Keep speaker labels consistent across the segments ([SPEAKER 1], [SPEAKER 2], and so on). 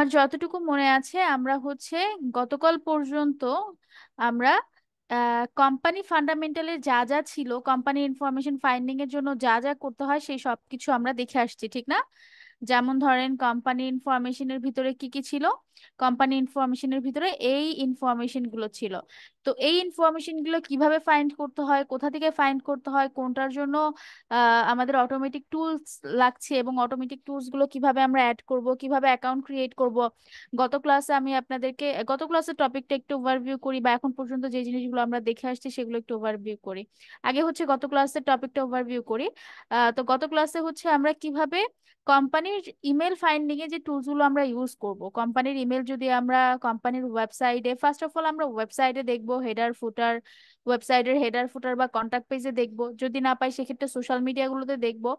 [SPEAKER 1] আমার যতটুকু মনে আছে আমরা হচ্ছে গতকাল পর্যন্ত আমরা কোম্পানি ফান্ডামেন্টালের যা যা ছিল, কোম্পানি ইনফরমেশন ফাইন্ডিং এর জন্য যা যা করতে হয় সেই সব কিছু আমরা দেখে আসছি, ঠিক না? যেমন ধরেন কোম্পানি ইনফরমেশনের ভিতরে কি কি ছিল। কোম্পানি ইনফরমেশনের ভিতরে এই ইনফরমেশন গুলো ছিল। তো এই ইনফরমেশন গুলো কিভাবে ফাইন্ড করতে হয়, কোথা থেকে ফাইন্ড করতে হয়, কোনটার জন্য আমাদের অটোমেটিক টুলস লাগছে, এবং অটোমেটিক টুলস গুলো কিভাবে আমরা অ্যাড করব, কিভাবে অ্যাকাউন্ট ক্রিয়েট করব। গত ক্লাসের টপিকটা একটু ওভারভিউ করি, বা এখন পর্যন্ত যে জিনিসগুলো আমরা দেখে আসছি সেগুলো একটু ওভারভিউ করি। আগে হচ্ছে গত ক্লাসের টপিকটা ওভারভিউ করি। তো গত ক্লাসে হচ্ছে আমরা কিভাবে কোম্পানির ইমেল ফাইন্ডিং এ যে টুলস গুলো আমরা ইউজ করব, কোম্পানির ইমেল যদি আমরা কোম্পানির ওয়েবসাইটে, ফার্স্ট অফ অল আমরা ওয়েবসাইটে দেখবো হেডার ফুটার, ওয়েবসাইটের হেডার ফুটার বা কন্টাক্ট পেজে দেখবো। যদি না পাই সেক্ষেত্রে সোশ্যাল মিডিয়াগুলোতে দেখবো।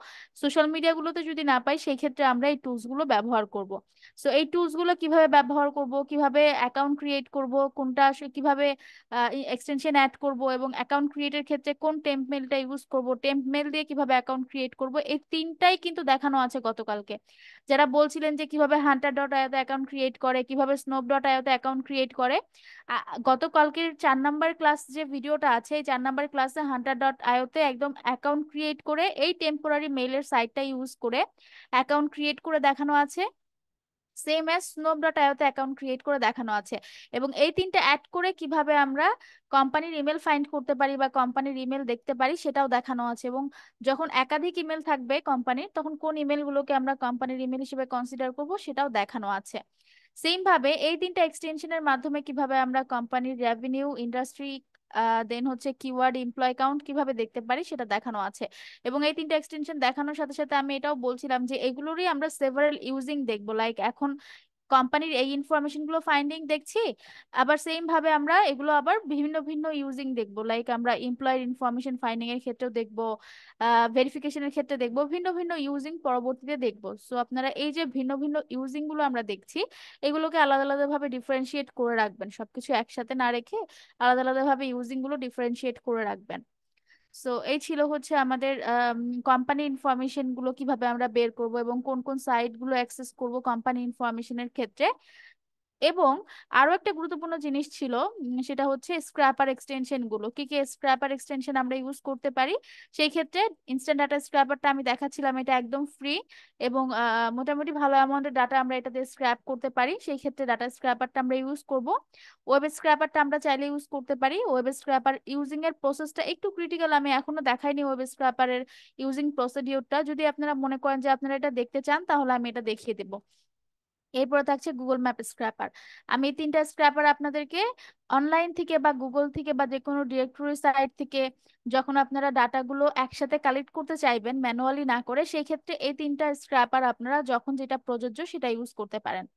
[SPEAKER 1] সোশ্যাল মিডিয়াগুলোতে যদি না পাই সেই ক্ষেত্রে আমরা এই টুলস গুলো ব্যবহার করব। সো এই টুলস গুলো কিভাবে ব্যবহার করব, কিভাবে অ্যাকাউন্ট ক্রিয়েট করব, কোনটা আসলে কিভাবে এক্সটেনশন অ্যাড করব, এবং অ্যাকাউন্ট ক্রিয়েটের ক্ষেত্রে কোন টেম্প মেলটা ইউজ করব, টেম্প মেল দিয়ে কিভাবে অ্যাকাউন্ট ক্রিয়েট করব, এই তিনটাই কিন্তু দেখানো আছে গতকালকে। যারা বলছিলেন যে কিভাবে হান্টার ডট আইওতে অ্যাকাউন্ট ক্রিয়েট করে, কিভাবে স্নোপ ডট আইওতে অ্যাকাউন্ট ক্রিয়েট করে, গতকালকের 4 নাম্বার ক্লাস যে ভিডিওটা আছে, এই 4 নাম্বার ক্লাসে হান্টার ডট আইওতে একদম অ্যাকাউন্ট ক্রিয়েট করে এই টেম্পোরারি মেইলের সাইটটা ইউজ করে অ্যাকাউন্ট ক্রিয়েট করে দেখানো আছে। সেম অ্যাজ স্নোপ ডট আইওতে অ্যাকাউন্ট ক্রিয়েট করে দেখানো আছে। এবং এই তিনটা অ্যাড করে কিভাবে আমরা কোম্পানির ইমেল ফাইন্ড করতে পারি বা কোম্পানির ইমেল দেখতে পারি সেটাও দেখানো আছে। এবং যখন একাধিক ইমেল থাকবে কোম্পানির, তখন কোন ইমেলগুলোকে আমরা কোম্পানির ইমেল হিসেবে কনসিডার করব সেটাও দেখানো আছে। সেম ভাবে এই তিনটা এক্সটেনশনের মাধ্যমে কিভাবে আমরা কোম্পানির রেভিনিউ, ইন্ডাস্ট্রি, দেন হচ্ছে কিওয়ার্ড, এমপ্লয় কাউন্ট কিভাবে দেখতে পারি সেটা দেখানো আছে। এবং এই তিনটা এক্সটেনশন দেখানোর সাথে সাথে আমি এটাও বলছিলাম যে এগুলোরই আমরা সেভারাল ইউজিং দেখবো। লাইক এখন কোম্পানির এই ইনফরমেশন গুলো ফাইন্ডিং দেখছি, আবার সেম ভাবে আমরা এগুলো আবার ভিন্ন ভিন্ন ইউজিং দেখবো। লাইক আমরা এমপ্লয়ের ইনফরমেশন ফাইন্ডিং এর ক্ষেত্রেও দেখবো, ভেরিফিকেশনের ক্ষেত্রে দেখবো, ভিন্ন ভিন্ন ইউজিং পরবর্তীতে দেখবো। সো আপনারা এই যে ভিন্ন ভিন্ন ইউজিং গুলো আমরা দেখছি, এগুলোকে আলাদা আলাদা ভাবে ডিফারেন্সিয়েট করে রাখবেন, সবকিছু একসাথে না রেখে আলাদা আলাদা ভাবে ইউজিং গুলো ডিফারেন্সিয়েট করে রাখবেন। সো এই ছিল হচ্ছে আমাদের কোম্পানি ইনফরমেশন গুলো কিভাবে আমরা বের করব, এবং কোন কোন সাইট গুলো অ্যাক্সেস করব কোম্পানি ইনফরমেশনের ক্ষেত্রে। এবং আরো একটা গুরুত্বপূর্ণ জিনিস ছিল, সেটা হচ্ছে স্ক্র্যাপার এক্সটেনশন গুলো, কি কি স্ক্র্যাপার এক্সটেনশন আমরা ইউজ করতে পারি। সেই ক্ষেত্রে ইনস্ট্যান্ট ডাটা স্ক্র্যাপারটা আমি দেখাচ্ছিলাম, এটা একদম ফ্রি, এবং মোটামুটি ভালো অ্যামাউন্টের ডাটা আমরা এটাতে স্ক্র্যাপ করতে পারি। সেই ক্ষেত্রে ডাটা স্ক্র্যাপারটা আমরা ইউজ করব। ওয়েব স্ক্র্যাপারটা আমরা চাইলে ইউজ করতে পারি। ওয়েব স্ক্র্যাপার ইউজিং এর প্রসেসটা একটু ক্রিটিক্যাল, আমি এখনো দেখাইনি ওয়েব স্ক্র্যাপারের ইউজিং প্রসিডিওরটা। যদি আপনারা মনে করেন যে আপনারা এটা দেখতে চান তাহলে আমি এটা দেখিয়ে দেবো। এরপরে থাকছে গুগল ম্যাপ স্ক্র্যাপার। আমি এই তিনটা স্ক্র্যাপার আপনাদেরকে অনলাইন থেকে বা গুগল থেকে বা যে কোনো ডিরেক্টরি সাইট থেকে, যখন আপনারা ডাটাগুলো একসাথে কালেক্ট করতে চাইবেন ম্যানুয়ালি না করে, সেই ক্ষেত্রে এই তিনটা স্ক্র্যাপার আপনারা যখন যেটা প্রযোজ্য সেটা ইউজ করতে পারেন।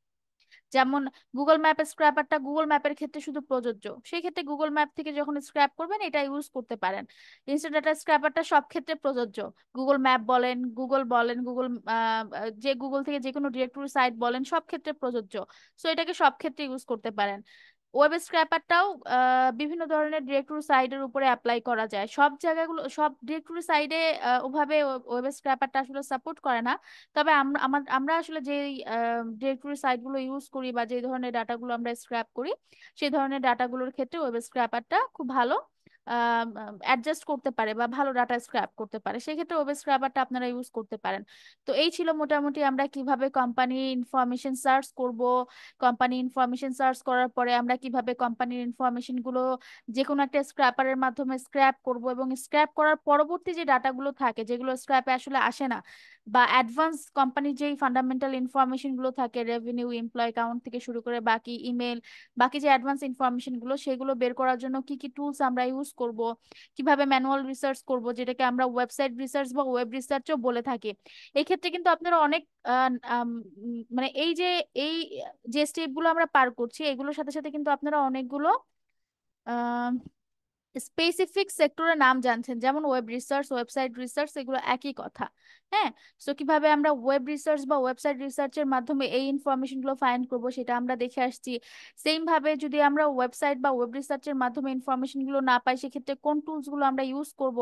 [SPEAKER 1] যেমন গুগল ম্যাপ স্ক্র্যাপারটা গুগল ম্যাপের ক্ষেত্রে শুধু প্রযোজ্য, সেই ক্ষেত্রে গুগল ম্যাপ থেকে যখন স্ক্র্যাপ করবেন এটা ইউজ করতে পারেন। ইনস্ট্যান্ট ডাটা স্ক্র্যাপারটা সব ক্ষেত্রে প্রযোজ্য। গুগল ম্যাপ বলেন, গুগল যে গুগল থেকে যে কোনো ডিরেক্টরি সাইট বলেন, সব ক্ষেত্রে প্রযোজ্য। সো এটাকে সব ক্ষেত্রে ইউজ করতে পারেন। ওয়েব স্ক্র্যাপারটাও বিভিন্ন ধরনের ডিরেক্টরি সাইটের উপরে অ্যাপ্লাই করা যায়। সব জায়গাগুলো, সব ডিরেক্টরি সাইটে ওভাবে ওয়েব স্ক্র্যাপারটা আসলে সাপোর্ট করে না। তবে আমরা আসলে যে ডিরেক্টরি সাইটগুলো ইউজ করি বা যে ধরনের ডাটাগুলো আমরা স্ক্র্যাপ করি, সেই ধরনের ডাটাগুলোর ক্ষেত্রে ওয়েব স্ক্র্যাপারটা খুব ভালো অ্যাডজাস্ট করতে পারে বা ভালো ডাটা স্ক্র্যাপ করতে পারে। সেক্ষেত্রে ওয়েব স্ক্র্যাপারটা আপনারা ইউজ করতে পারেন। তো এই ছিল মোটামুটি আমরা কিভাবে কোম্পানি ইনফরমেশন সার্চ করব, কোম্পানি ইনফরমেশন সার্চ করার পরে আমরা কিভাবে কোম্পানির ইনফরমেশন গুলো যে কোনো একটা স্ক্র্যাপারের মাধ্যমে স্ক্র্যাপ করব, এবং স্ক্র্যাপ করার পরবর্তী যে ডাটাগুলো থাকে যেগুলো স্ক্র্যাপে আসলে আসে না, বা অ্যাডভান্স কোম্পানির যেই ফান্ডামেন্টাল ইনফরমেশন গুলো থাকে, রেভিনিউ, এমপ্লয় কাউন্ট থেকে শুরু করে বাকি ইমেল, বাকি যে অ্যাডভান্স ইনফরমেশন গুলো সেগুলো বের করার জন্য কি কি টুলস আমরা ইউজ করব, কিভাবে ম্যানুয়াল রিসার্চ করব, যেটাকে আমরা ওয়েবসাইট রিসার্চ বা ওয়েব রিসার্চও বলে থাকি। এই ক্ষেত্রে কিন্তু আপনারা অনেক মানে এই যে স্টেপ গুলো আমরা পার করছি এগুলোর সাথে সাথে কিন্তু আপনারা অনেকগুলো স্পেসিফিক সেক্টরের নাম জানছেন, যেমন ওয়েব রিসার্চ, ওয়েবসাইট রিসার্চ, এগুলো একই কথা। হ্যাঁ। সো কিভাবে আমরা ওয়েব রিসার্চ বা ওয়েবসাইট রিসার্চের মাধ্যমে এই ইনফরমেশন গুলো ফাইন্ড করবো সেটা আমরা দেখে আসছি। সেম ভাবে যদি আমরা ওয়েবসাইট বা ওয়েব রিসার্চের মাধ্যমে ইনফরমেশন গুলো না পাই সেক্ষেত্রে কোন টুলস গুলো আমরা ইউজ করব,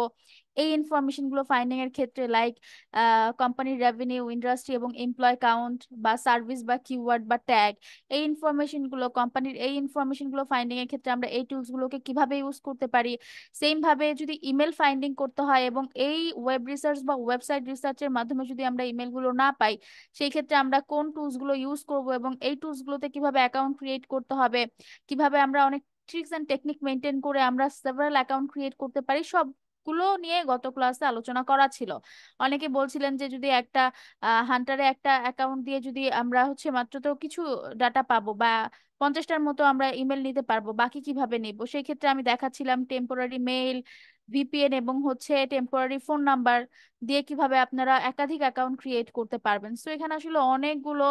[SPEAKER 1] এই ইনফরমেশন গুলো ফাইন্ডিং এর ক্ষেত্রে লাইক কোম্পানির রেভিনিউ, ইন্ডাস্ট্রি এবং এমপ্লয় কাউন্ট বা সার্ভিস বা কিওয়ার্ড বা ট্যাগ, এই ইনফরমেশন গুলো কোম্পানির এই ইনফরমেশন গুলো ফাইন্ডিং এর ক্ষেত্রে আমরা এই টুলস গুলোকে কিভাবে ইউজ করতে পারি। সেম ভাবে যদি ইমেল ফাইন্ডিং করতে হয় এবং এই ওয়েব রিসার্চ বা ওয়েবসাইট রিসার্চের মাধ্যমে যদি আমরা ইমেল গুলো না পাই, সেই ক্ষেত্রে আমরা কোন টুলস গুলো ইউজ করব এবং এই টুলস গুলোতে কিভাবে অ্যাকাউন্ট ক্রিয়েট করতে হবে, কিভাবে আমরা অনেক ট্রিক্স এন্ড টেকনিক মেনটেন করে আমরা সেভারাল অ্যাকাউন্ট ক্রিয়েট করতে পারি, সব গুলো নিয়ে গত ক্লাসে আলোচনা করা ছিল। অনেকে বলছিলেন যে যদি একটা হান্টারে একটা অ্যাকাউন্ট দিয়ে যদি আমরা হচ্ছে মাত্র তো কিছু ডাটা পাবো বা 50টার মতো আমরা ইমেল নিতে পারবো, বাকি কিভাবে নিব। সেই ক্ষেত্রে আমি দেখাচ্ছিলাম টেম্পোরারি মেইল, ভিপিএন এবং হচ্ছে টেম্পোরারি ফোন নাম্বার দিয়ে কিভাবে আপনারা একাধিক অ্যাকাউন্ট ক্রিয়েট করতে পারবেন। সো এখানে আসলে অনেকগুলো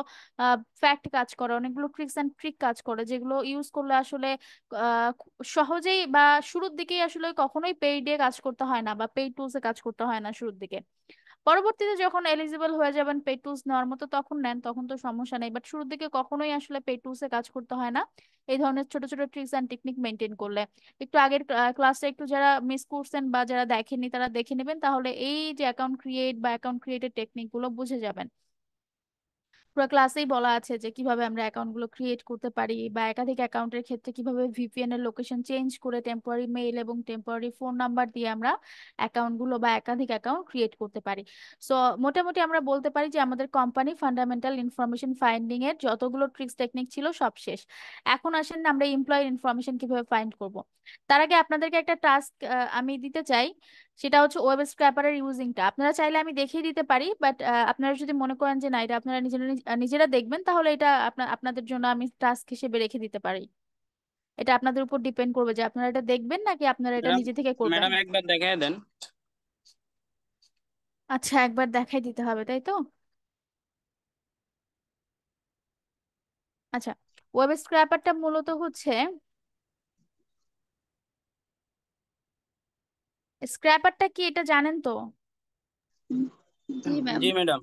[SPEAKER 1] ফ্যাক্ট কাজ করে, অনেকগুলো ট্রিক্স এন্ড ট্রিক কাজ করে, যেগুলো ইউজ করলে আসলে সহজেই বা শুরুর দিকেই আসলে কখনোই পেইডে কাজ করতে হয় না বা পেইড টুলসে কাজ করতে হয় না শুরুর দিকে। পরবর্তীতে যখন এলিজিবল হয়ে যাবেন পেইড টুলস নেওয়ার মতো তখন নেন, তখন তো সমস্যা নেই, বাট শুরুর দিকে কখনোই আসলে পেইড টুলসে কাজ করতে হয় না এই ধরনের ছোট ছোট ট্রিক্স এন্ড টেকনিক মেনটেন করলে। একটু আগের ক্লাসে একটু যারা মিস করছেন বা যারা দেখেননি তারা দেখে নেবেন, তাহলে এই যে অ্যাকাউন্ট ক্রিয়েট বা অ্যাকাউন্ট ক্রিয়েটের টেকনিক গুলো বুঝে যাবেন। পুরো ক্লাসেই বলা আছে যে কিভাবে আমরা অ্যাকাউন্ট গুলো ক্রিয়েট করতে পারি বা একাধিক অ্যাকাউন্টের ক্ষেত্রে কিভাবে ভিপিএন এর লোকেশন চেঞ্জ করে টেম্পোরারি মেইল এবং টেম্পোরারি ফোন নাম্বার দিয়ে আমরা অ্যাকাউন্ট গুলো বা একাধিক অ্যাকাউন্ট ক্রিয়েট করতে পারি। সো মোটামুটি আমরা বলতে পারি যে আমাদের কোম্পানি ফান্ডামেন্টাল ইনফরমেশন ফাইন্ডিং এর যতগুলো ট্রিক্স টেকনিক ছিল সব শেষ। এখন আসেন আমরা এমপ্লয়ের ইনফরমেশন কিভাবে ফাইন্ড করব। তার আগে আপনাদেরকে একটা টাস্ক আমি দিতে চাই, সেটা হচ্ছে ওয়েব স্ক্র্যাপারের ইউজিংটা। আপনারা চাইলে আমি দেখিয়ে দিতে পারি, বাট আপনারা যদি মনে করেন যে না এটা আপনারা নিজেরা নিজেরা দেখবেন, তাহলে এটা আপনাদের জন্য আমি টাস্ক হিসেবে রেখে দিতে পারি। এটা আপনাদের উপর ডিপেন্ড করবে যে আপনারা এটা দেখবেন নাকি আপনারা এটা
[SPEAKER 2] ম্যাডাম,
[SPEAKER 1] নিজে থেকে করবেন।
[SPEAKER 2] ম্যাডাম একবার দেখায় দেন।
[SPEAKER 1] আচ্ছা, একবার দেখাই দিতে হবে তাই তো। আচ্ছা, ওয়েব স্ক্র্যাপারটা মূলত হচ্ছে, স্ক্র্যাপারটা কি এটা জানেন তো?
[SPEAKER 3] জি ম্যাম।
[SPEAKER 2] জি ম্যাডাম।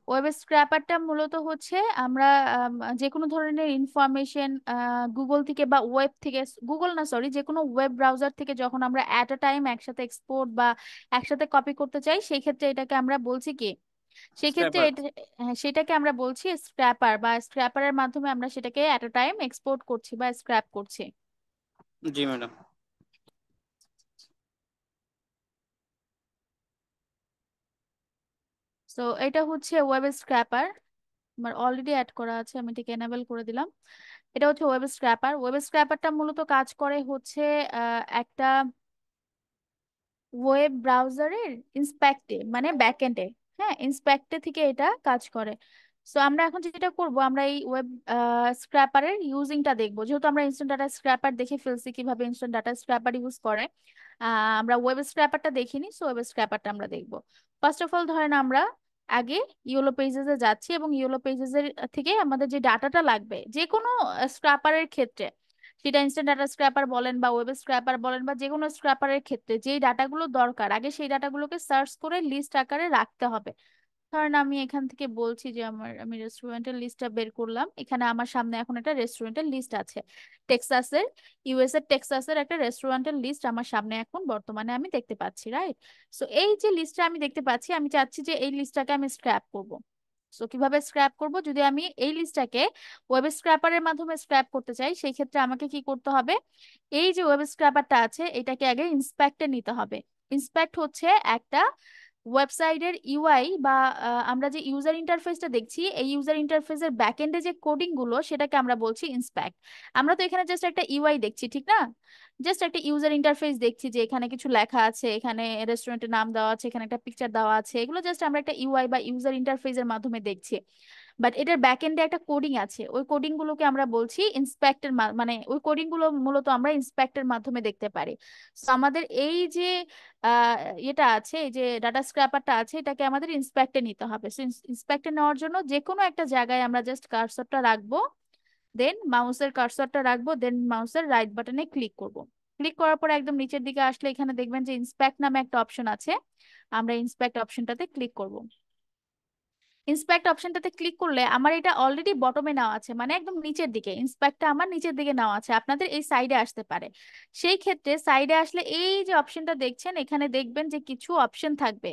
[SPEAKER 1] ওয়েব স্ক্র্যাপারটা মূলত হচ্ছে আমরা যে কোনো ধরনের ইনফরমেশন গুগল থেকে বা ওয়েব থেকে, গুগল না সরি, যে কোনো ওয়েব ব্রাউজার থেকে যখন আমরা অ্যাট আ টাইম একসাথে এক্সপোর্ট বা একসাথে কপি করতে চাই, সেই ক্ষেত্রে এটাকে আমরা বলছি কি, সেই ক্ষেত্রে
[SPEAKER 2] স্ক্র্যাপার।
[SPEAKER 1] এটা, হ্যাঁ, সেটাকে আমরা বলছি স্ক্র্যাপার, বা স্ক্র্যাপারের মাধ্যমে আমরা সেটাকে অ্যাট আ টাইম এক্সপোর্ট করছি বা স্ক্র্যাপ করছি।
[SPEAKER 2] জি ম্যাডাম।
[SPEAKER 1] তো এটা হচ্ছে ওয়েব স্ক্র্যাপার, আমার অলরেডি অ্যাড করা আছে, আমি এটাকে এনেবল করে দিলাম। এটা হচ্ছে ওয়েব স্ক্র্যাপার। ওয়েব স্ক্র্যাপারটা মূলত কাজ করে হচ্ছে একটা ওয়েব ব্রাউজারের ইন্সপেক্টে মানে ব্যাকএন্ডে, হ্যাঁ ইন্সপেক্টে থেকে এটা কাজ করে। সো আমরা এখন যেটা করব, আমরা এই ওয়েব স্ক্র্যাপারের ইউজিংটা দেখবো, যেহেতু আমরা ইনস্ট্যান্ট ডাটা স্ক্র্যাপার দেখে ফেলছি কিভাবে ইনস্ট্যান্ট ডাটা স্ক্র্যাপার ইউজ করে। আমরা ওয়েব স্ক্র্যাপারটা দেখিনি, সো ওয়েব স্ক্র্যাপারটা আমরা দেখবো। ফার্স্ট অফ অল ধরেন আমরা আগে ইয়েলো পেজেসে যাচ্ছি এবং ইয়েলো পেজেসের থেকে আমাদের যে ডাটাটা লাগবে যে কোনো স্ক্র্যাপারের ক্ষেত্রে, সেটা ইনস্ট্যান্ট ডাটা স্ক্র্যাপার বলেন বা ওয়েব স্ক্র্যাপার বলেন বা যে কোনো স্ক্র্যাপারের ক্ষেত্রে যেই ডাটাগুলো দরকার আগে সেই ডাটাগুলোকে সার্চ করে লিস্ট আকারে রাখতে হবে। ধরেন আমি এখান থেকে বলছি যে আমি রেস্টুরেন্টের লিস্টটা বের করলাম, এখানে আমার সামনে এখন একটা রেস্টুরেন্টের লিস্ট আছে, টেক্সাসের, ইউএস এর টেক্সাসের একটা রেস্টুরেন্টের লিস্ট আমার সামনে এখন বর্তমানে আমি দেখতে পাচ্ছি, রাইট? সো এই যে লিস্টটা আমি দেখতে পাচ্ছি, আমি চাচ্ছি যে এই লিস্টটাকে আমি স্ক্র্যাপ করব। সো কিভাবে স্ক্র্যাপ করব, যদি আমি এই লিস্টটাকে ওয়েব স্ক্র্যাপারের মাধ্যমে স্ক্র্যাপ করতে চাই, সেই ক্ষেত্রে আমাকে কি করতে হবে, এই যে ওয়েব স্ক্র্যাপারটা আছে এটাকে আগে ইন্সপেক্টে নিতে হবে। ইন্সপেক্ট হচ্ছে একটা ওয়েবসাইটের ইউআই বা আমরা যে ইউজার ইন্টারফেসটা দেখছি এই ইউজার ইন্টারফেসের ব্যাকএন্ডে যে কোডিং গুলো সেটাকে আমরা বলছি ইন্সপেক্ট। আমরা তো এখানে জাস্ট একটা ইউআই দেখছি, ঠিক না? জাস্ট একটা ইউজার ইন্টারফেস দেখছি যে এখানে কিছু লেখা আছে, এখানে রেস্টুরেন্টের নাম দেওয়া আছে, এখানে একটা পিকচার দেওয়া আছে, এগুলো জাস্ট আমরা একটা ইউআই বা ইউজার ইন্টারফেসের মাধ্যমে দেখছি। বাট এটার ব্যাকএন্ডে একটা কোডিং আছে, ওই কোডিং গুলোকে আমরা বলছি ইন্সপেক্টের, মানে ওই কোডিং গুলো মূলত আমরা ইন্সপেক্টের মাধ্যমে দেখতে পারি। তো আমাদের এই যে আহ এটা আছে, এই যে ডাটা স্ক্র্যাপারটা আছে, এটাকে আমাদের ইন্সপেক্টে নিতে হবে। ইন্সপেক্টে নেওয়ার জন্য যে কোনো একটা জায়গায় আমরা জাস্ট কার্সরটা রাখবো, দেন মাউসের কার্সরটা রাখবো, দেন মাউসের রাইট বাটনে ক্লিক করব। ক্লিক করার পর একদম নিচের দিকে আসলে এখানে দেখবেন যে ইন্সপেক্ট নামে একটা অপশন আছে, আমরা ইন্সপেক্ট অপশনটাতে ক্লিক করব। ইন্সপেক্ট অপশনটাতে ক্লিক করলে আমার এটা অলরেডি বটমে নেওয়া আছে, মানে একদম নিচের দিকে, ইন্সপেক্টটা আমার নিচের দিকে নেওয়া আছে, আপনাদের এই সাইডে আসতে পারে। সেই ক্ষেত্রে সাইডে আসলে এই যে অপশনটা দেখছেন, এখানে দেখবেন যে কিছু অপশন থাকবে,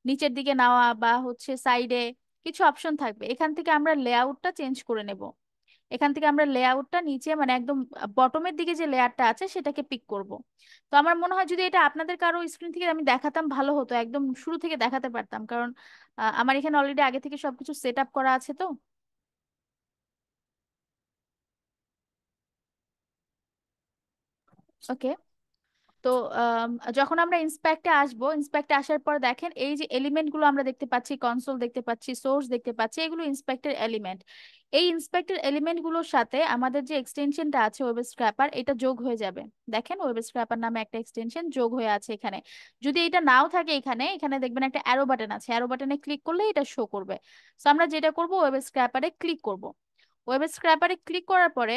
[SPEAKER 1] নিচের দিকে নেওয়া বা হচ্ছে সাইডে কিছু অপশন থাকবে। এখান থেকে আমরা লেআউটটা চেঞ্জ করে নেব। এখান থেকে আমরা লেআউটটা নিচে মানে একদম বটমের দিকে যে লেয়ারটা আছে সেটাকে পিক করব। তো আমার মনে হয় যদি এটা আপনাদের কারো স্ক্রিন থেকে আমি দেখাতাম ভালো হতো, একদম শুরু থেকে দেখাতে পারতাম, কারণ আমার এখানে অলরেডি আগে থেকে সবকিছু সেট আপ করা আছে। তো ওকে। তো যখন আমরা ইন্সপেক্টে আসবো, ইন্সপেক্টে আসার পর দেখেন এই যে এলিমেন্ট গুলো আমরা দেখতে পাচ্ছি, কনসোল দেখতে পাচ্ছি, সোর্স দেখতে পাচ্ছি, এগুলো ইন্সপেক্টের এলিমেন্ট। এই ইন্সপেক্টের এলিমেন্ট গুলোর সাথে আমাদের যে এক্সটেনশনটা আছে ওয়েব স্ক্র্যাপার, এটা যোগ হয়ে যাবে। দেখেন ওয়েব স্ক্র্যাপার নামে একটা এক্সটেনশন যোগ হয়ে আছে এখানে। যদি এটা নাও থাকে, এখানে এখানে দেখবেন একটা অ্যারো বাটন আছে, অ্যারো বাটনে ক্লিক করলে এটা শো করবে। তো আমরা যেটা করব, ওয়েব স্ক্র্যাপারে ক্লিক করব। ওয়েব স্ক্র্যাপারে ক্লিক করার পরে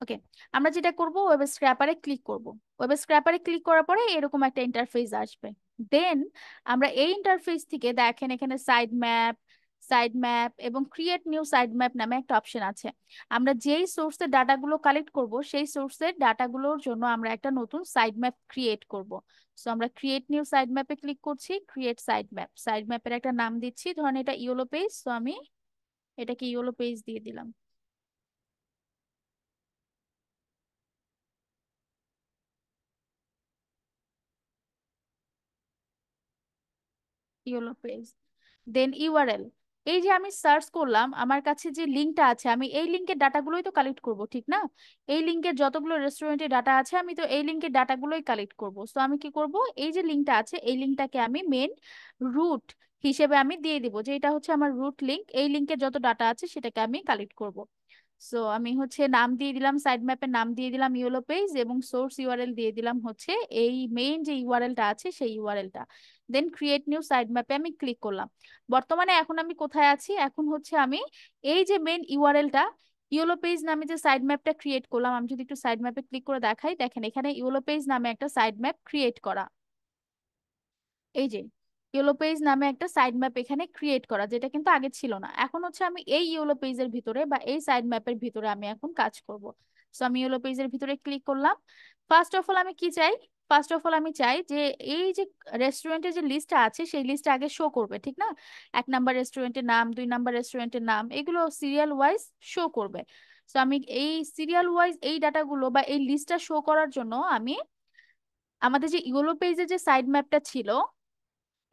[SPEAKER 1] ওকে, আমরা যেটা করব, ওয়েব স্ক্র্যাপারে ক্লিক করব। ওয়েব স্ক্র্যাপারে ক্লিক করার পরে এরকম একটা ইন্টারফেস আসবে। দেন আমরা এই ইন্টারফেস থেকে দেখেন এখানে সাইড ম্যাপ এবং ক্রিয়েট নিউ সাইড ম্যাপ নামে একটা অপশন আছে। আমরা যেই সোর্সের ডাটাগুলো কালেক্ট করব সেই সোর্সের ডাটাগুলোর জন্য আমরা একটা নতুন সাইড ম্যাপ ক্রিয়েট করব। সো আমরা ক্রিয়েট নিউ সাইড ম্যাপে ক্লিক করছি, ক্রিয়েট সাইড ম্যাপ, সাইড ম্যাপের একটা নাম দিচ্ছি, ধরেন এটা ইয়েলো পেজ, সো আমি এটাকে ইয়েলো পেজ দিয়ে দিলাম। ইয়েলো পেজ, দেন ইউআরএল। এই যে আমি সার্চ করলাম, আমার কাছে যে লিঙ্কটা আছে, আমি এই লিঙ্কের ডাটাগুলোই তো কালেক্ট করব, ঠিক না? এই লিঙ্কের যতগুলো রেস্টুরেন্টের ডাটা আছে আমি তো এই লিঙ্কের ডাটাগুলোই কালেক্ট করব। সো আমি কি করব, এই যে লিঙ্কটা আছে এই লিঙ্কটাকে আমি মেন রুট হিসেবে আমি দিয়ে দিব, যে এটা হচ্ছে আমার রুট লিঙ্ক, এই লিঙ্কের যত ডাটা আছে সেটাকে আমি কালেক্ট করব। সো আমি হচ্ছে নাম দিয়ে দিলাম, সাইড ম্যাপের নাম দিয়ে দিলাম ইয়েলো পেজ, এবং সোর্স ইউআরএল দিয়ে দিলাম হচ্ছে এই মেইন যে ইউআরএলটা আছে সেই ইউআরএলটা। দেন ক্রিয়েট নিউ সাইড ম্যাপে আমি ক্লিক করলাম। বর্তমানে এখন আমি কোথায় আছি, এখন হচ্ছে আমি এই যে মেইন ইউআরএলটা, ইয়েলো পেজ নামে যে সাইড ম্যাপটা ক্রিয়েট করলাম, আমি যদি একটু সাইড ম্যাপে ক্লিক করে দেখাই, দেখেন এখানে ইয়েলো পেজ নামে একটা সাইড ম্যাপ ক্রিয়েট করা। এই যে ইয়েলো পেজ নামে একটা সাইড ম্যাপ এখানে ক্রিয়েট করা, যেটা কিন্তু আগে ছিল না। এখন হচ্ছে আমি এই ইয়েলো পেজের ভিতরে বা এই সাইড ম্যাপের ভিতরে আমি এখন কাজ করব। সো আমি ইয়েলো পেজের ভিতরে ক্লিক করলাম। ফার্স্ট অফ অল আমি কি চাই, ফার্স্ট অফ অল আমি চাই যে এই যে রেস্টুরেন্টের যে লিস্টটা আছে সেই লিস্টটা আগে শো করবে, ঠিক না? 1 নাম্বার রেস্টুরেন্টের নাম, 2 নাম্বার রেস্টুরেন্টের নাম, এগুলো সিরিয়াল ওয়াইজ শো করবে। সো আমি এই সিরিয়াল ওয়াইজ এই ডাটাগুলো বা এই লিস্টটা শো করার জন্য আমি আমাদের যে ইয়েলো পেজের যে সাইড ম্যাপটা ছিল,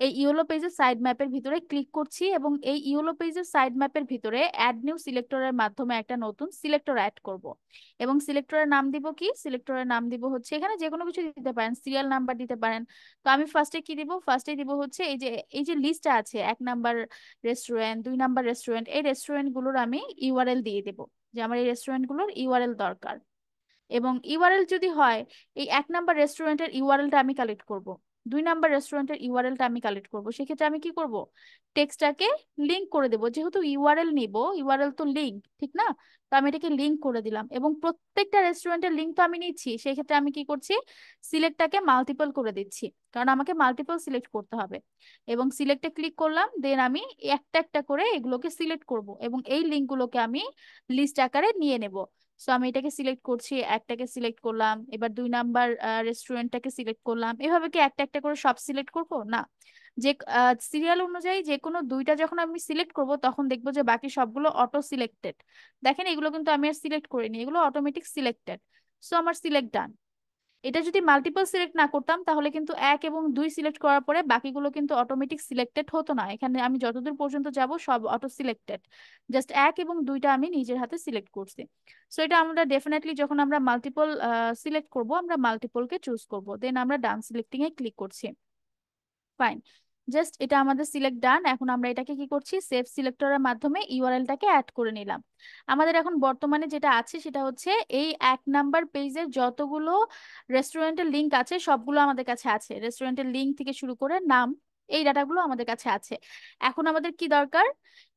[SPEAKER 1] এই ইয়েলো পেজের সাইড ম্যাপের ভিতরে ক্লিক করছি, এবং এই ইয়েলো পেজের সাইড ম্যাপের ভিতরে অ্যাড নিউ সিলেক্টরের মাধ্যমে একটা নতুন সিলেক্টর অ্যাড করব। এবং সিলেক্টরের নাম দিব কি, সিলেক্টরের নাম দিব হচ্ছে, এখানে যে কোনো কিছু দিতে পারেন, সিরিয়াল নাম্বার দিতে পারেন। তো আমি ফার্স্টে কি দিব, ফার্স্টে দিব হচ্ছে এই যে লিস্টটা আছে, 1 নাম্বার রেস্টুরেন্ট, 2 নাম্বার রেস্টুরেন্ট, এই রেস্টুরেন্ট গুলোর আমি ইউআরএল দিয়ে দেবো, যে আমার এই রেস্টুরেন্ট গুলোর ইউআরএল দরকার। এবং ইউআরএল যদি হয়, এই 1 নাম্বার রেস্টুরেন্টের ইউআরএলটা আমি কালেক্ট করব, 2 নাম্বার রেস্টুরেন্টের ইউআরএলটা আমি কালেক্ট করব। সেক্ষেত্রে আমি কি করব, টেক্সটটাকে লিংক করে দেবো, যেহেতু ইউআরএল নিব, ইউআরএল তো লিঙ্ক, ঠিক না? তো আমি এটাকে লিংক করে দিলাম, এবং প্রত্যেকটা রেস্টুরেন্টের লিঙ্ক তো আমি নিচ্ছি, সেই ক্ষেত্রে আমি কি করছি, সিলেক্টটাকে মাল্টিপল করে দিচ্ছি, কারণ আমাকে মাল্টিপল সিলেক্ট করতে হবে। এবং সিলেক্টে ক্লিক করলাম, দেন আমি একটা একটা করে এগুলোকে সিলেক্ট করব, এবং এই লিঙ্কগুলোকে আমি লিস্ট আকারে নিয়ে নেব। সো আমি এটাকে সিলেক্ট করছি, একটাকে সিলেক্ট করলাম, এবার 2 নাম্বার রেস্টুরেন্টটাকে সিলেক্ট করলাম। এভাবে কি একটা একটা করে সব সিলেক্ট করব না, যে সিরিয়াল অনুযায়ী যে কোনো দুইটা যখন আমি সিলেক্ট করব তখন দেখবো যে বাকি সবগুলো অটো সিলেক্টেড। দেখেন এগুলো কিন্তু আমি আর সিলেক্ট করিনি, এগুলো অটোমেটিক সিলেক্টেড। সো আমার সিলেক্ট ডান। এটা যদি মাল্টিপল সিলেক্ট না করতাম তাহলে কিন্তু 1 এবং 2 সিলেক্ট করার পরে বাকিগুলো কিন্তু অটোমেটিক সিলেক্টেড হতো না, এখানে আমি যতদূর পর্যন্ত যাব সব অটো সিলেক্টেড, জাস্ট 1 এবং 2টা আমি নিজের হাতে সিলেক্ট করছি। সো এটা আমরা ডেফিনেটলি যখন আমরা মাল্টিপল সিলেক্ট করব, আমরা মাল্টিপলকে চুজ করব, দেন আমরা ডান সিলেক্টিং এ ক্লিক করছি। ফাইন, জাস্ট এটা আমাদের সিলেক্ট ডান। এখন আমরা এটাকে কি করছি, সেভ সিলেক্টরের মাধ্যমে ইউআরএলটাকে অ্যাড করে নিলাম। আমাদের এখন বর্তমানে যেটা আছে সেটা হচ্ছে এই 1 নাম্বার পেজের যতগুলো রেস্টুরেন্টের লিংক আছে সবগুলো আমাদের কাছে আছে, রেস্টুরেন্টের লিংক থেকে শুরু করে নাম, এই ডাটাগুলো আমাদের কাছে আছে। এখন আমাদের কি দরকার,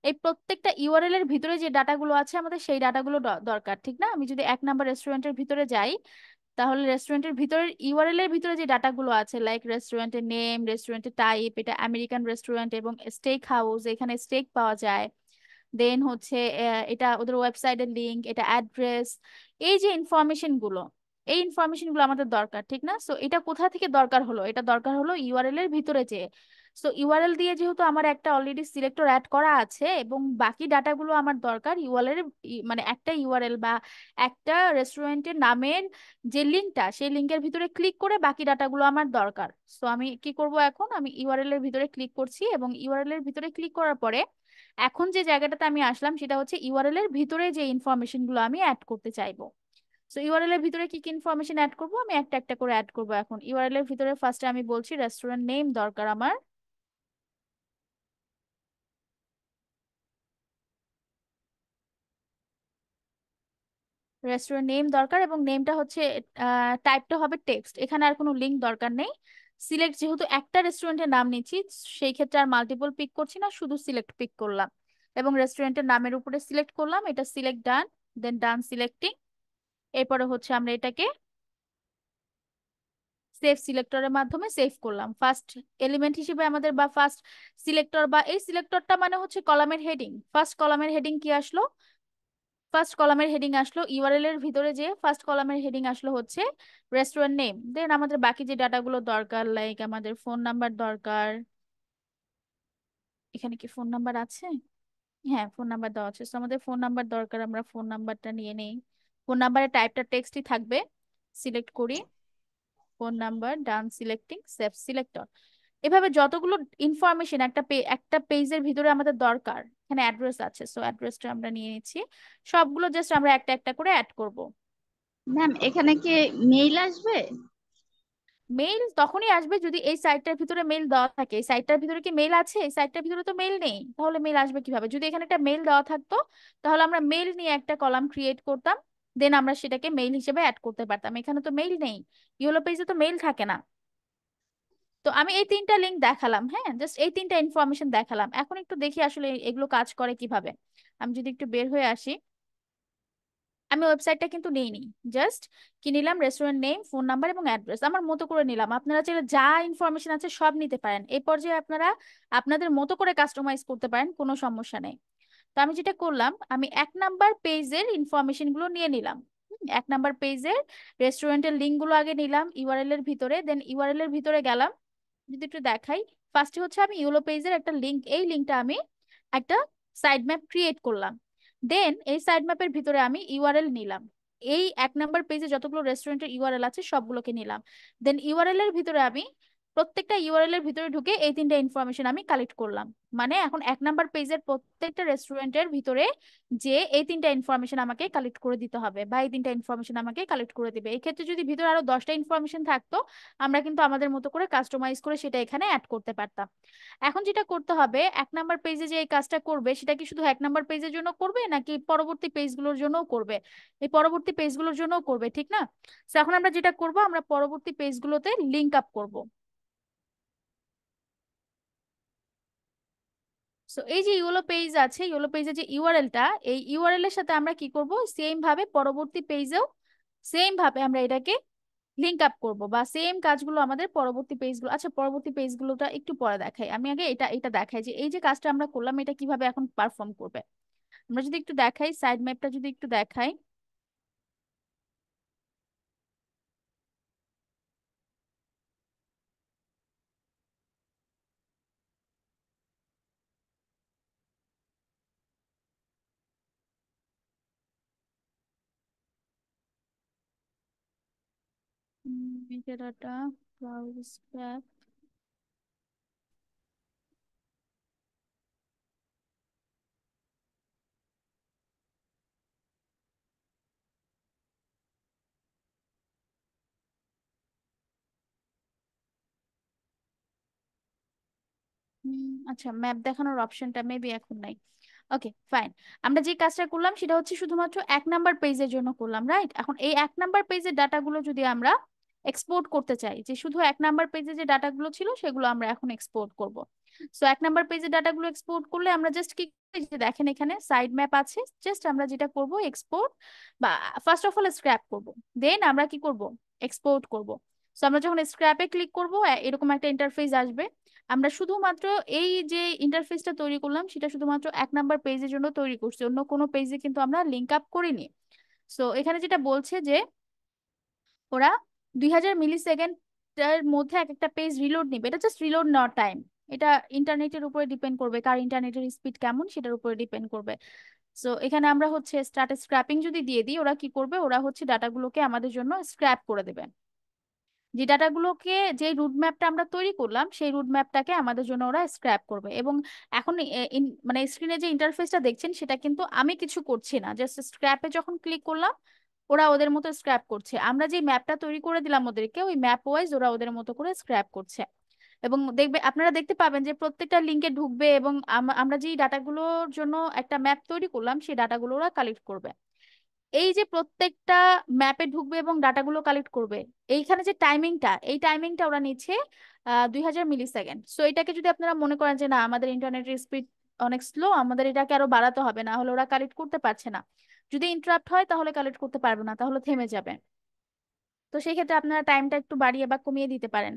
[SPEAKER 1] এই প্রত্যেকটা ইউআরএল এর ভিতরে যে ডাটাগুলো আছে আমাদের সেই ডাটাগুলো দরকার, ঠিক না? আমি যদি 1 নাম্বার রেস্টুরেন্টের ভিতরে যাই, তাহলে রেস্টুরেন্টের ভিতরের ইউআরএল এর ভিতরে যে ডাটাগুলো আছে, লাইক রেস্টুরেন্টের নেম, রেস্টুরেন্টের টাইপ, এটা আমেরিকান রেস্টুরেন্ট এবং স্টেক হাউস, এখানে স্টেক পাওয়া যায়। দেন হচ্ছে এটা ওদের ওয়েবসাইটের লিংক, এটা অ্যাড্রেস, এই যে ইনফরমেশন গুলো, এই ইনফরমেশন গুলো আমাদের দরকার, ঠিক না? সো এটা কোথা থেকে দরকার হলো? এটা দরকার হলো ইউআরএল এর ভিতরে যে। সো ইউআরএল দিয়ে যেহেতু আমার একটা অলরেডি সিলেক্টর অ্যাড করা আছে এবং বাকি ডাটাগুলো আমার দরকার ইউআরএল এর, মানে একটা ইউআরএল বা একটা রেস্টুরেন্টের নামের যে লিঙ্কটা, সেই লিঙ্কের ভিতরে ক্লিক করে বাকি ডাটাগুলো আমার দরকার। সো আমি কি করব, এখন আমি ইউআরএল এর ভিতরে ক্লিক করছি এবং ইউআরএল এর ভিতরে ক্লিক করার পরে এখন যে জায়গাটাতে আমি আসলাম সেটা হচ্ছে ইউআরএল এর ভিতরে যে ইনফরমেশন গুলো আমি অ্যাড করতে চাইবো। সো ইউআরএল এর ভিতরে কি কি ইনফরমেশন অ্যাড করব, আমি একটা একটা করে অ্যাড করব। এখন ইউআরএল এর ভিতরে ফার্স্টে আমি বলছি রেস্টুরেন্ট নেম দরকার আমার। রেস্টুরেন্ট নেম দরকার এবং নেমটা হচ্ছে টাইপটা হবে টেক্সট, এখানে আর কোনো লিংক দরকার নেই। সিলেক্ট, যেহেতু একটা রেস্টুরেন্টের নাম নিচ্ছি সেই ক্ষেত্রে আর মাল্টিপল পিক করছি না, শুধু সিলেক্ট পিক করলাম এবং রেস্টুরেন্টের নামের উপরে সিলেক্ট করলাম, এটা সিলেক্ট ডান, দেন ডান সিলেক্টিং। এরপরে হচ্ছে আমরা এটাকে সেভ সিলেক্টরের মাধ্যমে সেভ করলাম। ফার্স্ট এলিমেন্ট হিসেবে আমাদের বা ফার্স্ট সিলেক্টর বা এই সিলেক্টরটা মানে হচ্ছে কলামের হেডিং। ফার্স্ট কলামের হেডিং কি আসলো? ফার্স্ট কলামের হেডিং আসলো ইউআরএল এর ভিতরে, যে ফার্স্ট কলামের হেডিং আসলো হচ্ছে রেস্টুরেন্ট নেম। দেন আমাদের বাকি যে ডাটাগুলো দরকার, লাইক আমাদের ফোন নাম্বার দরকার। এখানে কি ফোন নাম্বার আছে? হ্যাঁ, ফোন নাম্বার দেওয়া আছে। তো আমাদের ফোন নাম্বার দরকার, আমরা ফোন নাম্বারটা নিয়ে নেই। ফোন নাম্বারের টাইপটা টেক্সটই থাকবে, সিলেক্ট করি ফোন নাম্বার, ডান সিলেক্টিং, সেভ সিলেক্টর। এভাবে যতগুলো ইনফরমেশন একটা পেজের ভিতরে আমাদের দরকার, এখানে অ্যাড্রেস আছে, সো অ্যাড্রেসটা আমরা নিয়ে নিচ্ছি। সবগুলো জাস্ট আমরা একটা একটা করে অ্যাড করব।
[SPEAKER 3] ম্যাম এখানে কি মেইল আসবে?
[SPEAKER 1] মেইল তখনই আসবে যদি এই সাইটটার ভিতরে মেইল দেওয়া থাকে। এই সাইটটার ভিতরে কি মেইল আছে? এই সাইটটার ভিতরে তো মেইল নেই, তাহলে মেইল আসবে কিভাবে? যদি এখানে একটা মেইল দেওয়া থাকতো তাহলে আমরা মেইল নিয়ে একটা কলাম ক্রিয়েট করতাম, দেন আমরা সেটাকে মেইল হিসেবে অ্যাড করতে পারতাম। এখানে তো মেইল নেই, ইয়েলো পেজে তো মেইল থাকে না। তো আমি এই তিনটা লিংক দেখালাম, হ্যাঁ, জাস্ট এই তিনটা ইনফরমেশন দেখালাম। এখন একটু দেখি আসলে এগুলো কাজ করে কিভাবে। আমি যদি একটু বের হয়ে আসি, আমি ওয়েবসাইটটা কিন্তু নেইনি, জাস্ট কি নিলাম, রেস্টুরেন্ট নেম, ফোন নাম্বার এবং অ্যাড্রেস আমার মতো করে নিলাম। আপনারা চাইলে যা ইনফরমেশন আছে সব নিতে পারেন, এই পর্যায়ে আপনারা আপনাদের মতো করে কাস্টমাইজ করতে পারেন, কোনো সমস্যা নেই। তো আমি যেটা করলাম, আমি 1 নাম্বার পেজের ইনফরমেশন গুলো নিয়ে নিলাম। 1 নাম্বার পেজের রেস্টুরেন্টের লিঙ্ক গুলো আগে নিলাম ইউআরএল এর ভিতরে, দেন ইউআরএল এর ভিতরে গেলাম। যদি একটু দেখাই, ফার্স্টে হচ্ছে আমি ইউলো পেজের একটা লিঙ্ক, এই লিঙ্কটা আমি একটা সাইড ম্যাপ ক্রিয়েট করলাম। দেন এই সাইড ম্যাপের ভিতরে আমি ইউআরএল নিলাম, এই 1 নাম্বার পেজে যতগুলো রেস্টুরেন্টের ইউআরএল আছে সবগুলোকে নিলাম। দেন ইউআরএল এর ভিতরে আমি প্রত্যেকটা ইউআরএল এর ভিতরে ঢুকে এই তিনটা ইনফরমেশন আমি কালেক্ট করলাম। মানে এখন 1 নাম্বার পেজের প্রত্যেকটা রেস্টুরেন্টের ভিতরে যে এই তিনটা ইনফরমেশন আমাকে কালেক্ট করে দিতে হবে বা এই তিনটা ইনফরমেশন আমাকে কালেক্ট করে দিবে। এই ক্ষেত্রে যদি ভিতরে আরো 10টা ইনফরমেশন থাকতো আমরা কিন্তু আমাদের মতো করে কাস্টমাইজ করে সেটা এখানে অ্যাড করতে পারতাম। এখন যেটা করতে হবে, 1 নাম্বার পেজে যে এই কাজটা করবে সেটা কি শুধু 1 নাম্বার পেজের জন্য করবে নাকি পরবর্তী পেজগুলোর জন্যও করবে? এই পরবর্তী পেজগুলোর জন্যও করবে, ঠিক না? তো এখন আমরা যেটা করব, আমরা পরবর্তী পেজগুলোতে লিংক আপ করব। সো এই যে ইউলো পেজ আছে, ইউলো পেজের যে ইউআরএলটা, এই ইউআরএল এর সাথে আমরা কি করব, সেম ভাবে পরবর্তী পেজেও সেম ভাবে আমরা এটাকে লিংক আপ করব বা সেম কাজগুলো আমাদের পরবর্তী পেজগুলো। আচ্ছা, পরবর্তী পেজগুলোটা একটু পরে দেখাই, আমি আগে এটা এটা দেখাই যে এই যে কাজটা আমরা করলাম এটা কিভাবে এখন পারফর্ম করবে। আমরা যদি একটু দেখাই, সাইড ম্যাপটা যদি একটু দেখাই, মেটাডাটা, ব্রাউজ ব্যাক। আচ্ছা, ম্যাপ দেখানোর অপশনটা মেবি এখন নাই। ওকে, ফাইন। আমরা যে কাজটা করলাম সেটা হচ্ছে শুধুমাত্র 1 নাম্বার পেজের জন্য করলাম, রাইট? এখন এই 1 নাম্বার পেজের ডাটাগুলো যদি আমরা এক্সপোর্ট করতে চাই, যে শুধু 1 নাম্বার পেজে যে ডাটাগুলো ছিল সেগুলো আমরা এখন এক্সপোর্ট করব। সো 1 নাম্বার পেজের ডাটাগুলো এক্সপোর্ট করলে আমরা জাস্ট কি করি, যে দেখেন এখানে সাইড ম্যাপ আছে, জাস্ট আমরা যেটা করব এক্সপোর্ট বা ফার্স্ট অফ অল স্ক্র্যাপ করব। দেন আমরা কি করব, এক্সপোর্ট করব। সো আমরা যখন স্ক্র্যাপে ক্লিক করব এরকম একটা ইন্টারফেস আসবে। আমরা শুধুমাত্র এই যে ইন্টারফেসটা তৈরি করলাম সেটা শুধুমাত্র 1 নাম্বার পেজের জন্য তৈরি করছি, অন্য কোনো পেজে কিন্তু আমরা লিঙ্ক আপ করিনি। সো এখানে যেটা বলছে যে ওরা 2000 মিলি সেকেন্ডের মধ্যে এক একটা পেজ রিলোড নিবে, এটা জাস্ট রিলোড নেওয়ার টাইম। এটা ইন্টারনেটের উপরে ডিপেন্ড করবে, কার ইন্টারনেটের স্পিড কেমন সেটার উপরে ডিপেন্ড করবে। সো এখানে আমরা হচ্ছে স্টার্ট স্ক্র্যাপিং যদি দিয়ে দিই, ওরা কি করবে, ওরা হচ্ছে ডাটাগুলোকে আমাদের জন্য স্ক্র্যাপ করে দেবে। যে ডাটাগুলোকে, যে রুট ম্যাপটা আমরা তৈরি করলাম সেই রুট ম্যাপটাকে আমাদের জন্য ওরা স্ক্র্যাপ করবে। এবং এখন মানে স্ক্রিনে যে ইন্টারফেসটা দেখছেন সেটা কিন্তু আমি কিছু করছি না, জাস্ট স্ক্র্যাপে যখন ক্লিক করলাম ওরা ওদের মতো স্ক্র্যাপ করছে। আমরা যে ম্যাপটা তৈরি করে দিলাম ওদেরকে, ওই ম্যাপ ওয়াইজ ওরা ওদের মতো করে স্ক্র্যাপ করছে। এবং দেখবে, আপনারা দেখতে পাবেন যে প্রত্যেকটা লিঙ্কে ঢুকবে এবং আমরা যেই ডাটাগুলোর জন্য একটা ম্যাপ তৈরি করলাম সেই ডাটাগুলো ওরা কালেক্ট করবে। এই যে প্রত্যেকটা ম্যাপে ঢুকবে এবং ডাটাগুলো কালেক্ট করবে, এইখানে যে টাইমিংটা, এই টাইমিংটা ওরা নিচ্ছে 2000 মিলি সেকেন্ড। সো এটাকে যদি আপনারা মনে করেন যে না আমাদের ইন্টারনেটের স্পিড অনেক স্লো, আমাদের এটাকে আরো বাড়াতে হবে, না হলে ওরা কালেক্ট করতে পারছে না, যদি ইন্টারাপ্ট হয় তাহলে কালেক্ট করতে পারবে না, তাহলে থেমে যাবে। তো সেই ক্ষেত্রে আপনারা টাইমটা একটু বাড়িয়ে বা কমিয়ে দিতে পারেন।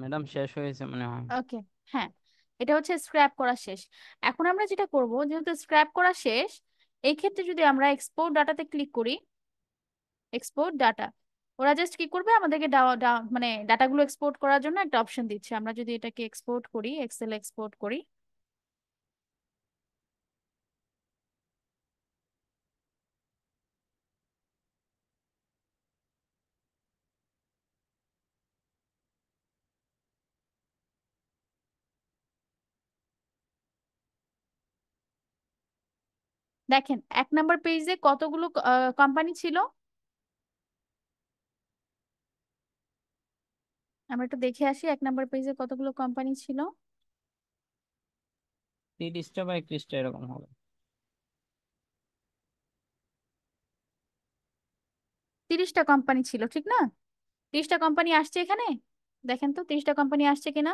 [SPEAKER 2] ম্যাডাম শেষ হয়েছে মনে হয়।
[SPEAKER 1] ওকে, হ্যাঁ, এটা হচ্ছে স্ক্র্যাপ করা শেষ। এখন আমরা যেটা করব, যেহেতু স্ক্র্যাপ করা শেষ, এই ক্ষেত্রে যদি আমরা এক্সপোর্ট ডাটাতে ক্লিক করি, এক্সপোর্ট ডাটা, ওরা জাস্ট কি করবে, আমাদেরকে মানে ডাটাগুলো এক্সপোর্ট করার জন্য একটা অপশন দিচ্ছে। আমরা যদি এটাকে এক্সপোর্ট করি, এক্সেল এক্সপোর্ট করি, দেখেন 1 নাম্বার পেজে কতগুলো কোম্পানি ছিল। আমরা একটু দেখে আসি 1 নাম্বার পেজে কতগুলো কোম্পানি ছিল।
[SPEAKER 2] 30টা বা 31টা এরকম হবে।
[SPEAKER 1] 30টা কোম্পানি ছিল, ঠিক না? 30টা কোম্পানি আসছে এখানে, দেখেন তো 30টা কোম্পানি আসছে কিনা।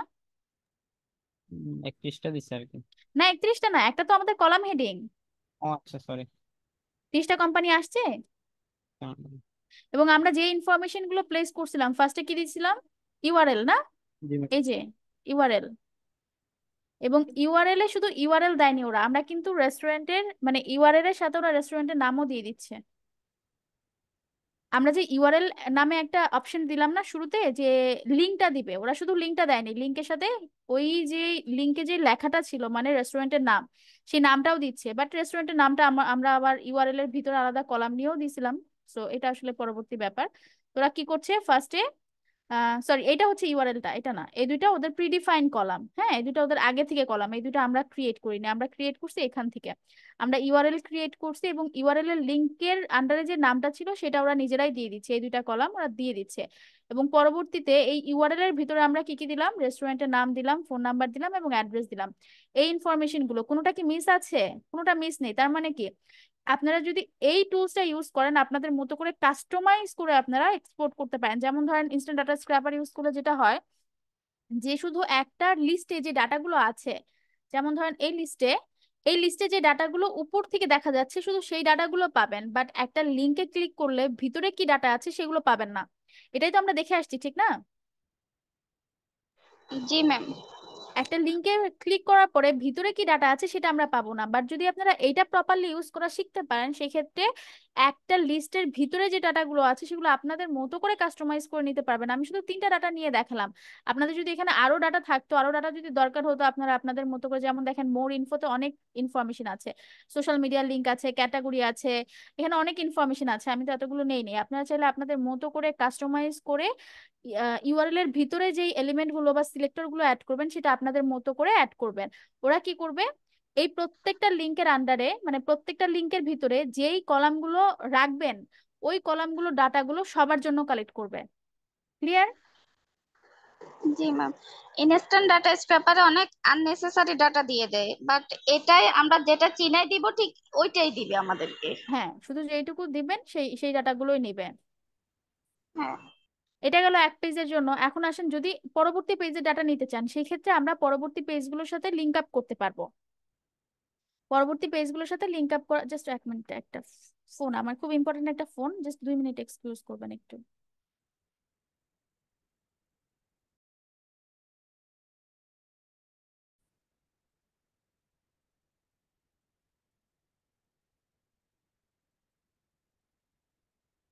[SPEAKER 2] 31টা দিচ্ছে আর কি।
[SPEAKER 1] না, 31টা না, একটা তো আমাদের কলাম হেডিং।
[SPEAKER 2] ও আচ্ছা, সরি।
[SPEAKER 1] 30টা কোম্পানি আসছে। এবং আমরা যে ইনফরমেশন গুলো প্লেস করছিলাম, ফার্স্টে কি দিয়েছিলাম, ইউআরএল না,
[SPEAKER 2] জি
[SPEAKER 1] এই যে ইউআরএল। এবং ইউআরএল এ শুধু ইউআরএল দেয়নি ওরা, আমরা কিন্তু রেস্টুরেন্টের মানে ইউআরএল এর সাথে ওরা রেস্টুরেন্টের নামও দিয়ে দিচ্ছে। আমরা যে ইউআরএল নামে একটা অপশন দিলাম না শুরুতে, যে লিঙ্কটা দিবে, ওরা শুধু লিঙ্কটা দেয়নি, লিঙ্কের সাথে ওই যে লিঙ্কে যে লেখাটা ছিল মানে রেস্টুরেন্টের নাম, সেই নামটাও দিচ্ছে। বাট রেস্টুরেন্টের নামটা আমরা আবার ইউআরএল এর ভিতরে আলাদা কলাম নিয়েও দিছিলাম। সো এটা আসলে পরবর্তী ব্যাপার। তোরা কি করছে, ফার্স্টে সরি, এটা হচ্ছে ইউআরএলটা, এটা না, এই দুইটা ওদের প্রিডিফাইন কলাম। হ্যাঁ, এই দুটো ওদের আগে থেকে কলাম, এই দুটো আমরা ক্রিয়েট করিনি, আমরা ক্রিয়েট করছি এখান থেকে। আমরা ইউআরএল ক্রিয়েট করছি এবং ইউআরএল এর লিংকের আন্ডারে যে নামটা ছিল সেটা ওরা নিজেরাই দিয়ে দিচ্ছে, এই দুইটা কলাম ওরা দিয়ে দিচ্ছে। এবং পরবর্তীতে এই ইউআরএল এর ভিতরে আমরা কি কি দিলাম, রেস্টুরেন্টের নাম দিলাম, ফোন নাম্বার দিলাম এবং অ্যাড্রেস দিলাম। এই ইনফরমেশন গুলো কোনোটা কি মিস আছে? কোনোটা মিস নেই। তার মানে কি, আপনারা যদি এই টুলসটা ইউজ করেন আপনাদের মতো করে কাস্টমাইজ করে আপনারা এক্সপোর্ট করতে পারেন। যেমন ধরেন ইনস্ট্যান্ট ডাটা স্ক্র্যাপার ইউজ করলে যেটা হয়, যে শুধু একটা লিস্টে যে ডাটাগুলো আছে, যেমন ধরেন এই লিস্টে যে ডাটাগুলো উপর থেকে দেখা যাচ্ছে শুধু সেই ডাটাগুলো পাবেন, বাট একটা লিংকে ক্লিক করলে ভিতরে কি ডাটা আছে সেগুলো পাবেন না। এটাই তো আমরা দেখে আসছি, ঠিক না?
[SPEAKER 3] জি ম্যাম।
[SPEAKER 1] একটা লিংকে ক্লিক করার পরে ভিতরে কি ডাটা আছে সেটা আমরা পাবো না, বাট যদি আপনারা এইটা প্রপারলি ইউজ করা শিখতে পারেন সেক্ষেত্রে একটা লিস্টের ভিতরে যে ডাটাগুলো আছে সেগুলো আপনাদের মতো করে কাস্টমাইজ করে নিতে পারবেন। আমি শুধু 3টা ডাটা নিয়ে দেখালাম, আপনাদের যদি এখানে আরো ডাটা থাকতো, আরো ডাটা যদি দরকার হতো, আপনারা আপনাদের মতো করে, যেমন দেখেন মোর ইনফোতে অনেক ইনফরমেশন আছে, সোশ্যাল মিডিয়ার লিংক আছে, ক্যাটাগরি আছে, এখানে অনেক ইনফরমেশন আছে, আমি তো এতগুলো নেই। আপনারা চাইলে আপনাদের মতো করে কাস্টমাইজ করে ইউআরএল এর ভিতরে যেই এলিমেন্ট গুলো বা সিলেক্টর গুলো অ্যাড করবেন সেটা আপনাদের মতো করে অ্যাড করবেন। ওরা কি করবে, এই প্রত্যেকটা লিংকের আন্ডারে, মানে প্রত্যেকটা লিংকের ভিতরে যেই কলামগুলো রাখবেন ওই কলামগুলো ডাটাগুলো সবার জন্য কালেক্ট করবে। ক্লিয়ার?
[SPEAKER 3] জি ম্যাম। ইনস্ট্যান্ট ডাটা স্ক্র্যাপারে অনেক আননেসেসারি ডাটা দিয়ে দেয়, বাট এটাই আমরা যেটা চিনাই দিব ঠিক ওইটাই দিবে আমাদেরকে।
[SPEAKER 1] হ্যাঁ, শুধু যেইটুকু দিবেন সেই সেই ডাটাগুলোই নিবে।
[SPEAKER 3] হ্যাঁ।
[SPEAKER 1] এটা গেল এক পেজের জন্য। এখন আসেন যদি পরবর্তী পেজে ডাটা নিতে চান সেই ক্ষেত্রে আমরা পরবর্তী পেজগুলোর সাথে লিংক আপ করতে পারবো। পরবর্তী পেজগুলোর সাথে লিংক আপ করা, জাস্ট 1 মিনিট, একটা ফোন, আমার খুব ইম্পর্টেন্ট একটা ফোন, জাস্ট 2 মিনিট এক্সকিউজ করবেন একটু।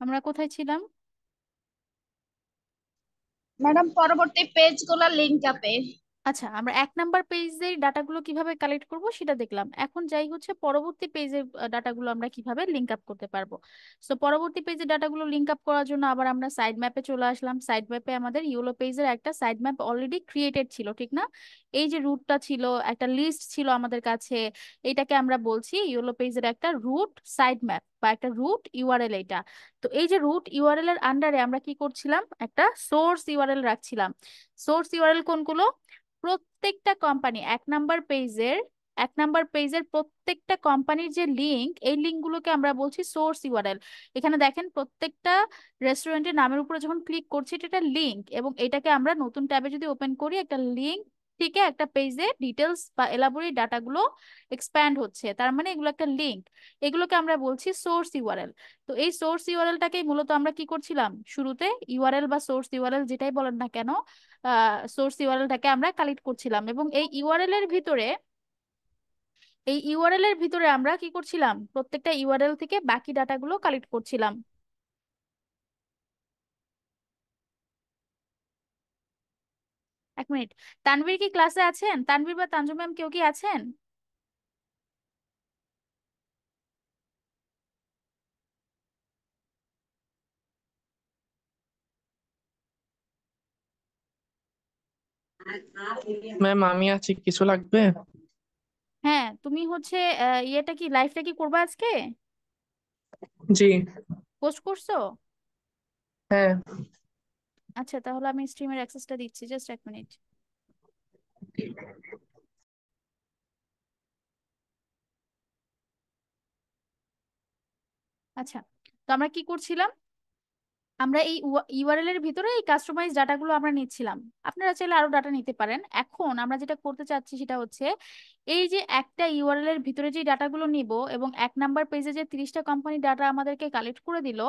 [SPEAKER 1] আমরা কোথায় ছিলাম?
[SPEAKER 3] ম্যাডাম পরবর্তী পেজগুলো লিংক আপে।
[SPEAKER 1] আচ্ছা, আমরা 1 নাম্বার পেজের ডাটাগুলো কিভাবে কালেক্ট করব সেটা দেখলাম। এখন যাই হচ্ছে পরবর্তী পেজের ডাটাগুলো আমরা কিভাবে লিংক আপ করতে পারবো। সো পরবর্তী পেজের ডাটাগুলো লিংক আপ করার জন্য আবার আমরা সাইড ম্যাপে চলে আসলাম। সাইড ম্যাপে আমাদের ইউলো পেজের একটা সাইড ম্যাপ অলরেডি ক্রিয়েটেড ছিল, ঠিক না? এই যে রুটটা ছিল, একটা লিস্ট ছিল আমাদের কাছে, এটাকে আমরা বলছি ইউলো পেজের একটা রুট সাইড ম্যাপ বা একটা রুট ইউআরএল এটা। তো এই যে রুট ইউআরএল এর আন্ডারে আমরা কি করছিলাম, একটা সোর্স ইউআরএল রাখছিলাম। সোর্স ইউআরএল কোনগুলো? প্রত্যেকটা কোম্পানি, 1 নাম্বার পেজের প্রত্যেকটা কোম্পানির যে লিংক, এই লিংক গুলোকে আমরা বলছি সোর্স ইউআরএল। এখানে দেখেন প্রত্যেকটা রেস্টুরেন্টের নামের উপরে যখন ক্লিক করছি এটা একটা লিংক, এবং এটাকে আমরা নতুন ট্যাবে যদি ওপেন করি একটা লিংক থেকে একটা পেজে ডিটেলস বা এলাবোরেট ডাটাগুলো এক্সপ্যান্ড হচ্ছে, তার মানে এগুলো একটা লিংক। এগুলোকে আমরা বলছি সোর্স ইউআরএল। তো এই সোর্স ইউআরএলটাকেই মূলত আমরা কি করছিলাম, শুরুতে ইউআরএল বা সোর্স ইউআরএল যেটাই বলেন না কেন, সোর্স ইউআরএলটাকে আমরা কালেক্ট করছিলাম। এবং এই ইউআরএল এর ভিতরে আমরা কি করছিলাম, প্রত্যেকটা ইউআরএল থেকে বাকি ডাটাগুলো কালেক্ট করছিলাম। 1 মিনিট, তানভীর কি ক্লাসে আছেন? তানভীর বা তানজু ম্যাম কেউ কি আছেন?
[SPEAKER 4] ম্যাম আমি আছি, কিছু লাগবে?
[SPEAKER 1] হ্যাঁ, তুমি হচ্ছে ইয়েটা কি, লাইভটা কি করবা আজকে?
[SPEAKER 4] জি।
[SPEAKER 1] পোস্ট করছো?
[SPEAKER 4] হ্যাঁ।
[SPEAKER 1] আচ্ছা, তাহলে আমি স্ট্রিমের অ্যাক্সেসটা দিচ্ছি, জাস্ট 1 মিনিট। আচ্ছা, তো আমরা কি করছিলাম, আমরা এই ইউআরএল এর ভিতরে এই কাস্টমাইজ ডাটাগুলো আমরা নিচ্ছিলাম। আপনারা চাইলে আরো ডাটা নিতে পারেন। এখন আমরা যেটা করতে চাচ্ছি সেটা হচ্ছে, এই যে একটা ইউআরএল এর ভিতরে যে ডাটাগুলো নিব এবং 1 নাম্বার পেজে যে 30টা কোম্পানি ডাটা আমাদেরকে কালেক্ট করে দিল,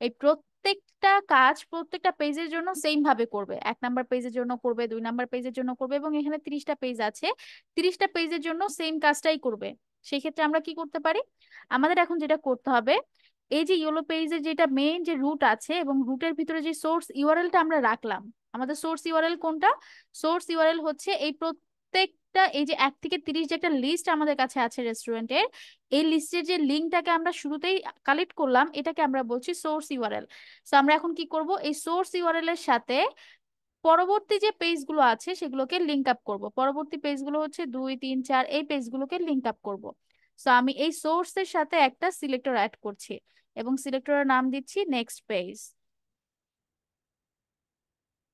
[SPEAKER 1] এই প্রত্যেকটা কাজ প্রত্যেকটা পেজের জন্য সেম ভাবে করবে। 1 নাম্বার পেজের জন্য করবে, 2 নাম্বার পেজের জন্য করবে, এবং এখানে 30টা পেজ আছে, 30টা পেজের জন্য সেম কাজটাই করবে। সেই ক্ষেত্রে আমরা কি করতে পারি, আমাদের এখন যেটা করতে হবে, এই যে ইয়েলো পেজের যেটা মেইন যে রুট আছে এবং রুটের ভিতরে যে সোর্স ইউআরএলটা আমরা রাখলাম, আমাদের সোর্স ইউআরএল কোনটা? সোর্স ইউআরএল হচ্ছে এই প্রত্যেকটা প্রত্যেকটা এই যে 1 থেকে 30 যে একটা লিস্ট আমাদের কাছে আছে রেস্টুরেন্টের, এই লিস্টের যে লিঙ্কটাকে আমরা শুরুতেই কালেক্ট করলাম, এটাকে আমরা বলছি সোর্স ইউআরএল। তো আমরা এখন কি করব, এই সোর্স ইউআরএল এর সাথে পরবর্তী যে পেজগুলো আছে সেগুলোকে লিংক আপ করব। পরবর্তী পেজগুলো হচ্ছে 2 3 4, এই পেজগুলোকে লিংক আপ করব। সো আমি এই সোর্সের সাথে একটা সিলেক্টর অ্যাড করছি এবং সিলেক্টরের নাম দিচ্ছি নেক্সট পেজ,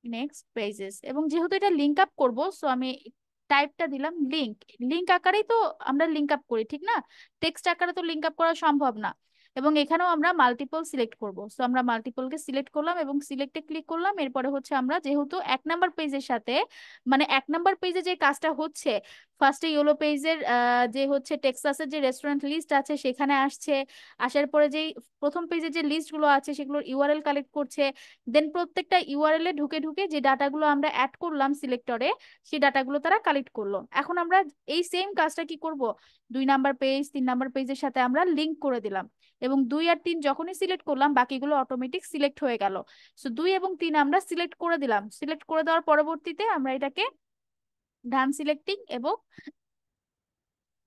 [SPEAKER 1] নেক্সট পেজেস। এবং যেহেতু এটা লিংক আপ করবো, সো আমি টাইপটা দিলাম লিংক। লিংক আকারেই তো আমরা লিংক আপ করি, ঠিক না? টেক্সট আকারে তো লিংক আপ করা সম্ভব না। এবং এখানেও আমরা মাল্টিপল সিলেক্ট করব। সো আমরা মাল্টিপলকে সিলেক্ট করলাম এবং সিলেক্টে ক্লিক করলাম। এরপরে হচ্ছে আমরা যেহেতু 1 নাম্বার পেজের সাথে, মানে 1 নাম্বার পেজে যে কাজটা হচ্ছে, ফার্স্টে ইয়েলো পেজের যে হচ্ছে টেক্সাসের যে রেস্টুরেন্ট লিস্ট আছে সেখানে আসছে, আসার পরে যেই প্রথম পেজে যে লিস্টগুলো আছে সেগুলোর ইউআরএল কালেক্ট করছে, দেন প্রত্যেকটা ইউআরএল এ ঢুকে ঢুকে যে ডাটাগুলো আমরা অ্যাড করলাম সিলেক্টরে, সেই ডাটাগুলো তারা কালেক্ট করলো। এখন আমরা এই সেম কাজটা কি করব, 2 নাম্বার পেজ 3 নাম্বার পেজের সাথে আমরা লিংক করে দিলাম এবং 2 আর 3 যখনই সিলেক্ট করলাম বাকিগুলো অটোমেটিক সিলেক্ট হয়ে গেল। সো 2 এবং 3 আমরা সিলেক্ট করে দিলাম। সিলেক্ট করে দেওয়ার পরবর্তীতে আমরা এটাকে ডান সিলেক্টিং এবং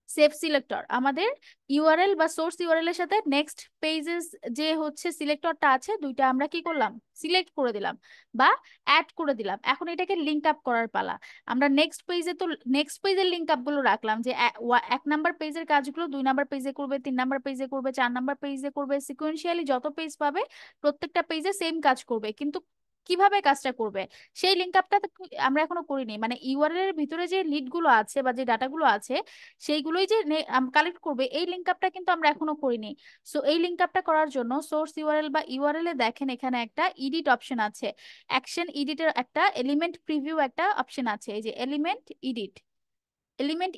[SPEAKER 1] সেভ সিলেক্টর, আমাদের ইউআরএল বা সোর্স ইউআরএল এর সাথে নেক্সট পেজেস যে হচ্ছে সিলেক্টরটা আছে, দুইটা আমরা কি করলাম, সিলেক্ট করে দিলাম বা অ্যাড করে দিলাম। এখন এটাকে লিংক আপ করার পালা। আমরা নেক্সট পেজে তো নেক্সট পেজের লিংক আপ গুলো রাখলাম যে 1 নাম্বার পেজের কাজগুলো 2 নাম্বার পেজে করবে, 3 নাম্বার পেজে করবে, 4 নাম্বার পেজে করবে, সিকোয়েন্সিয়ালি যত পেজ পাবে প্রত্যেকটা পেজে সেম কাজ করবে। কিন্তু কিভাবে কাজটা করবে সেই লিংক আপটা আমরা এখনো করিনি। মানে ইউআরএল এর ভিতরে যে লিড গুলো আছে বা যে ডাটাগুলো আছে সেইগুলোই যে কালেক্ট করবে, এই লিংক আপটা কিন্তু আমরা এখনো করিনি। সো এই লিংক আপটা করার জন্য সোর্স ইউআরএল বা ইউআরএল এ দেখেন এখানে একটা এডিট অপশন আছে, অ্যাকশন এডিটের একটা এলিমেন্ট প্রিভিউ একটা অপশন আছে, এই যে এলিমেন্ট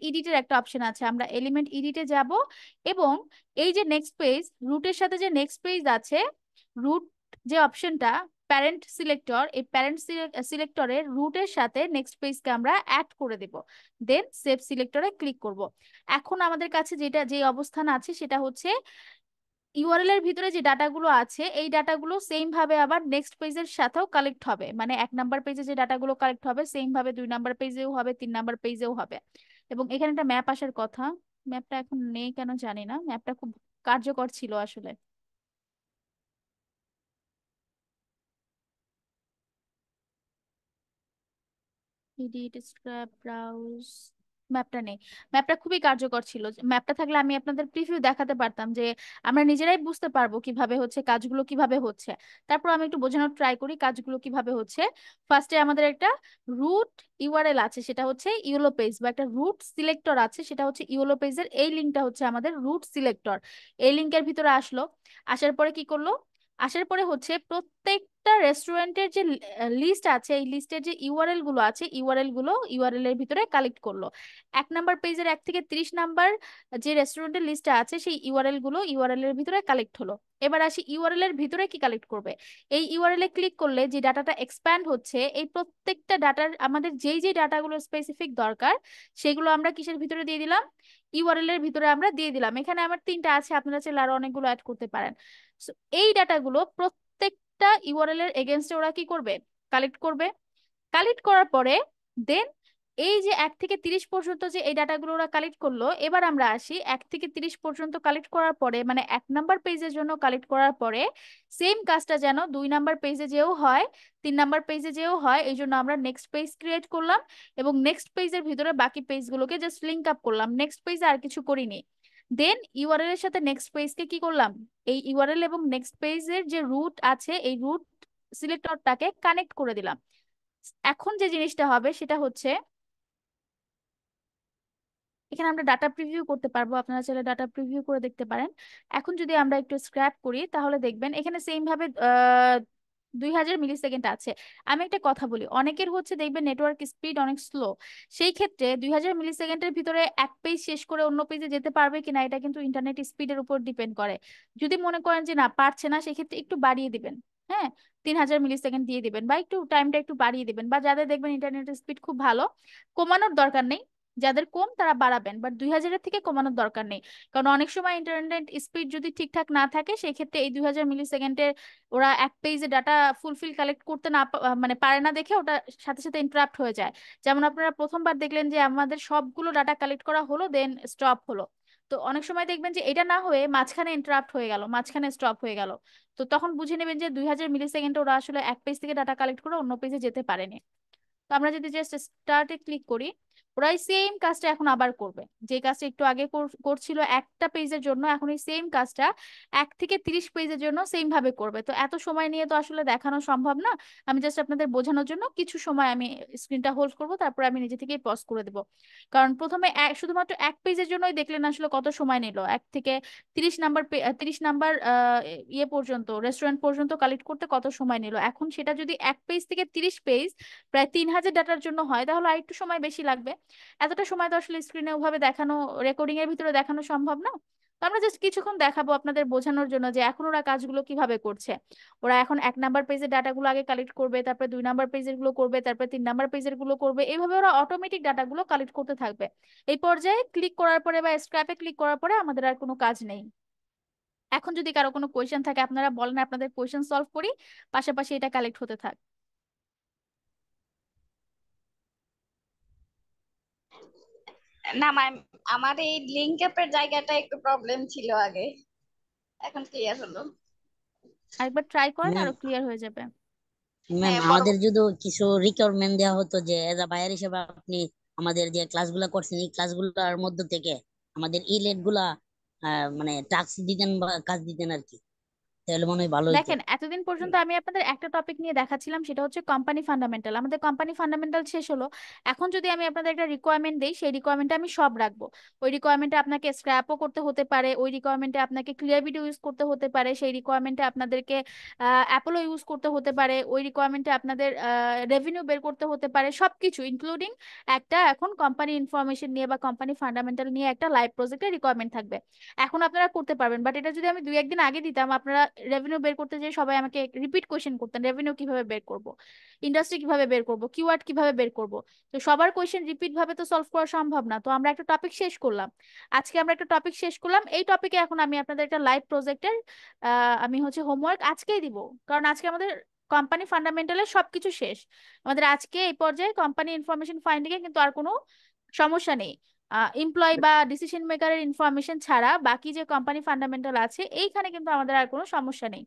[SPEAKER 1] এডিটের একটা অপশন আছে। আমরা এলিমেন্ট এডিটে যাব এবং এই যে নেক্সট পেজ, রুটের সাথে যে নেক্সট পেজ আছে, রুট যে অপশনটা প্যারেন্ট সিলেক্টর, এই প্যারেন্ট সিলেক্টরের রুটের সাথে নেক্সট পেজকে আমরা অ্যাড করে দেব, দেন সেভ সিলেক্টরে ক্লিক করব। এখন আমাদের কাছে যেটা যে অবস্থান আছে সেটা হচ্ছে ইউআরএল এর ভিতরে যে ডাটাগুলো আছে এই ডাটাগুলো সেম ভাবে আবার নেক্সট পেজের সাথেও কালেক্ট হবে। মানে 1 নাম্বার পেজে যে ডাটাগুলো কালেক্ট হবে সেম ভাবে 2 নাম্বার পেজেও হবে, 3 নাম্বার পেজেও হবে। এবং এখানে একটা ম্যাপ আসার কথা, ম্যাপটা এখন নেই কেন জানি না, ম্যাপটা খুব কার্যকর ছিল আসলে। এডিট স্ক্র্যাপ ব্রাউজ, ম্যাপটা নেই। ম্যাপটা খুবই কার্যকর ছিল। ম্যাপটা থাকলে আমি আপনাদের প্রিভিউ দেখাতে পারতাম যে আমরা নিজেরাই বুঝতে পারবো কিভাবে হচ্ছে কাজগুলো কিভাবে হচ্ছে। তারপর আমি একটু বোঝানোর ট্রাই করি কাজগুলো কিভাবে হচ্ছে। ফার্স্টে আমাদের একটা রুট ইউআরএল আছে, সেটা হচ্ছে ইউলো পেজ, বা একটা রুট সিলেক্টর আছে সেটা হচ্ছে ইউলো পেজের, এই লিঙ্কটা হচ্ছে আমাদের রুট সিলেক্টর। এই লিঙ্কের ভিতরে আসলো, আসার পরে কি করলো, আসার পরে হচ্ছে প্রত্যেকটা রেস্টুরেন্টের যে লিস্ট আছে এই লিস্টের যে ইউআরএল গুলো আছে ইউআরএল গুলো ইউআরএল এর ভিতরে কালেক্ট করলো। 1 নাম্বার পেজের 1 থেকে 30 নাম্বার যে রেস্টুরেন্টের লিস্টটা আছে সেই ইউআরএল গুলো ইউআরএল এর ভিতরে কালেক্ট হলো। এবার আসি ইউআরএল এর ভিতরে কি কালেক্ট করবে। এই ইউআরএল এ ক্লিক করলে যে ডাটাটা এক্সপ্যান্ড হচ্ছে, এই প্রত্যেকটা ডাটার আমাদের যেই যেই ডাটাগুলো স্পেসিফিক দরকার সেগুলো আমরা কিসের ভিতরে দিয়ে দিলাম, ইউআরএল এর ভিতরে আমরা দিয়ে দিলাম। এখানে আমার 3টা আছে, আপনারা চাইলে আরো অনেকগুলো অ্যাড করতে পারেন। So, এই ডাটাগুলো প্রত্যেকটা ইউআরএল এর এগেনস্টে ওরা কি করবে, কালেক্ট করবে। কালেক্ট করার পরে দেন এই যে 1 থেকে 30 পর্যন্ত যে এই ডাটাগুলো ওরা কালেক্ট করলো, এবার আমরা আসি 1 থেকে 30 পর্যন্ত কালেক্ট করার পরে, মানে 1 নাম্বার পেজের জন্য কালেক্ট করার পরে সেম কাজটা যেন 2 নাম্বার পেজে যেও হয়, 3 নাম্বার পেজে যেও হয়, এই জন্য আমরা নেক্সট পেজ ক্রিয়েট করলাম এবং নেক্সট পেজের ভিতরে বাকি পেজগুলোকে জাস্ট লিঙ্ক আপ করলাম, নেক্সট পেজে আর কিছু করিনি। দেন ইউআরএল এর সাথে নেক্সট পেজকে কি করলাম, এই ইউআরএল এবং নেক্সট পেজের যে রুট আছে এই রুট সিলেক্টরটাকে কানেক্ট করে দিলাম। এখন যে জিনিসটা হবে সেটা হচ্ছে এখানে আমরা ডাটা প্রিভিউ করতে পারবো, আপনারা চাইলে ডাটা প্রিভিউ করে দেখতে পারেন। এখন যদি আমরা একটু স্ক্র্যাপ করি তাহলে দেখবেন এখানে সেম ভাবে 2000 মিলি সেকেন্ড আছে। আমি একটা কথা বলি, অনেকের হচ্ছে দেখবেন নেটওয়ার্ক স্পিড অনেক স্লো, সেই ক্ষেত্রে 2000 মিলি সেকেন্ডের ভিতরে এক পেজ শেষ করে অন্য পেজে যেতে পারবে কিনা এটা কিন্তু ইন্টারনেট স্পিডের উপর ডিপেন্ড করে। যদি মনে করেন যে না পারছে না সেক্ষেত্রে একটু বাড়িয়ে দিবেন, হ্যাঁ 3000 মিলি সেকেন্ড দিয়ে দিবেন বা একটু টাইমটা একটু বাড়িয়ে দিবেন। বা যাদের দেখবেন ইন্টারনেটের স্পিড খুব ভালো, কমানোর দরকার নেই, যাদের কম তারা বাড়াবেন, বাট 2000-এর থেকে কমানোর দরকার নেই। কারণ অনেক সময় ইন্টারনেট স্পিড যদি ঠিকঠাক না থাকে সেই ক্ষেত্রে এই 2000 মিলি সেকেন্ডের ওরা এক পেজে ডাটা ফুলফিল কালেক্ট করতে না মানে পারে না দেখে ওটা সাথে সাথে ইন্টারাপ্ট হয়ে যায়। যেমন আপনারা প্রথমবার দেখলেন যে আমাদের সবগুলো ডাটা কালেক্ট করা হলো, দেন স্টপ হলো। তো অনেক সময় দেখবেন যে এটা না হয়ে মাঝখানে ইন্টারাপ্ট হয়ে গেল, মাঝখানে স্টপ হয়ে গেল। তো তখন বুঝে নেবেন যে 2000 মিলি সেকেন্ডে ওরা আসলে এক পেজ থেকে ডাটা কালেক্ট করে অন্য পেজে যেতে পারেনি। তো আমরা যদি জাস্ট স্টার্টে ক্লিক করি, ওরা সেম কাজটা এখন আবার করবে। যে কাজটা একটু আগে করছিল একটা পেজের জন্য, এখন এই সেম কাজটা 1 থেকে 30 পেজের জন্য সেম ভাবে করবে। তো এত সময় নিয়ে তো আসলে দেখানো সম্ভব না। আমি জাস্ট আপনাদের বোঝানোর জন্য কিছু সময় আমি স্ক্রিনটা হোল্ড করব, তারপর আমি নিজে থেকেই পজ করে দেবো। কারণ প্রথমে শুধুমাত্র এক পেজের জন্যই দেখলেন আসলে কত সময় নিল, 1 থেকে 30 নাম্বার 30 নাম্বার ইয়ে পর্যন্ত, রেস্টুরেন্ট পর্যন্ত কালেক্ট করতে কত সময় নিল। এখন সেটা যদি 1 পেজ থেকে 30 পেজ প্রায় 3000 ডাটার জন্য হয়, তাহলে আর একটু সময় বেশি লাগবে। এতটা সময় তো আসলে স্ক্রিনে ওভাবে দেখানো, রেকর্ডিং এর ভিতরে দেখানো সম্ভব না। তো আমরা জাস্ট কিছুক্ষণ দেখাবো আপনাদের বোঝানোর জন্য যে এখন ওরা কাজগুলো কিভাবে করছে। ওরা এখন 1 নাম্বার পেজের ডাটাগুলো আগে কালেক্ট করবে, তারপরে 2 নাম্বার পেজের গুলো করবে, তারপরে 3 নাম্বার পেজের গুলো করবে। এইভাবে ওরা অটোমেটিক ডাটাগুলো কালেক্ট করতে থাকবে। এই পর্যায়ে ক্লিক করার পরে বা স্ক্র্যাপে ক্লিক করার পরে আমাদের আর কোনো কাজ নেই। এখন যদি কারো কোনো কোয়েশ্চেন থাকে আপনারা বলেন, আপনাদের কোয়েশ্চেন সলভ করি, পাশাপাশি এটা কালেক্ট হতে থাক।
[SPEAKER 3] না ম্যাম, আমার এই লিঙ্ক আপের জায়গাটা একটু প্রবলেম ছিল আগে, এখন ক্লিয়ার হলো।
[SPEAKER 1] আরেকবার ট্রাই করেন,
[SPEAKER 5] ম্যাম
[SPEAKER 1] আরো ক্লিয়ার হয়ে যাবে।
[SPEAKER 5] ম্যাম
[SPEAKER 3] হ্যাঁ,
[SPEAKER 5] আমাদের যদি কিছু রিকোয়ারমেন্ট দেওয়া হতো যে এজ আ বায়ার হিসেবে আপনি আমাদের যে ক্লাসগুলো করছেন এই ক্লাসগুলোর মধ্য থেকে আমাদের ই লেট গুলা মানে টাস্ক দিতেন বা কাজ দিতেন আর কি, তাহলে মনে হয় ভালো হইতো।
[SPEAKER 1] দেখেন, এতদিন পর্যন্ত আমি আপনাদের একটা টপিক নিয়ে দেখাচ্ছিলাম, সেটা হচ্ছে কোম্পানি ফান্ডামেন্টাল। আমাদের কোম্পানি ফান্ডামেন্টাল শেষ হলো। এখন যদি আমি আপনাদের একটা রিকোয়ারমেন্ট দেই, সেই রিকোয়ারমেন্টে আমি সব রাখবো। ওই রিকোয়ারমেন্টে আপনাকে স্ক্র্যাপও করতে হতে পারে, ওই রিকোয়ারমেন্টে আপনাকে ক্লিয়ার ভিডিও ইউজ করতে হতে পারে, সেই রিকোয়ারমেন্টে আপনাদেরকে অ্যাপোলো ইউজ করতে হতে পারে, ওই রিকোয়ারমেন্টে আপনাদের রেভিনিউ বের করতে হতে পারে, সবকিছু ইনক্লুডিং একটা এখন কোম্পানি ইনফরমেশন নিয়ে বা কোম্পানি ফান্ডামেন্টাল নিয়ে একটা লাইভ প্রজেক্টের রিকোয়ারমেন্ট থাকবে। এখন আপনারা করতে পারবেন, বাট এটা যদি আমি 2-1 দিন আগে দিতাম, আপনারা রেভিনিউ বের করতে যে সবাই আমাকে রিপিট কোয়েশ্চেন করতেন, রেভিনিউ কিভাবে বের করব, ইন্ডাস্ট্রি কিভাবে বের করব, কিওয়ার্ড কিভাবে বের করব। তো সবার কোয়েশ্চেন রিপিট ভাবে তো সলভ করা সম্ভব না। তো আমরা একটা টপিক শেষ করলাম, আজকে আমরা একটা টপিক শেষ করলাম। এই টপিকে এখন আমি আপনাদের একটা লাইভ প্রজেক্টের আমি হচ্ছে হোমওয়ার্ক আজকেই দিব। কারণ আজকে আমাদের কোম্পানি ফান্ডামেন্টালের সবকিছু শেষ। আমাদের আজকে এই পর্যায়ে কোম্পানি ইনফরমেশন ফাইন্ডিং এ কিন্তু আর কোনো সমস্যা নেই। এমপ্লয় বা ডিসিশন মেকারের ইনফরমেশন ছাড়া বাকি যে কোম্পানি ফান্ডামেন্টাল আছে, এইখানে কিন্তু আমাদের আর কোনো সমস্যা নেই।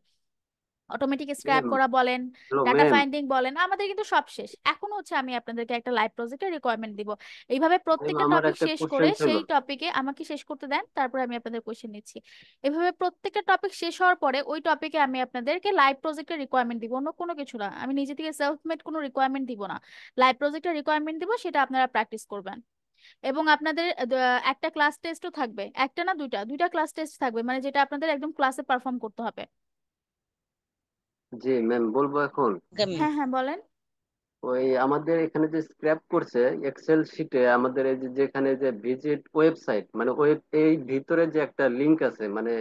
[SPEAKER 1] অটোমেটিক স্ক্র্যাপ
[SPEAKER 6] ম্যাম,
[SPEAKER 1] করা বলেন,
[SPEAKER 6] হ্যালো
[SPEAKER 1] ডাটা
[SPEAKER 6] ম্যাম।
[SPEAKER 1] ফাইন্ডিং বলেন, আমাদের কিন্তু সব শেষ। এখন হচ্ছে আমি আপনাদেরকে একটা লাইভ প্রজেক্টের রিকোয়ারমেন্ট দিব। এইভাবে
[SPEAKER 6] ম্যাম,
[SPEAKER 1] প্রত্যেকটা
[SPEAKER 6] আমার
[SPEAKER 1] টপিক
[SPEAKER 6] একটা
[SPEAKER 1] শেষ করে
[SPEAKER 6] কোশ্চেন ছিল।
[SPEAKER 1] সেই টপিকে আমাকে শেষ করতে দেন, তারপরে আমি আপনাদের কোশ্চেন নিচ্ছি। এভাবে প্রত্যেকটা টপিক শেষ হওয়ার পরে ওই টপিকে আমি আপনাদেরকে লাইভ প্রজেক্টের রিকোয়ারমেন্ট দিব, অন্য কোনো কিছু না। আমি নিজে থেকে সেলফ মেড কোনো রিকোয়ারমেন্ট দিব না, লাইভ প্রজেক্টের রিকোয়ারমেন্ট দিব, সেটা আপনারা প্র্যাকটিস করবেন। এবং আপনাদের একটা ক্লাস টেস্টও থাকবে, একটা না দুইটা, দুইটা ক্লাস টেস্ট থাকবে, মানে যেটা আপনাদের একদম ক্লাসে পারফর্ম করতে হবে।
[SPEAKER 6] জি ম্যাম, বলবো এখন।
[SPEAKER 5] Okay ma'am.
[SPEAKER 1] হ্যাঁ হ্যাঁ বলেন।
[SPEAKER 6] ওই আমাদের এখানে যে স্ক্র্যাপ করছে এক্সেল শিটে, আমাদের এই যে যেখানে যে ভিজিট ওয়েবসাইট, মানে এই ভিতরে যে একটা লিংক আছে, মানে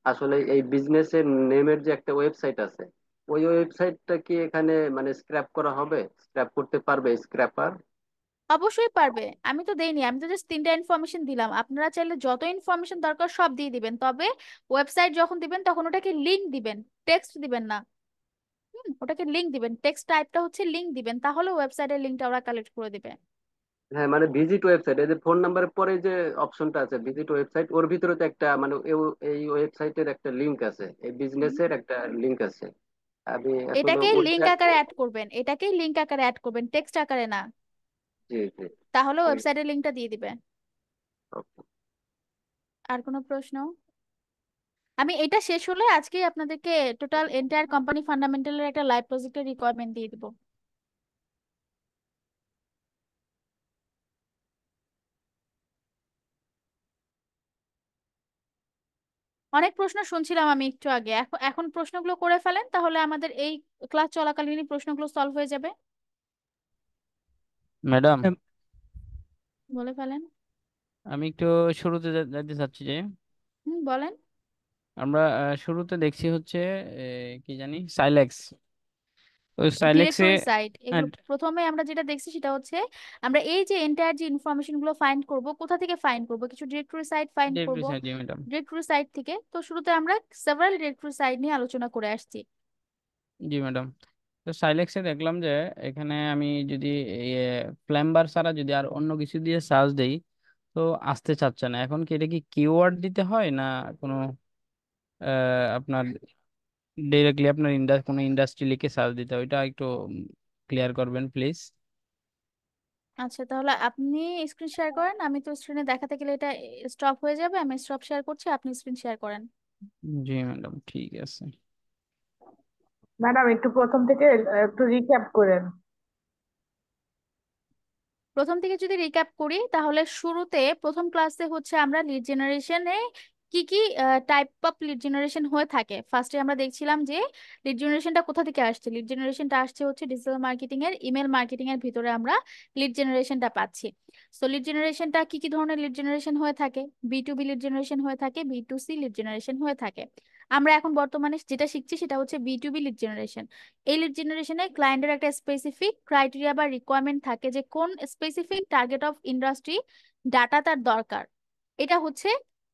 [SPEAKER 6] আসলে এই বিজনেসের নেমের যে একটা ওয়েবসাইট আছে, ওই ওয়েবসাইটটা কি এখানে মানে স্ক্র্যাপ করা হবে? স্ক্র্যাপ করতে পারবে স্ক্র্যাপার?
[SPEAKER 1] অবশ্যই পারবে, আমি তো দেইনি, আমি তো জাস্ট 3টা ইনফরমেশন দিলাম। আপনারা চাইলে যত ইনফরমেশন দরকার সব দিয়ে দিবেন, তবে ওয়েবসাইট যখন দিবেন তখন ওটাকে লিংক দিবেন, টেক্সট দিবেন না। ওটাকে লিংক দিবেন, টেক্সট টাইপটা হচ্ছে লিংক দিবেন, তাহলে ওয়েবসাইটের লিংকটা ওরা কালেক্ট করে দিবে।
[SPEAKER 6] হ্যাঁ, মানে ভিজিট ওয়েবসাইট, এই যে ফোন নাম্বারের পরে যে অপশনটা আছে ভিজিট ওয়েবসাইট, ওর ভিতরে তো একটা মানে এই ওয়েবসাইটের একটা লিংক আছে, এই
[SPEAKER 1] হুম।
[SPEAKER 6] বিজনেসের একটা লিংক আছে। আমি আসলে
[SPEAKER 1] এটাকে লিংক
[SPEAKER 6] ওইটা।
[SPEAKER 1] আকারে অ্যাড করবেন, এটাকেই লিংক আকারে অ্যাড করবেন, টেক্সট আকারে না।
[SPEAKER 6] জি জি।
[SPEAKER 1] তাহলে
[SPEAKER 6] ঠিক
[SPEAKER 1] ওয়েবসাইটের লিংকটা দিয়ে দিবে।
[SPEAKER 6] আছে।
[SPEAKER 1] আর কোনো প্রশ্ন? আমি এটা শেষ হলে আজকে আপনাদেরকে টোটাল এন্টায়ার কোম্পানি ফান্ডামেন্টালের একটা লাইভ প্রজেক্টের রিকোয়ারমেন্ট দিয়ে দিব। অনেক প্রশ্ন শুনছিলাম আমি একটু আগে, এখন এখন প্রশ্নগুলো করে ফেলেন, তাহলে আমাদের এই ক্লাস চলাকালীনই প্রশ্নগুলো সলভ হয়ে যাবে।
[SPEAKER 2] ম্যাডাম,
[SPEAKER 4] ম্যাম,
[SPEAKER 1] বলে ফেলেন।
[SPEAKER 2] আমি একটু শুরুতে যাইতে চাচ্ছি যে
[SPEAKER 1] বলেন।
[SPEAKER 2] আমরা শুরুতে দেখছি হচ্ছে কি জানি সাইলেক্স। তো সাইলেক্সে
[SPEAKER 1] ডিরেক্টরি সাইট, এগুলো প্রথমে আমরা যেটা দেখছি সেটা হচ্ছে আমরা এই যে এন্টায়ার যে ইনফরমেশন গুলো ফাইন্ড করব, কোথা থেকে ফাইন্ড করব, কিছু ডিরেক্টরি সাইট ফাইন্ড
[SPEAKER 2] ডিরেক্টরি
[SPEAKER 1] করব,
[SPEAKER 2] সাইট, জি ম্যাডাম।
[SPEAKER 1] ডিরেক্টরি সাইট থেকে। তো শুরুতে আমরা সেভারাল ডিরেক্টরি সাইট নিয়ে আলোচনা করে আসছি।
[SPEAKER 2] জি ম্যাডাম। তো সাইলেক্সে দেখলাম যে এখানে আমি যদি প্ল্যাম্বার ছাড়া যদি আর অন্য কিছু দিয়ে সার্চ দেই তো আসতে চাচ্ছে না। এখন কি এটা কি কিওয়ার্ড দিতে হয় না কোনো আপনার ডিরেক্টলি আপনার কোনো ইন্ডাস্ট্রি লিখে সার্চ দিতে হয়? ওইটা একটু ক্লিয়ার করবেন প্লিজ।
[SPEAKER 1] আচ্ছা, তাহলে আপনি স্ক্রিন শেয়ার করেন। আমি তো স্ক্রিনে দেখাতে গেলে এটা স্টপ হয়ে যাবে। আমি স্টপ শেয়ার করছি, আপনি স্ক্রিন শেয়ার করেন।
[SPEAKER 2] জি ম্যাডাম, ঠিক আছে।
[SPEAKER 7] ম্যাডাম একটু প্রথম থেকে একটু রিক্যাপ করেন।
[SPEAKER 1] প্রথম থেকে যদি রিক্যাপ করি, তাহলে শুরুতে প্রথম ক্লাসে হচ্ছে আমরা লিড জেনারেশনে কি কি টাইপ অফ লিড জেনারেশন হয়ে থাকে ফার্স্টে আমরা দেখছিলাম যে লিড জেনারেশনটা কোথা থেকে আসছে। লিড জেনারেশনটা আসছে হচ্ছে ডিজিটাল মার্কেটিং এর, ইমেল মার্কেটিং এর ভিতরে আমরা লিড জেনারেশনটা পাচ্ছি। সো লিড জেনারেশনটা কি কি ধরনের লিড জেনারেশন হয়ে থাকে? বি2বি লিড জেনারেশন হয়ে থাকে, বি2সি লিড জেনারেশন হয়ে থাকে। আমরা এখন বর্তমানে যেটা শিখছি সেটা হচ্ছে বি2বি লিড জেনারেশন। এই লিড জেনারেশনে ক্লায়েন্টের একটা স্পেসিফিক ক্রাইটেরিয়া বা রিকোয়ারমেন্ট থাকে যে কোন specific target of industry data তার দরকার। এটা হচ্ছে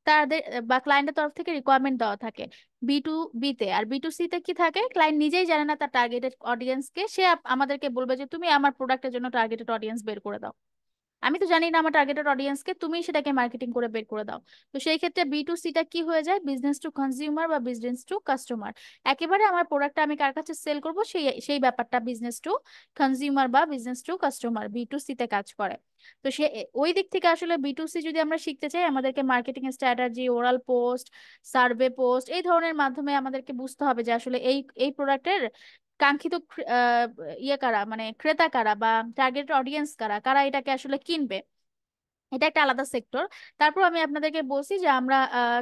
[SPEAKER 1] তাদের বা ক্লায়েন্টের তরফ থেকে রিকোয়ারমেন্ট দেওয়া থাকে বি2বি তে। আর বি2সি তে কি থাকে? ক্লায়েন্ট নিজেই জানে না তার টার্গেটেড অডিয়েন্সকে, সে আমাদেরকে বলবে যে তুমি আমার প্রোডাক্টের জন্য টার্গেটেড অডিয়েন্স বের করে দাও। আমি তো জানি না আমার টার্গেটেড অডিয়েন্সকে, তুমি সেটাকে মার্কেটিং করে বের করে দাও। তো সেই ক্ষেত্রে বি2সিটা কি হয়ে যায়? বিজনেস টু কনজিউমার বা বিজনেস টু কাস্টমার। একেবারে আমার প্রোডাক্টটা আমি কার কাছে সেল করব সেই সেই ব্যাপারটা বিজনেস টু কনজিউমার বা বিজনেস টু কাস্টমার বি2সিতে কাজ করে। তো সে ওই দিক থেকে আসলে বি2সি যদি আমরা শিখতে চাই, আমাদেরকে marketing strategy, oral post, survey post এই ধরনের মাধ্যমে আমাদেরকে বুঝতে হবে যে আসলে এই এই প্রোডাক্টের কাঙ্ক্ষিত ইয়ে কারা, মানে ক্রেতা কারা বা টার্গেট অডিয়েন্স কারা, কারা এটাকে আসলে কিনবে। এটা একটা আলাদা সেক্টর। তারপর আমি আপনাদেরকে বলছি যে আমরা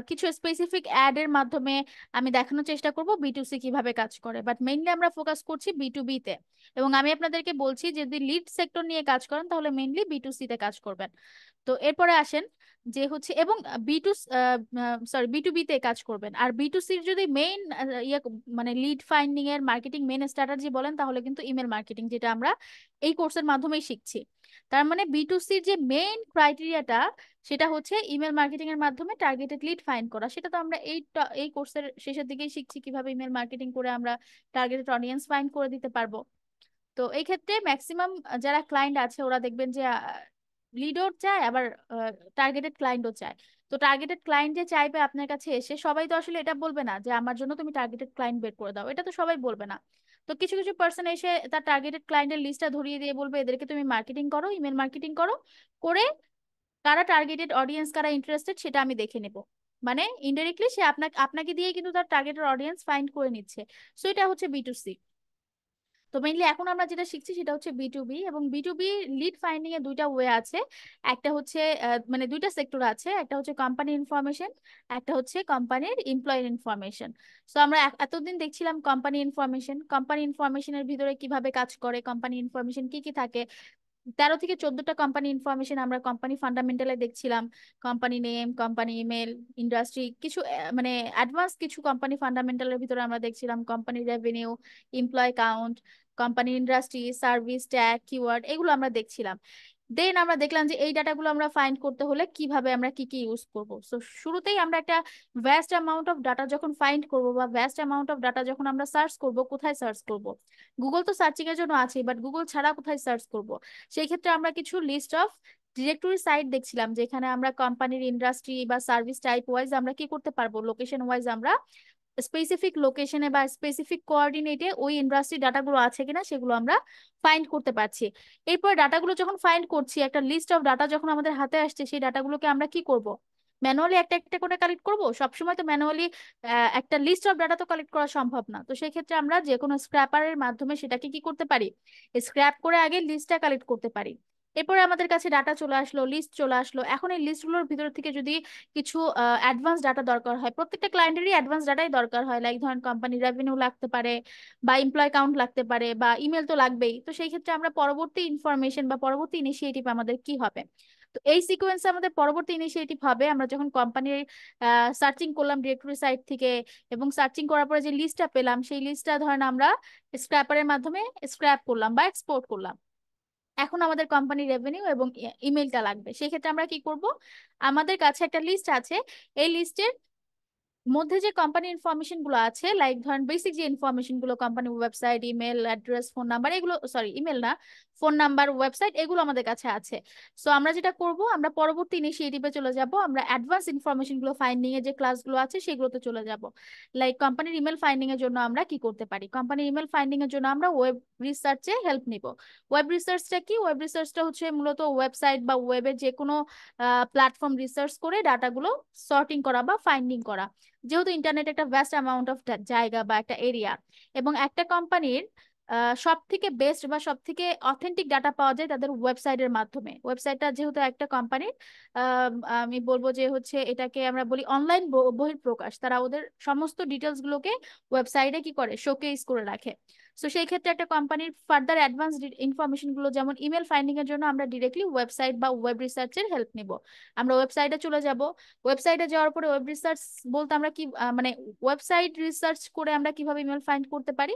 [SPEAKER 1] কিছু স্পেসিফিক অ্যাড এর মাধ্যমে আমি দেখানোর চেষ্টা করব বি2সি কিভাবে কাজ করে, বাট মেইনলি আমরা ফোকাস করছি বি2বি তে। এবং আমি আপনাদেরকে বলছি যে যদি লিড সেক্টর নিয়ে কাজ করেন তাহলে মেইনলি বি2সি তে কাজ করবেন। তো এরপরে আসেন যে হচ্ছে এবং বি2 বি2বি তে কাজ করবেন। আর বি2সির যদি মেইন ইয়ে মানে লিড ফাইন্ডিং এর মার্কেটিং মেইন স্ট্র্যাটেজি বলেন তাহলে কিন্তু ইমেল মার্কেটিং, যেটা আমরা এই কোর্সের মাধ্যমেই শিখছি। তার মানে বি2সির যে মেইন ক্রাইটেরিয়াটা সেটা হচ্ছে ইমেল মার্কেটিং এর মাধ্যমে টার্গেটেড লিড ফাইন্ড করা। সেটা তো আমরা এই কোর্সের শেষের দিকেই শিখছি কিভাবে ইমেল মার্কেটিং করে আমরা টার্গেটেড অডিয়েন্স ফাইন্ড করে দিতে পারবো। তো এই ক্ষেত্রে ম্যাক্সিমাম যারা ক্লায়েন্ট আছে ওরা দেখবেন যে লিডও চায়, আবার টার্গেটেড ক্লায়েন্টও চায়। তো টার্গেটেড ক্লায়েন্ট যে চাইবে আপনার কাছে এসে, সবাই তো আসলে এটা বলবে না যে আমার জন্য তুমি টার্গেটেড ক্লায়েন্ট বের করে দাও, এটা তো সবাই বলবে না। তো কিছু কিছু পার্সন এসে তার টার্গেটেড ক্লায়েন্টের লিস্টটা ধরিয়ে দিয়ে বলবে এদেরকে তুমি মার্কেটিং করো, ইমেল মার্কেটিং করো, করে কারা টার্গেটেড অডিয়েন্স, কারা ইন্টারেস্টেড সেটা আমি দেখে নেব। মানে ইনডাইরেক্টলি সে আপনাকে আপনাকে দিয়ে কিন্তু তার টার্গেটেড অডিয়েন্স ফাইন্ড করে নিচ্ছে। সো এটা হচ্ছে বি2সি। তো মেইনলি এখন আমরা যেটা শিখছি সেটা হচ্ছে বি2বি। এবং বি2বি লিড ফাইন্ডিং এর দুইটা ওয়ে আছে। একটা হচ্ছে মানে দুইটা সেক্টর আছে, একটা হচ্ছে কোম্পানি ইনফরমেশন, একটা হচ্ছে কোম্পানির এমপ্লয়ি ইনফরমেশন। সো আমরা এতদিন দেখছিলাম কোম্পানি ইনফরমেশন। কোম্পানি ইনফরমেশনের ভিতরে কিভাবে কাজ করে, কোম্পানি ইনফরমেশন কি কি থাকে, 13 থেকে 14টা কোম্পানি ইনফরমেশন আমরা কোম্পানি ফান্ডামেন্টালে দেখছিলাম। Company name, company email, industry, কিছু মানে অ্যাডভান্স কিছু কোম্পানি ফান্ডামেন্টালের ভিতরে আমরা দেখছিলাম company revenue, employee count, company industry, service tag, keyword, এগুলো আমরা দেখছিলাম। দেন আমরা দেখলাম যে এই ডাটাগুলো আমরা ফাইন্ড করতে হলে কিভাবে আমরা কি কি ইউজ করব। সো শুরুতেই আমরা একটা ভ্যাস্ট অ্যামাউন্ট অফ ডাটা যখন ফাইন্ড করব বা ভ্যাস্ট অ্যামাউন্ট অফ ডাটা যখন আমরা সার্চ করব, কোথায় সার্চ করব? গুগল তো সার্চিং এর জন্য আছে, বাট গুগল ছাড়া কোথায় সার্চ করব? সেই ক্ষেত্রে আমরা কিছু লিস্ট অফ ডিরেক্টরি সাইট দেখছিলাম যেখানে আমরা কোম্পানির ইন্ডাস্ট্রি বা সার্ভিস টাইপ ওয়াইজ আমরা কি করতে পারবো, লোকেশন ওয়াইজ আমরা স্পেসিফিক লোকেশনে বা স্পেসিফিক কোঅর্ডিনেটে ওই ইন্ডাস্ট্রি ডাটাগুলো আছে কিনা সেগুলো আমরা ফাইন্ড করতে পারছি। এরপর ডাটাগুলো যখন ফাইন্ড করছি, একটা লিস্ট অফ ডাটা যখন আমাদের হাতে আসছে, সেই ডাটাগুলোকে আমরা কি করব? ম্যানুয়ালি একটা একটা করে কালেক্ট করব? সবসময় তো ম্যানুয়ালি একটা লিস্ট অফ ডাটা তো কালেক্ট করা সম্ভব না। তো সেই ক্ষেত্রে আমরা যে কোনো স্ক্র্যাপারের মাধ্যমে সেটাকে কি করতে পারি, স্ক্র্যাপ করে আগে লিস্টটা কালেক্ট করতে পারি। এরপরে আমাদের কাছে ডাটা চলে আসলো, লিস্ট চলে আসলো। এখন এই লিস্টগুলোর ভিতর থেকে যদি কিছু অ্যাডভান্স ডাটা দরকার হয়, প্রত্যেকটা ক্লায়েন্টেরই অ্যাডভান্স ডাটাই দরকার হয়, লাইক ধরেন কোম্পানি রেভিনিউ লাগতে পারে বা এমপ্লয় কাউন্ট লাগতে পারে বা ইমেল তো লাগবেই। তো সেই ক্ষেত্রে আমরা পরবর্তী ইনফরমেশন বা পরবর্তী ইনিশিয়েটিভ আমাদের কি হবে? তো এই সিকোয়েন্সে আমাদের পরবর্তী ইনিশিয়েটিভ হবে, আমরা যখন কোম্পানির সার্চিং করলাম ডিরেক্টরি সাইট থেকে, এবং সার্চিং করার পরে যে লিস্টটা পেলাম সেই লিস্টটা ধরেন আমরা স্ক্র্যাপারের মাধ্যমে স্ক্র্যাপ করলাম বা এক্সপোর্ট করলাম। এখন আমাদের কোম্পানির রেভিনিউ এবং ইমেলটা লাগবে। সেক্ষেত্রে আমরা কি করব, আমাদের কাছে একটা লিস্ট আছে, এই লিস্টের মধ্যে যে কোম্পানি ইনফরমেশন গুলো আছে, লাইক ধরেন বেসিক যে ইনফরমেশন গুলো, company website, email address, phone number, এগুলো সরি ইমেল না, ফোন নাম্বার, ওয়েবসাইট, এগুলো আমাদের কাছে আছে। সো আমরা যেটা করব, আমরা পরবর্তী ইনিশিয়েটিভে চলে যাব, আমরা অ্যাডভান্স ইনফরমেশন গুলো ফাইন্ডিং এর যে ক্লাসগুলো আছে সেগুলোতে চলে যাব। লাইক কোম্পানির ইমেল ফাইন্ডিং এর জন্য আমরা কি করতে পারি, কোম্পানির ইমেল ফাইন্ডিং এর জন্য আমরা ওয়েব রিসার্চে হেল্প নিব। ওয়েব রিসার্চটা কি, ওয়েব রিসার্চটা হচ্ছে মূলত ওয়েবসাইট বা ওয়েবের যে কোনো প্ল্যাটফর্ম রিসার্চ করে ডাটাগুলো সর্টিং করা বা ফাইন্ডিং করা। যেহেতু ইন্টারনেট একটা ভ্যাস্ট অ্যামাউন্ট অফ জায়গা বা একটা এরিয়া, এবং একটা কোম্পানির সব থেকে বেস্ট বা সব থেকে অথেন্টিক ডাটা পাওয়া যায় তাদের ওয়েবসাইটের মাধ্যমে। ওয়েবসাইটটা যেহেতু একটা কোম্পানির, আমি বলবো যে হচ্ছে এটাকে আমরা বলি অনলাইন বহিঃপ্রকাশ, তারা ওদের সমস্ত ডিটেলস গুলোকে ওয়েবসাইটে কি করে, শোকেস করে রাখে। সো সেই ক্ষেত্রে একটা কোম্পানির ফার্দার অ্যাডভান্স ইনফরমেশন গুলো, যেমন ইমেল ফাইন্ডিং এর জন্য আমরা ডিরেক্টলি ওয়েবসাইট বা ওয়েব রিসার্চের হেল্প নিব। আমরা ওয়েবসাইটে চলে যাব, ওয়েবসাইটে যাওয়ার পরে ওয়েব রিসার্চ বলতে আমরা কি মানে ওয়েবসাইট রিসার্চ করে আমরা কিভাবে ইমেল ফাইন্ড করতে পারি,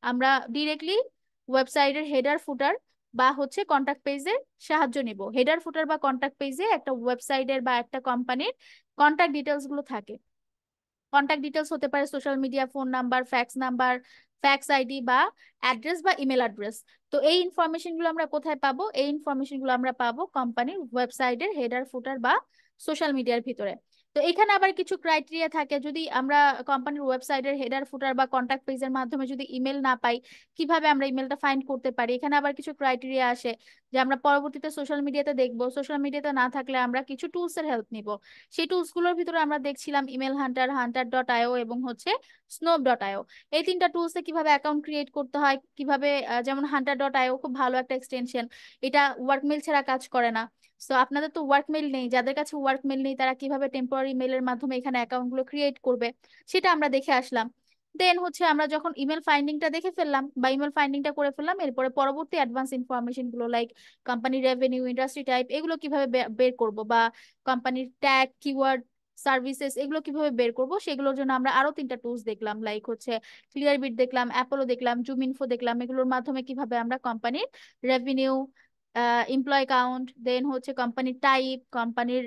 [SPEAKER 1] আমরা ডিরেক্টলি ওয়েবসাইটের হেডার ফুটার বা হচ্ছে কন্টাক্ট পেজের সাহায্য নিব। হেডার ফুটার বা কন্টাক্ট পেজে একটা ওয়েবসাইটের বা একটা কোম্পানির কন্টাক্ট ডিটেলস গুলো থাকে। কন্ট্যাক্ট ডিটেলস হতে পারে social media, phone number, fax ID বা অ্যাড্রেস বা ইমেল অ্যাড্রেস। তো এই ইনফরমেশন গুলো আমরা কোথায় পাবো, এই ইনফরমেশন গুলো আমরা পাবো কোম্পানির ওয়েবসাইটের হেডার ফুটার বা সোশ্যাল মিডিয়ার ভিতরে। তো এখানে আবার কিছু ক্রাইটেরিয়া থাকে, যদি আমরা কোম্পানির ওয়েবসাইটের হেডার ফুটার বা কন্ট্যাক্ট পেজের মাধ্যমে যদি ইমেল না পাই, কিভাবে আমরা ইমেলটা ফাইন্ড করতে পারি, এখানে আবার কিছু ক্রাইটেরিয়া আসে যে আমরা পরবর্তীতে সোশ্যাল মিডিয়াতে দেখবো। সোশ্যাল মিডিয়াতে না থাকলে আমরা কিছু টুলস এর হেল্প নিব। সেই টুলস গুলোর ভিতরে আমরা দেখছিলাম ইমেল হান্টার, হান্টার.io এবং হচ্ছে স্নোপ.io। এই তিনটা টুলসে কিভাবে অ্যাকাউন্ট ক্রিয়েট করতে হয়, কিভাবে যেমন হান্টার.io খুব ভালো একটা এক্সটেনশন, এটা ওয়ার্কমেল ছাড়া কাজ করে না। সো আপনাদের তো ওয়ার্কমেল নেই, যাদের কাছে ওয়ার্কমেল নেই তারা কিভাবে টেম্পোরারি মেলের মাধ্যমে এখানে অ্যাকাউন্ট গুলো ক্রিয়েট করবে, সেটা আমরা দেখে আসলাম। দেন হচ্ছে আমরা যখন ইমেল ফাইন্ডিংটা দেখে ফেললাম বা ইমেল ফাইন্ডিংটা করে ফেললাম, এরপরে পরবর্তী অ্যাডভান্স ইনফরমেশন গুলো like company revenue, industry type, এগুলো কিভাবে বের করব, বা কোম্পানির ট্যাগ, কিওয়ার্ড, সার্ভিসেস, এগুলো কিভাবে বের করব, সেগুলোর জন্য আমরা আরো তিনটা টুলস দেখলাম, লাইক হচ্ছে ক্লিয়ারবিট দেখলাম, অ্যাপোলো দেখলাম, জুম ইনফো দেখলাম। এগুলোর মাধ্যমে কিভাবে আমরা কোম্পানির রেভিনিউ, এমপ্লয় কাউন্ট, দেন হচ্ছে কোম্পানির টাইপ, কোম্পানির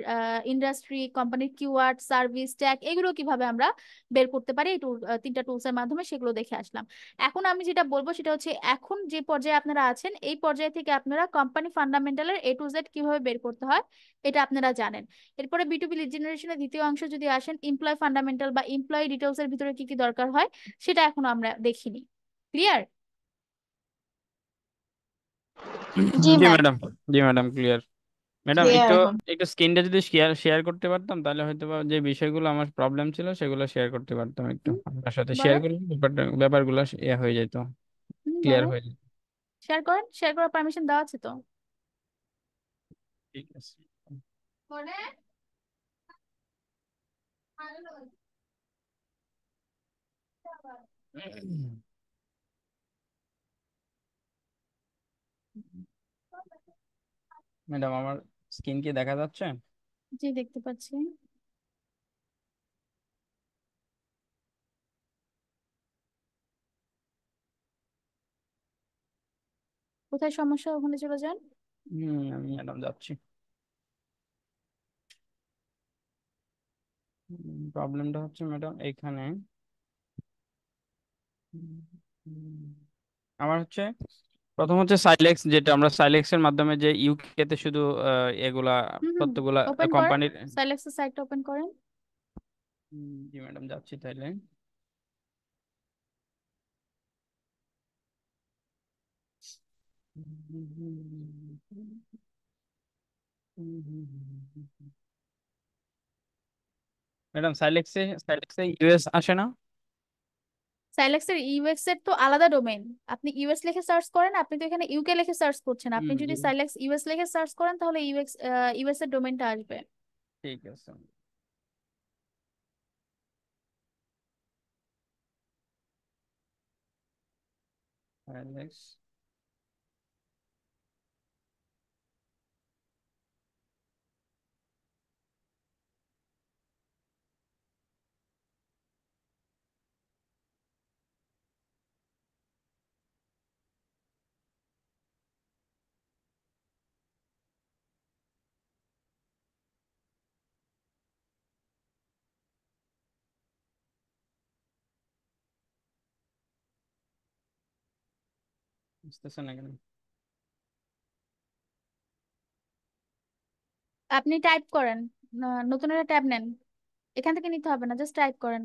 [SPEAKER 1] ইন্ডাস্ট্রি, কোম্পানির কিওয়ার্ড, সার্ভিস, ট্যাগ, এগুলো কিভাবে আমরা বের করতে পারি, এই তিনটা টুলস এর মাধ্যমে সেগুলো দেখে আসলাম। এখন আমি যেটা বলবো সেটা হচ্ছে, এখন যে পর্যায়ে আপনারা আছেন এই পর্যায়ে থেকে আপনারা কোম্পানি ফান্ডামেন্টালের A to Z কিভাবে বের করতে হয় এটা আপনারা জানেন। এরপরে B2B লিড জেনারেশনের দ্বিতীয় অংশ যদি আসেন, এমপ্লয় ফান্ডামেন্টাল বা এমপ্লয়ি ডিটেলস এর ভিতরে কি কি দরকার হয় সেটা এখনো আমরা দেখিনি। ক্লিয়ার?
[SPEAKER 3] জি
[SPEAKER 2] জি
[SPEAKER 3] ম্যাম।
[SPEAKER 2] ম্যাডাম, জি ম্যাডাম ক্লিয়ার। ম্যাডাম
[SPEAKER 7] ক্লিয়ার
[SPEAKER 2] একটু
[SPEAKER 7] এখন।
[SPEAKER 2] একটু স্ক্রিনটা যদি শেয়ার শেয়ার করতে পারতাম তাহলে হয়তো বা যে বিষয়গুলো আমার প্রবলেম ছিল সেগুলো শেয়ার করতে পারতাম, একটু আপনার সাথে শেয়ার
[SPEAKER 1] বলেন।
[SPEAKER 2] করলে ব্যাপারগুলো ইয়ে হয়ে যেত, ক্লিয়ার
[SPEAKER 1] বলেন,
[SPEAKER 2] হয়ে যেত।
[SPEAKER 1] শেয়ার করেন, শেয়ার করার পারমিশন দেওয়া আছে তো।
[SPEAKER 2] ঠিক আছে
[SPEAKER 1] করেন।
[SPEAKER 2] ম্যাডাম আমার স্ক্রিন কি দেখা যাচ্ছে?
[SPEAKER 1] জি দেখতে পাচ্ছি। কোথায় সমস্যা ওখানে চলে যান।
[SPEAKER 2] আমি ম্যাডাম যাচ্ছি। প্রবলেমটা হচ্ছে ম্যাডাম এখানে, উম, আমার হচ্ছে প্রথম হচ্ছে সাইলেক্স, যেটা আমরা সাইলেক্স এর মাধ্যমে যে ইউকে তে শুধু এগুলা
[SPEAKER 1] হুম হুম,
[SPEAKER 2] তথ্যগুলা
[SPEAKER 1] ওপেন করেন,
[SPEAKER 2] কোম্পানির।
[SPEAKER 1] সাইলেক্সের সাইটটা ওপেন করেন।
[SPEAKER 2] জি ম্যাডাম যাচ্ছি তাইলে। ম্যাডাম সাইলেক্সে ইউএস আসে না?
[SPEAKER 1] সাইলেক্সের ইউএক্স এর তো আলাদা ডোমেইন। আপনি ইউএস লিখে সার্চ করেন, আপনি তো এখানে ইউকে লিখে সার্চ করছেন, আপনি
[SPEAKER 2] জি
[SPEAKER 1] যদি সাইলেক্স ইউএস লিখে সার্চ করেন তাহলে ইউএস এর ডোমেইনটা আসবে।
[SPEAKER 2] ঠিক আছে। সাইলেক্স, বুঝতেছেন না কেন?
[SPEAKER 1] আপনি টাইপ করেন, নতুন একটা ট্যাব নেন, এখান থেকে নিতে হবে না, জাস্ট টাইপ করেন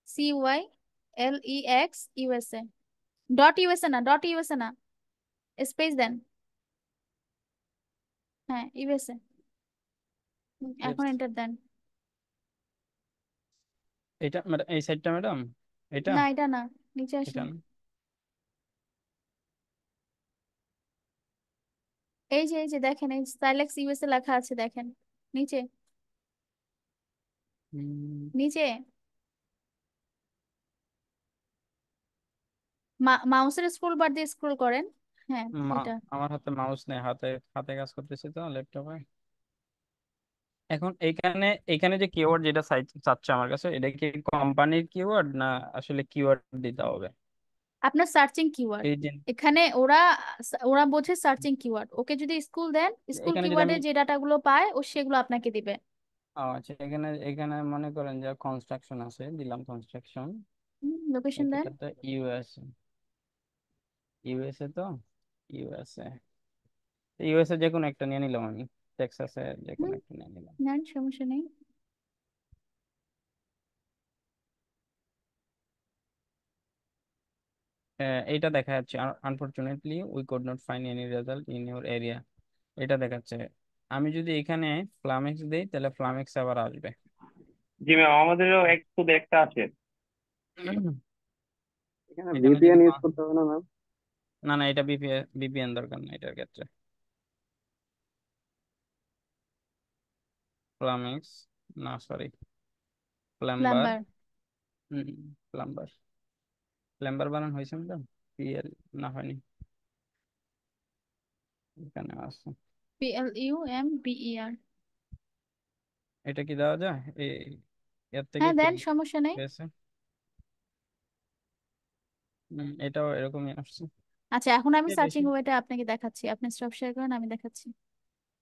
[SPEAKER 1] CYLEX USA, ডট ইউএসএ না, ডট ইউএসএ না, স্পেস দেন। হ্যাঁ, ইউএসএ, এখন এন্টার দেন।
[SPEAKER 2] এটা ম্যাডাম, এই সাইডটা ম্যাডাম, এটা
[SPEAKER 1] না, এটা না, নিচে
[SPEAKER 2] এটা
[SPEAKER 1] আসেন।
[SPEAKER 2] না?
[SPEAKER 1] এই যে দেখেন, এই সাইলেক্স ইউএসএ লেখা আছে, দেখেন নিচে,
[SPEAKER 2] হুম,
[SPEAKER 1] নিচে মাউসের স্ক্রল বার দিয়ে স্ক্রল করেন। হ্যাঁ, এটা।
[SPEAKER 2] আমার হাতে মাউস নেই, হাতে হাতে কাজ করতেছি তো ল্যাপটপে। এখন এইখানে এইখানে যে কিওয়ার্ড যেটা চাচ্ছে আমার কাছে, এটা কি কোম্পানির কিওয়ার্ড না আসলে কিওয়ার্ড দিতে হবে?
[SPEAKER 1] আপনার সার্চিং কিওয়ার্ড,
[SPEAKER 2] এই যে
[SPEAKER 1] এখানে ওরা ওরা বোঝে সার্চিং কিওয়ার্ড, ওকে যদি স্কুল দেন, স্কুল
[SPEAKER 2] এখানে যদি
[SPEAKER 1] কিওয়ার্ডে
[SPEAKER 2] আমি,
[SPEAKER 1] যে ডাটাগুলো পায় ও সেগুলো আপনাকে দিবে।
[SPEAKER 2] আচ্ছা, এখানে এখানে মনে করেন যে কনস্ট্রাকশন আছে, দিলাম কনস্ট্রাকশন।
[SPEAKER 1] লোকেশন দেন।
[SPEAKER 2] এটা ইউএসএ, ইউএসএ তো, ইউএসএ, ইউএসএ যে কোনো একটা নিয়ে নিলাম আমি, টেক্সাসে যে কোনো
[SPEAKER 1] হুম,
[SPEAKER 2] একটা নিয়ে নিলাম।
[SPEAKER 1] নেন, সমস্যা নেই।
[SPEAKER 2] এইটা দেখা যাচ্ছে, unfortunately we could not find any result in your area, এটা দেখাচ্ছে। আমি যদি এখানে ফ্লামেক্স দেই তাহলে ফ্লামেক্স আবার আসবে।
[SPEAKER 8] জি ম্যাম, আমাদেরও শুধু একটা আছে।
[SPEAKER 6] এখানে
[SPEAKER 2] এখানে যদি
[SPEAKER 6] ভিপিএন ইউজ করতে হবে না ম্যাম?
[SPEAKER 2] না না, এটা বিপিএন দরকার না এটার ক্ষেত্রে। ফ্লামেক্স, না সরি, প্লাম্বার।
[SPEAKER 1] প্লাম্বার,
[SPEAKER 2] হুম, প্লাম্বার, প্লাম্বার বানান হয়েছে ম্যাডাম? পিএল, না হয়নি, এখানে আছে।
[SPEAKER 1] PLUMBER।
[SPEAKER 2] এটা কি দেওয়া যায় এই, এর থেকে
[SPEAKER 1] হ্যাঁ,
[SPEAKER 2] কি
[SPEAKER 1] দেন, সমস্যা নেই।
[SPEAKER 2] হয়েছে? এটাও এরকমই আসছে।
[SPEAKER 1] আচ্ছা, এখন আমি
[SPEAKER 2] এর
[SPEAKER 1] সার্চিং
[SPEAKER 2] বেশি।
[SPEAKER 1] ওয়েটা আপনাকে দেখাচ্ছি, আপনি স্টপ শেয়ার করেন, আমি দেখাচ্ছি।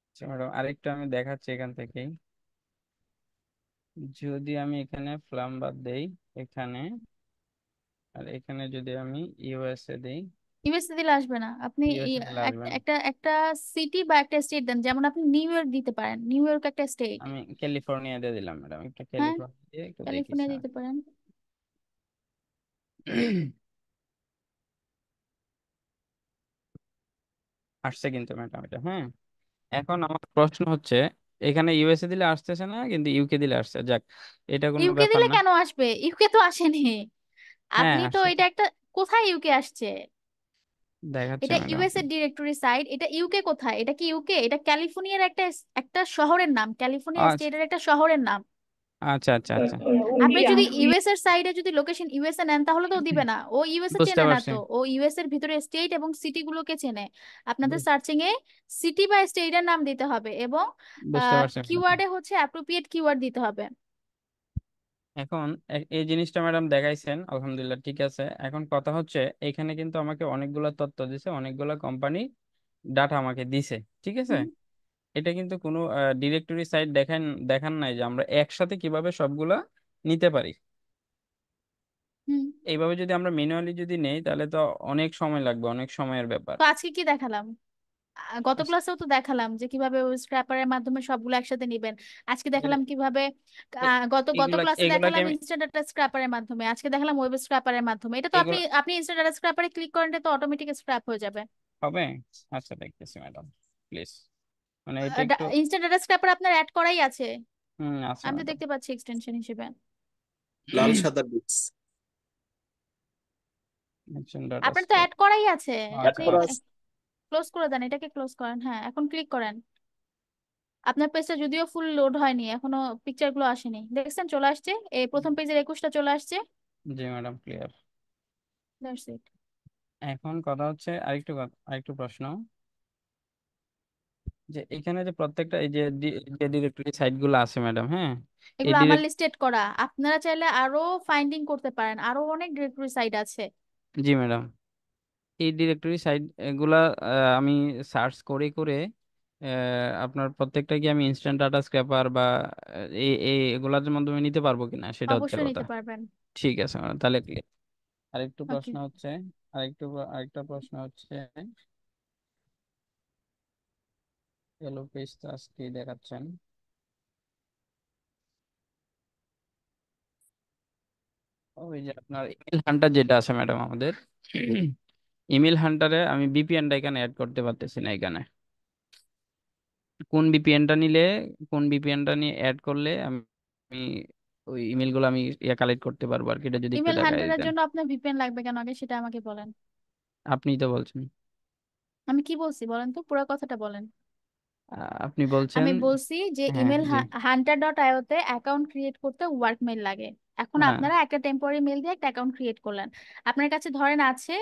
[SPEAKER 2] আচ্ছা ম্যাডাম, আরেকটু আমি দেখাচ্ছি এখান থেকেই। যদি আমি এখানে প্লাম্বার দেই এখানে, আর এখানে যদি আমি ইউএসএ দেই,
[SPEAKER 1] ইউএসএ দিলে আসবে না, আপনি
[SPEAKER 2] ইউএসএ দিলে আসবে না।
[SPEAKER 1] একটা একটা সিটি বা একটা স্টেট দেন, যেমন আপনি নিউ ইয়র্ক দিতে পারেন, নিউ ইয়র্ক একটা স্টেট।
[SPEAKER 2] আমি ক্যালিফোর্নিয়া দিয়ে দিলাম ম্যাডাম, একটা
[SPEAKER 1] হ্যাঁ,
[SPEAKER 2] ক্যালিফোর্নিয়া দিয়ে একটু দেখি
[SPEAKER 1] ক্যালিফোর্নিয়া
[SPEAKER 2] স্যার।
[SPEAKER 1] দিতে পারেন।
[SPEAKER 2] আসছে কিন্তু ম্যাডাম এটা, হ্যাঁ। এখন আমার প্রশ্ন হচ্ছে, এখানে ইউএসএ দিলে আসতেছে না কিন্তু ইউকে দিলে আসছে, যাক, এটা কোনো
[SPEAKER 1] ইউকে
[SPEAKER 2] ব্যাপার
[SPEAKER 1] দিলে
[SPEAKER 2] না।
[SPEAKER 1] কেন আসবে? ইউকে তো আসেনি।
[SPEAKER 2] হ্যাঁ
[SPEAKER 1] আপনি তো
[SPEAKER 2] আসছে তো,
[SPEAKER 1] এটা একটা, কোথায় ইউকে আসছে?
[SPEAKER 2] দেখাচ্ছে
[SPEAKER 1] এটা
[SPEAKER 2] ম্যাডাম।
[SPEAKER 1] ইউএস এর ডিরেক্টরি সাইট, এটা ইউকে কোথায়? এটা কি ইউকে? এটা ক্যালিফোর্নিয়ার একটা একটা শহরের নাম, ক্যালিফোর্নিয়া
[SPEAKER 2] আচ্ছা
[SPEAKER 1] স্টেটের একটা শহরের নাম।
[SPEAKER 2] আচ্ছা আচ্ছা আচ্ছা,
[SPEAKER 1] আপনি যদি ইউএস এর সাইডে যদি লোকেশন ইউএসএ নেন, তাহলে তো ও দিবে না, ও ইউএসএ
[SPEAKER 2] বুঝতে
[SPEAKER 1] চেনে না,
[SPEAKER 2] পারছি,
[SPEAKER 1] তো ও ইউএস এর ভিতরে স্টেট এবং সিটি গুলোকে চেনে। আপনাদের
[SPEAKER 2] বুঝ-
[SPEAKER 1] সার্চিং এ সিটি বা স্টেটের নাম দিতে হবে, এবং
[SPEAKER 2] বুঝতে পারছি ম্যাডাম।
[SPEAKER 1] কিওয়ার্ডে হচ্ছে অ্যাপ্রোপ্রিয়েট কিওয়ার্ড দিতে হবে।
[SPEAKER 2] এখন এই জিনিসটা ম্যাডাম দেখাইছেন, আলহামদুলিল্লাহ, ঠিক আছে। এখন কথা হচ্ছে, এখানে কিন্তু আমাকে অনেকগুলা তথ্য দিছে, অনেকগুলা কোম্পানি ডাটা আমাকে দিছে, ঠিক আছে।
[SPEAKER 1] হুম,
[SPEAKER 2] এটা কিন্তু কোনো ডিরেক্টরি সাইট দেখান নাই যে আমরা একসাথে কিভাবে সবগুলা নিতে পারি।
[SPEAKER 1] হুম।
[SPEAKER 2] এইভাবে যদি আমরা ম্যানুয়ালি যদি নেই তাহলে তো অনেক সময় লাগবে, অনেক সময়ের ব্যাপার।
[SPEAKER 1] তো আজকে কি দেখালাম? গত ক্লাসেও তো দেখালাম যে কিভাবে ওই স্ক্র্যাপারের মাধ্যমে সবগুলো একসাথে নিবেন। আজকে
[SPEAKER 2] এ-
[SPEAKER 1] দেখালাম কিভাবে,
[SPEAKER 2] এ-
[SPEAKER 1] গত গত
[SPEAKER 2] এগুলা
[SPEAKER 1] ক্লাসে
[SPEAKER 2] এগুলাকে
[SPEAKER 1] দেখালাম
[SPEAKER 2] আমি,
[SPEAKER 1] ইনস্ট্যান্ট ডাটা স্ক্র্যাপারের মাধ্যমে, আজকে দেখালাম ওয়েব স্ক্র্যাপারের মাধ্যমে। এটা তো আপনি
[SPEAKER 2] এগুলো
[SPEAKER 1] আপনি ইনস্ট্যান্ট ডাটা স্ক্র্যাপারে ক্লিক করেন, এটা তো অটোমেটিক স্ক্র্যাপ হয়ে যাবে।
[SPEAKER 2] হবে। আচ্ছা দেখতেছি ম্যাডাম, প্লিজ, মানে এটা একটু।
[SPEAKER 1] ইনস্ট্যান্ট ডাটা স্ক্র্যাপার আপনার অ্যাড করাই আছে,
[SPEAKER 2] আছে
[SPEAKER 1] আমি তো
[SPEAKER 2] ম্যাডাম।
[SPEAKER 1] দেখতে পাচ্ছি এক্সটেনশন হিসেবে।
[SPEAKER 9] লাল সাদা বিটস
[SPEAKER 2] ডাটা
[SPEAKER 1] আপনার তো
[SPEAKER 2] স্ক্র্যাপ,
[SPEAKER 1] অ্যাড করাই আছে,
[SPEAKER 9] অ্যাড
[SPEAKER 1] আপনি
[SPEAKER 9] করা আছে।
[SPEAKER 1] ক্লোজ করে দেন, এটাকে ক্লোজ করেন, হ্যাঁ, এখন ক্লিক করেন। আপনার পেজটা যদিও ফুল লোড হয়নি, এখনো পিকচার গুলো আসেনি, দেখছেন চলে আসছে, এই প্রথম পেজের 21টা চলে আসছে।
[SPEAKER 2] জি ম্যাডাম, ক্লিয়ার।
[SPEAKER 1] That's it.
[SPEAKER 2] এখন কথা হচ্ছে আরেকটু প্রশ্ন, যে এখানে যে প্রত্যেকটা এই যে ডিরেক্টরি সাইট গুলো আছে ম্যাডাম, হ্যাঁ, এই
[SPEAKER 1] এগুলো আমার
[SPEAKER 2] ডিরেক্ট,
[SPEAKER 1] লিস্টেড করা, আপনারা চাইলে আরো ফাইন্ডিং করতে পারেন, আরো অনেক ডিরেক্টরি সাইট আছে।
[SPEAKER 2] জি ম্যাডাম, এই ডিরেক্টরি সাইট গুলা আমি সার্চ করে করে আপনার প্রত্যেকটা কি আমি ইনস্ট্যান্ট ডাটা স্ক্র্যাপার বা এগুলার মাধ্যমে নিতে পারবো কিনা, সেটা হচ্ছে
[SPEAKER 1] অবশ্যই
[SPEAKER 2] কথা।
[SPEAKER 1] নিতে পারবেন।
[SPEAKER 2] ঠিক আছে ম্যাডাম, তাহলে আরেকটু
[SPEAKER 1] ওকে।
[SPEAKER 2] প্রশ্ন হচ্ছে, আরেকটা প্রশ্ন হচ্ছে, এলো পেজটা আজকে দেখাচ্ছেন। ওই যে আপনার ইমেল হান্টার যেটা আছে ম্যাডাম আমাদের, ইমেল হান্টারে আমি ভিপিএনটা এখানে অ্যাড করতে পারতেছি না এখানে। কোন ভিপিএনটা নিলে, কোন ভিপিএনটা নিয়ে অ্যাড করলে আমি আমি ওই ইমেলগুলো আমি কালেক্ট করতে পারবো আর কি, এটা যদি একটু
[SPEAKER 1] ইমেল
[SPEAKER 2] দেখায়
[SPEAKER 1] হান্টারের
[SPEAKER 2] দিতেন।
[SPEAKER 1] জন্য আপনার ভিপিএন লাগবে কেন আগে সেটা আমাকে বলেন।
[SPEAKER 2] আপনিই তো বলছেন।
[SPEAKER 1] আমি কি বলছি বলেন তো, পুরো কথাটা বলেন।
[SPEAKER 2] আপনি বলছেন।
[SPEAKER 1] আমি বলছি যে
[SPEAKER 2] হ্যাঁ
[SPEAKER 1] ইমেল
[SPEAKER 2] জি।
[SPEAKER 1] hunter.io তে অ্যাকাউন্ট ক্রিয়েট করতে ওয়ার্ক মেইল লাগে। এখন
[SPEAKER 2] হ্যাঁ
[SPEAKER 1] আপনারা একটা টেম্পোরারি মেল দিয়ে একটা অ্যাকাউন্ট ক্রিয়েট করলেন। আপনার কাছে ধরেন আছে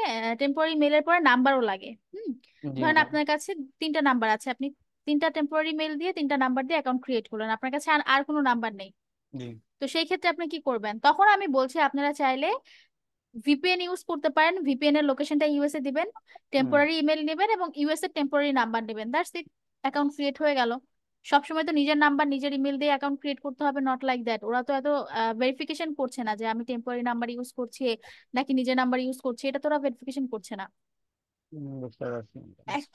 [SPEAKER 1] টেম্পোরারি মেলের পরে নাম্বারও লাগে।
[SPEAKER 2] জি
[SPEAKER 1] ধরেন
[SPEAKER 2] ম্যাডাম।
[SPEAKER 1] আপনার কাছে 3টা নাম্বার আছে, আপনি 3টা টেম্পোরারি মেল দিয়ে 3টা নাম্বার দিয়ে অ্যাকাউন্ট ক্রিয়েট করলেন, আপনার কাছে আর আর কোনো নাম্বার নেই।
[SPEAKER 2] জি।
[SPEAKER 1] তো সেই ক্ষেত্রে আপনি কি করবেন, তখন আমি বলছি আপনারা চাইলে ভিপিএন ইউজ করতে পারেন। ভিপিএন এর লোকেশনটা ইউএসএ দিবেন,
[SPEAKER 2] হুম।
[SPEAKER 1] টেম্পোরারি ইমেল নেবেন এবং ইউএস এর টেম্পোরারি নাম্বার নেবেন, দ্যাটস ইট। অ্যাকাউন্ট ক্রিয়েট হয়ে গেল। সবসময় তো নিজের নাম্বার নিজের ইমেল দিয়ে অ্যাকাউন্ট ক্রিয়েট করতে হবে, নট লাইক দ্যাট। ওরা তো এত ভেরিফিকেশন করছে না যে আমি টেম্পোরারি নাম্বার ইউজ করছি নাকি নিজের নাম্বার ইউজ করছি, এটা তো ওরা ভেরিফিকেশন করছে না।
[SPEAKER 2] বুঝতে পারছি।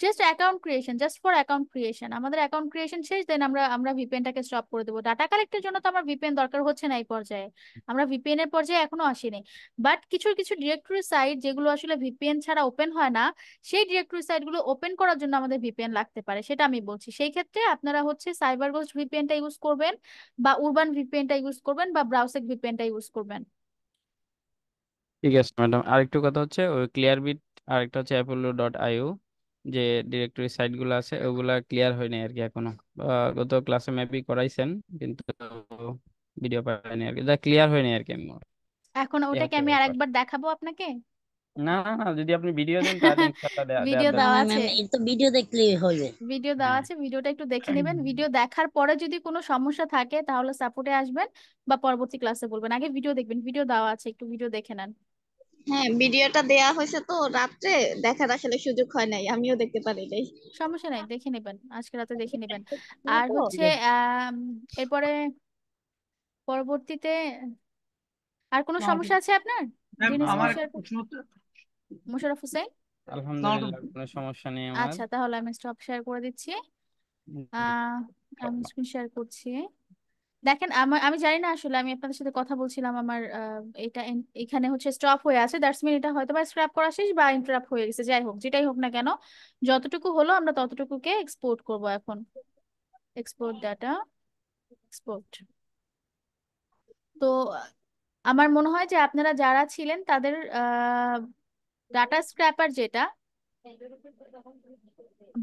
[SPEAKER 1] Just account creation, just for account creation. আমাদের অ্যাকাউন্ট ক্রিয়েশন শেষ, দেন আমরা ভিপিএনটাকে স্টপ করে দেবো। ডাটা কালেক্টের জন্য তো আমার ভিপিএন দরকার হচ্ছে না এই পর্যায়ে, আমরা ভিপিএন এর পর্যায়ে এখনো আসিনি। বাট কিছু কিছু ডিরেক্টরি সাইট যেগুলো আসলে ভিপিএন ছাড়া ওপেন হয় না, সেই ডিরেক্টরি সাইট গুলো ওপেন করার জন্য আমাদের ভিপিএন লাগতে পারে, সেটা আমি বলছি। সেই ক্ষেত্রে আপনারা হচ্ছে সাইবার গোস্ট ভিপিএনটা ইউজ করবেন, বা উরবান ভিপিএনটা ইউজ করবেন, বা ব্রাউসেক ভিপিএনটা ইউজ করবেন।
[SPEAKER 2] ঠিক আছে ম্যাডাম, আরেকটু কথা হচ্ছে ওই ক্লিয়ারবিট, আরেকটা হচ্ছে apollo.io, যে ডিরেক্টরি সাইট গুলো আছে ওগুলা ক্লিয়ার হয়নি আর কি এখনো। গত ক্লাসে মেবি করাইছেন, কিন্তু ভিডিও পাইনি আর কি, যা ক্লিয়ার হয়নি আর কি আমি।
[SPEAKER 1] এখন
[SPEAKER 2] এই
[SPEAKER 1] ওটাকে
[SPEAKER 2] হচ্ছে
[SPEAKER 1] আমি
[SPEAKER 2] ব্যাপার।
[SPEAKER 1] আরেকবার দেখাবো আপনাকে।
[SPEAKER 2] না না না, যদি আপনি ভিডিও দেন তাহলে ইনশাল্লাহ দেওয়ার
[SPEAKER 1] ভিডিও
[SPEAKER 5] না
[SPEAKER 1] দেওয়া
[SPEAKER 2] দরকার
[SPEAKER 5] ম্যাম,
[SPEAKER 2] নেই।
[SPEAKER 1] আছে,
[SPEAKER 5] ম্যাম এর তো ভিডিও দেখলেই হবে।
[SPEAKER 1] ভিডিও দেওয়া
[SPEAKER 2] হ্যাঁ।
[SPEAKER 1] আছে, ভিডিওটা একটু দেখে নেবেন। ভিডিও দেখার পরে যদি কোনো সমস্যা থাকে তাহলে সাপোর্টে আসবেন বা পরবর্তী ক্লাসে বলবেন। আগে ভিডিও দেখবেন, ভিডিও দেওয়া আছে, একটু ভিডিও দেখে নেন।
[SPEAKER 3] হ্যাঁ, ভিডিওটা দেয়া হয়েছে তো রাত্রে, দেখার আসলে সুযোগ হয় নাই, আমিও দেখতে পারি নাই।
[SPEAKER 1] সমস্যা নাই, দেখে নেবেন, আজকে রাতে দেখে নেবেন।
[SPEAKER 3] না
[SPEAKER 1] আর
[SPEAKER 3] তো।
[SPEAKER 1] হচ্ছে এরপরে পরবর্তীতে আর কোনো সমস্যা আছে আপনার
[SPEAKER 10] ম্যাম
[SPEAKER 1] জেনে শুনে
[SPEAKER 10] আমার একটা
[SPEAKER 1] শেয়ার করুন।
[SPEAKER 10] প্রশ্ন হচ্ছে।
[SPEAKER 1] মোশাররফ হোসেন।
[SPEAKER 2] আলহামদুলিল্লাহ, কোনো সমস্যা নেই আমার।
[SPEAKER 1] আচ্ছা, তাহলে আমি স্টপ শেয়ার করে দিচ্ছি। আহ আমি স্ক্রিন শেয়ার করছি। দেখেন আমি জানি না আসলে, আমি আপনাদের সাথে কথা বলছিলাম, আমার এটা এখানে হচ্ছে স্টপ হয়ে আছে, দ্যাটস মিন এটা হয়তো বা স্ক্র্যাপ করা শেষ বা ইন্টারাপ্ট হয়ে গেছে। যাই হোক, যেটাই হোক না কেন, যতটুকু হলো আমরা ততটুকুকে এক্সপোর্ট করব এখন। Export data, export. তো আমার মনে হয় যে আপনারা যারা ছিলেন তাদের ডাটা স্ক্র্যাপার যেটা,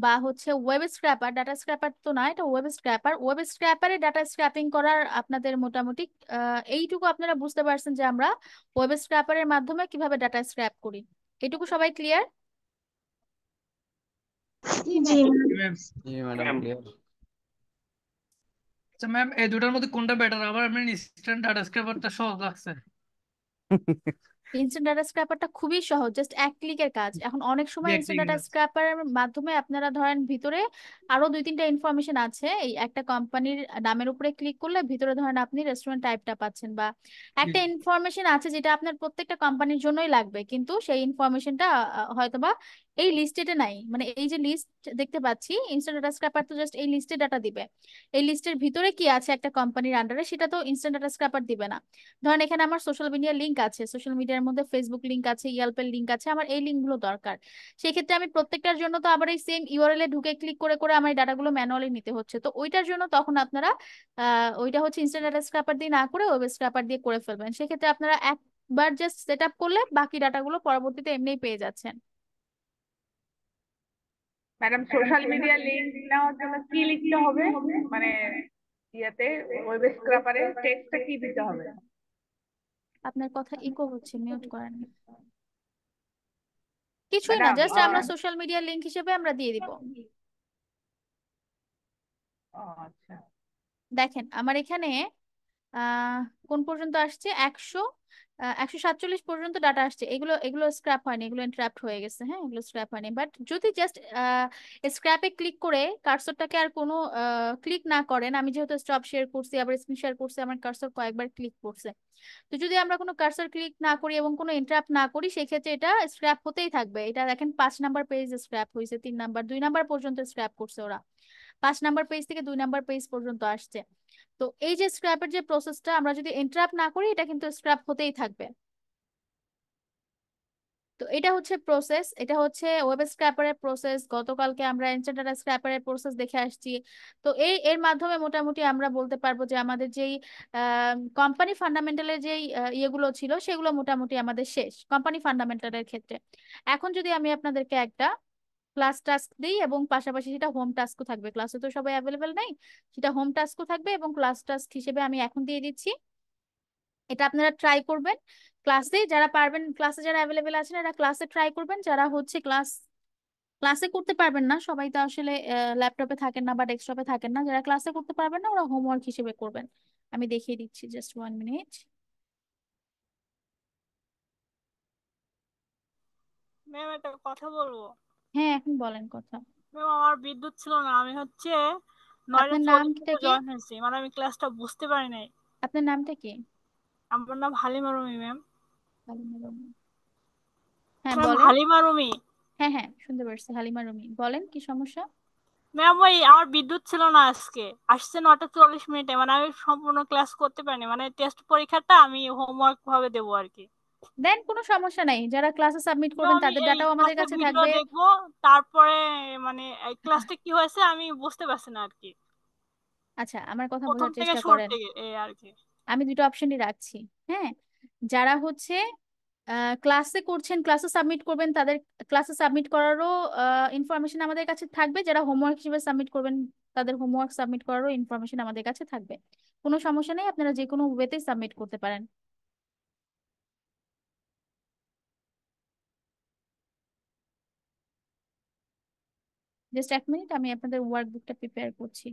[SPEAKER 1] বা হচ্ছে ওয়েব স্ক্র্যাপার, ডাটা স্ক্র্যাপার তো না, এটা ওয়েব স্ক্র্যাপার। ওয়েব স্ক্র্যাপারে ডাটা স্ক্র্যাপিং করার আপনাদের মোটামুটি এইটুকু আপনারা বুঝতে পারছেন যে আমরা ওয়েব স্ক্র্যাপারের মাধ্যমে কিভাবে ডাটা স্ক্র্যাপ করি। এটুকু সবাই ক্লিয়ার?
[SPEAKER 3] জি
[SPEAKER 7] জি
[SPEAKER 3] ম্যাম।
[SPEAKER 7] ম্যাম।
[SPEAKER 10] ম্যাম
[SPEAKER 2] জি ম্যাডাম, ক্লিয়ার।
[SPEAKER 10] আচ্ছা ম্যাম, এই দুটার মধ্যে কোনটা বেটার? আবার আমি ইনস্ট্যান্ট ডাটা স্ক্র্যাপারটা সহজ লাগছে।
[SPEAKER 1] ইনস্ট্যান্ট ডাটা স্ক্র্যাপারটা খুবই সহজ, জাস্ট এক ক্লিকের কাজ। এখন অনেক
[SPEAKER 10] জি,
[SPEAKER 1] সময়
[SPEAKER 10] ঠিক
[SPEAKER 1] ইনস্ট্যান্ট ডাটা
[SPEAKER 10] আছে।
[SPEAKER 1] স্ক্র্যাপারের মাধ্যমে আপনারা ধরেন ভিতরে আরো 2-3টা ইনফরমেশন আছে, এই একটা কোম্পানির নামের উপরে ক্লিক করলে ভিতরে ধরেন আপনি রেস্টুরেন্ট টাইপটা পাচ্ছেন, বা
[SPEAKER 10] জি,
[SPEAKER 1] একটা ইনফরমেশন আছে যেটা আপনার প্রত্যেকটা কোম্পানির জন্যই লাগবে, কিন্তু সেই ইনফরমেশনটা হয়তোবা এই লিস্টেডে নাই। মানে এই যে লিস্ট দেখতে পাচ্ছি, ইনস্ট্যান্ট ডাটা স্ক্র্যাপার তো জাস্ট এই লিস্টে ডাটা দিবে, এই লিস্টের ভিতরে কি আছে একটা কোম্পানির আন্ডারে সেটা তো ইনস্ট্যান্ট ডাটা স্ক্র্যাপার দিবে না। ধরেন এখানে আমার সোশ্যাল মিডিয়া লিংক আছে, সোশ্যাল মিডিয়ার মধ্যে ফেসবুক লিংক আছে, ইয়াল্পের লিংক আছে, আমার এই লিঙ্কগুলো দরকার। সেই ক্ষেত্রে আমি প্রত্যেকটার জন্য তো আবার এই সেম ইউআরএল এ ঢুকে ক্লিক করে করে আমার এই ডাটাগুলো ম্যানুয়ালি নিতে হচ্ছে। তো ওইটার জন্য তখন আপনারা ওইটা হচ্ছে ইনস্ট্যান্ট ডাটা স্ক্র্যাপার দিয়ে না করে ওয়েব স্ক্র্যাপার দিয়ে করে ফেলবেন। সেক্ষেত্রে আপনারা একবার জাস্ট সেট আপ করলে বাকি ডাটাগুলো পরবর্তীতে এমনিই পেয়ে যাচ্ছেন।
[SPEAKER 7] ম্যাডাম, সোশ্যাল মিডিয়া লিংক নেওয়ার জন্য কি লিখতে হবে? মানে ইয়াতে ওয়েব স্ক্রাপারে টেক্সটে কি দিতে হবে?
[SPEAKER 1] আপনার কথা ইকো হচ্ছে, মিউট করেন। কিছুই না,
[SPEAKER 7] ম্যাডাম
[SPEAKER 1] জাস্ট আমরা সোশ্যাল মিডিয়া লিংক হিসেবে আমরা দিয়ে দিব।
[SPEAKER 7] আচ্ছা।
[SPEAKER 1] দেখেন আমার এখানে কোন পর্যন্ত আসছে, 147 পর্যন্ত ডাটা আসছে, এগুলো এগুলো স্ক্র্যাপ হয়নি, এগুলো এন্ট্রাপ্ট হয়ে গেছে। হ্যাঁ, এগুলো স্ক্র্যাপ হয়নি, বাট যদি জাস্ট স্ক্র্যাপে ক্লিক করে কার্সরটাকে আর কোনো ক্লিক না করেন, আমি যেহেতু স্টপ শেয়ার করছি আবার স্ক্রিন শেয়ার করছি, আমার কার্সর কয়েকবার ক্লিক করছে, তো যদি আমরা কোনো কার্সর ক্লিক না করি এবং কোনো ইন্টারাপ্ট না করি, সেক্ষেত্রে এটা স্ক্র্যাপ হতেই থাকবে। এটা দেখেন 5 নাম্বার পেজ স্ক্র্যাপ হয়েছে, 3 নাম্বার 2 নাম্বার পর্যন্ত স্ক্র্যাপ করছে ওরা, 5 নাম্বার পেজ থেকে 2 নাম্বার পেজ পর্যন্ত আসছে। তো এই যে স্ক্র্যাপের যে প্রসেসটা, আমরা যদি ইন্টারাপ্ট না করি এটা কিন্তু স্ক্র্যাপ হতেই থাকবে। তো এটা হচ্ছে প্রসেস, এটা হচ্ছে ওয়েব স্ক্র্যাপারের প্রসেস। গতকালকে আমরা ইনস্ট্যান্ট ডাটা স্ক্র্যাপারের প্রসেস দেখে আসছি। তো এর মাধ্যমে মোটামুটি আমরা বলতে পারবো যে আমাদের যেই কোম্পানি ফান্ডামেন্টালের যেই ইয়েগুলো ছিল সেগুলো মোটামুটি আমাদের শেষ কোম্পানি ফান্ডামেন্টালের ক্ষেত্রে। এখন যদি আমি আপনাদেরকে একটা ক্লাস টাস্ক দিই এবং পাশাপাশি সেটা হোম টাস্কও থাকবে, ক্লাসে তো সবাই অ্যাভেলেবেল নাই, সেটা হোম টাস্কও থাকবে এবং ক্লাস টাস্ক হিসেবে আমি এখন দিয়ে দিচ্ছি। এটা আপনারা ট্রাই করবেন ক্লাসে, যারা পারবেন, ক্লাসে যারা অ্যাভেলেবেল আছেন এরা ক্লাসে ট্রাই করবেন, যারা হচ্ছে ক্লাসে করতে পারবেন না, সবাই তো আসলে ল্যাপটপে থাকেন না বা ডেস্কটপে থাকেন না, যারা ক্লাসে করতে পারবেন না ওরা হোমওয়ার্ক হিসেবে করবেন। আমি দেখিয়ে দিচ্ছি, জাস্ট 1 মিনিট।
[SPEAKER 11] ম্যাম একটা কথা বলবো।
[SPEAKER 1] হ্যাঁ, এখন বলেন কথা।
[SPEAKER 11] ম্যাম আমার বিদ্যুৎ ছিল না, আমি হচ্ছে 9টা
[SPEAKER 1] আপনার
[SPEAKER 11] 40
[SPEAKER 1] নামটা
[SPEAKER 11] থেকে
[SPEAKER 1] কি?
[SPEAKER 11] জয়েন হয়েছি, মানে আমি ক্লাসটা বুঝতে পারি নাই।
[SPEAKER 1] আপনার নামটা কি?
[SPEAKER 11] আমার নাম হালিমা রুমি ম্যাম।
[SPEAKER 1] হালিমা রুমি। হ্যাঁ
[SPEAKER 11] ম্যাম
[SPEAKER 1] বলেন।
[SPEAKER 11] হালিমা রুমি।
[SPEAKER 1] হ্যাঁ হ্যাঁ, শুনতে পারছি, হালিমা রুমি, বলেন কি সমস্যা।
[SPEAKER 11] ম্যাম ওই আমার বিদ্যুৎ ছিল না আজকে, আসছে 9টা 40 মিনিটে, মানে আমি সম্পূর্ণ ক্লাস করতে পারিনি, মানে টেস্ট পরীক্ষাটা আমি হোমওয়ার্ক ভাবে দেবো আর কি।
[SPEAKER 1] দেন কোনো সমস্যা নাই, যারা ক্লাসে সাবমিট
[SPEAKER 11] তো
[SPEAKER 1] করবেন
[SPEAKER 11] আমি
[SPEAKER 1] তাদের
[SPEAKER 11] এই
[SPEAKER 1] ডাটাও আমাদের
[SPEAKER 11] ক্লাসের
[SPEAKER 1] কাছে
[SPEAKER 11] ভিডিও
[SPEAKER 1] থাকবে।
[SPEAKER 11] দেখবো, তারপরে মানে এই ক্লাসটা কি হয়েছে আমি বুঝতে পারছি না আর কি,
[SPEAKER 1] আচ্ছা, আমার কথা
[SPEAKER 11] প্রথম
[SPEAKER 1] বোঝার
[SPEAKER 11] থেকে
[SPEAKER 1] চেষ্টা
[SPEAKER 11] শুরু
[SPEAKER 1] করেন।
[SPEAKER 11] থেকে এই আর কি।
[SPEAKER 1] আমি দুটো অপশনই রাখছি। হ্যাঁ, যারা হচ্ছে ক্লাসে করছেন, ক্লাসে সাবমিট করবেন, তাদের ক্লাসে সাবমিট করারও ইনফরমেশন আমাদের কাছে থাকবে, যারা হোমওয়ার্ক হিসেবে সাবমিট করবেন তাদের হোমওয়ার্ক সাবমিট করারও ইনফরমেশন আমাদের কাছে থাকবে। কোনো সমস্যা নেই, আপনারা যে কোনো ওয়েতে সাবমিট করতে পারেন। জাস্ট 1 মিনিট, আমি আপনাদের ওয়ার্কবুকটা প্রিপেয়ার করছি।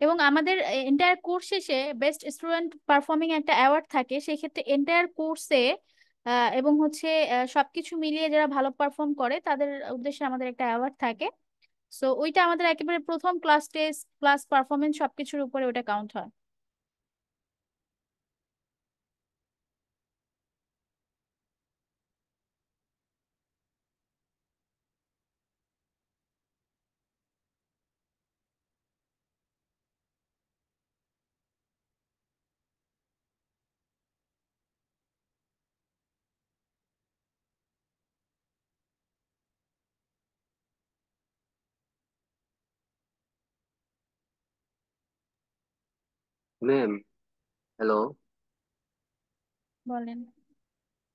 [SPEAKER 1] এবং আমাদের এন্টায়ার কোর্স শেষে বেস্ট স্টুডেন্ট পারফর্মিং একটা অ্যাওয়ার্ড থাকে, সেই ক্ষেত্রে এন্টায়ার কোর্সে এবং হচ্ছে সবকিছু মিলিয়ে যারা ভালো পারফর্ম করে তাদের উদ্দেশ্যে আমাদের একটা অ্যাওয়ার্ড থাকে। সো ওইটা আমাদের একেবারে প্রথম ক্লাস টেস্ট ক্লাস পারফরমেন্স সবকিছুর উপরে ওটা কাউন্ট হয়।
[SPEAKER 6] Ma'am, hello.
[SPEAKER 1] বলেন।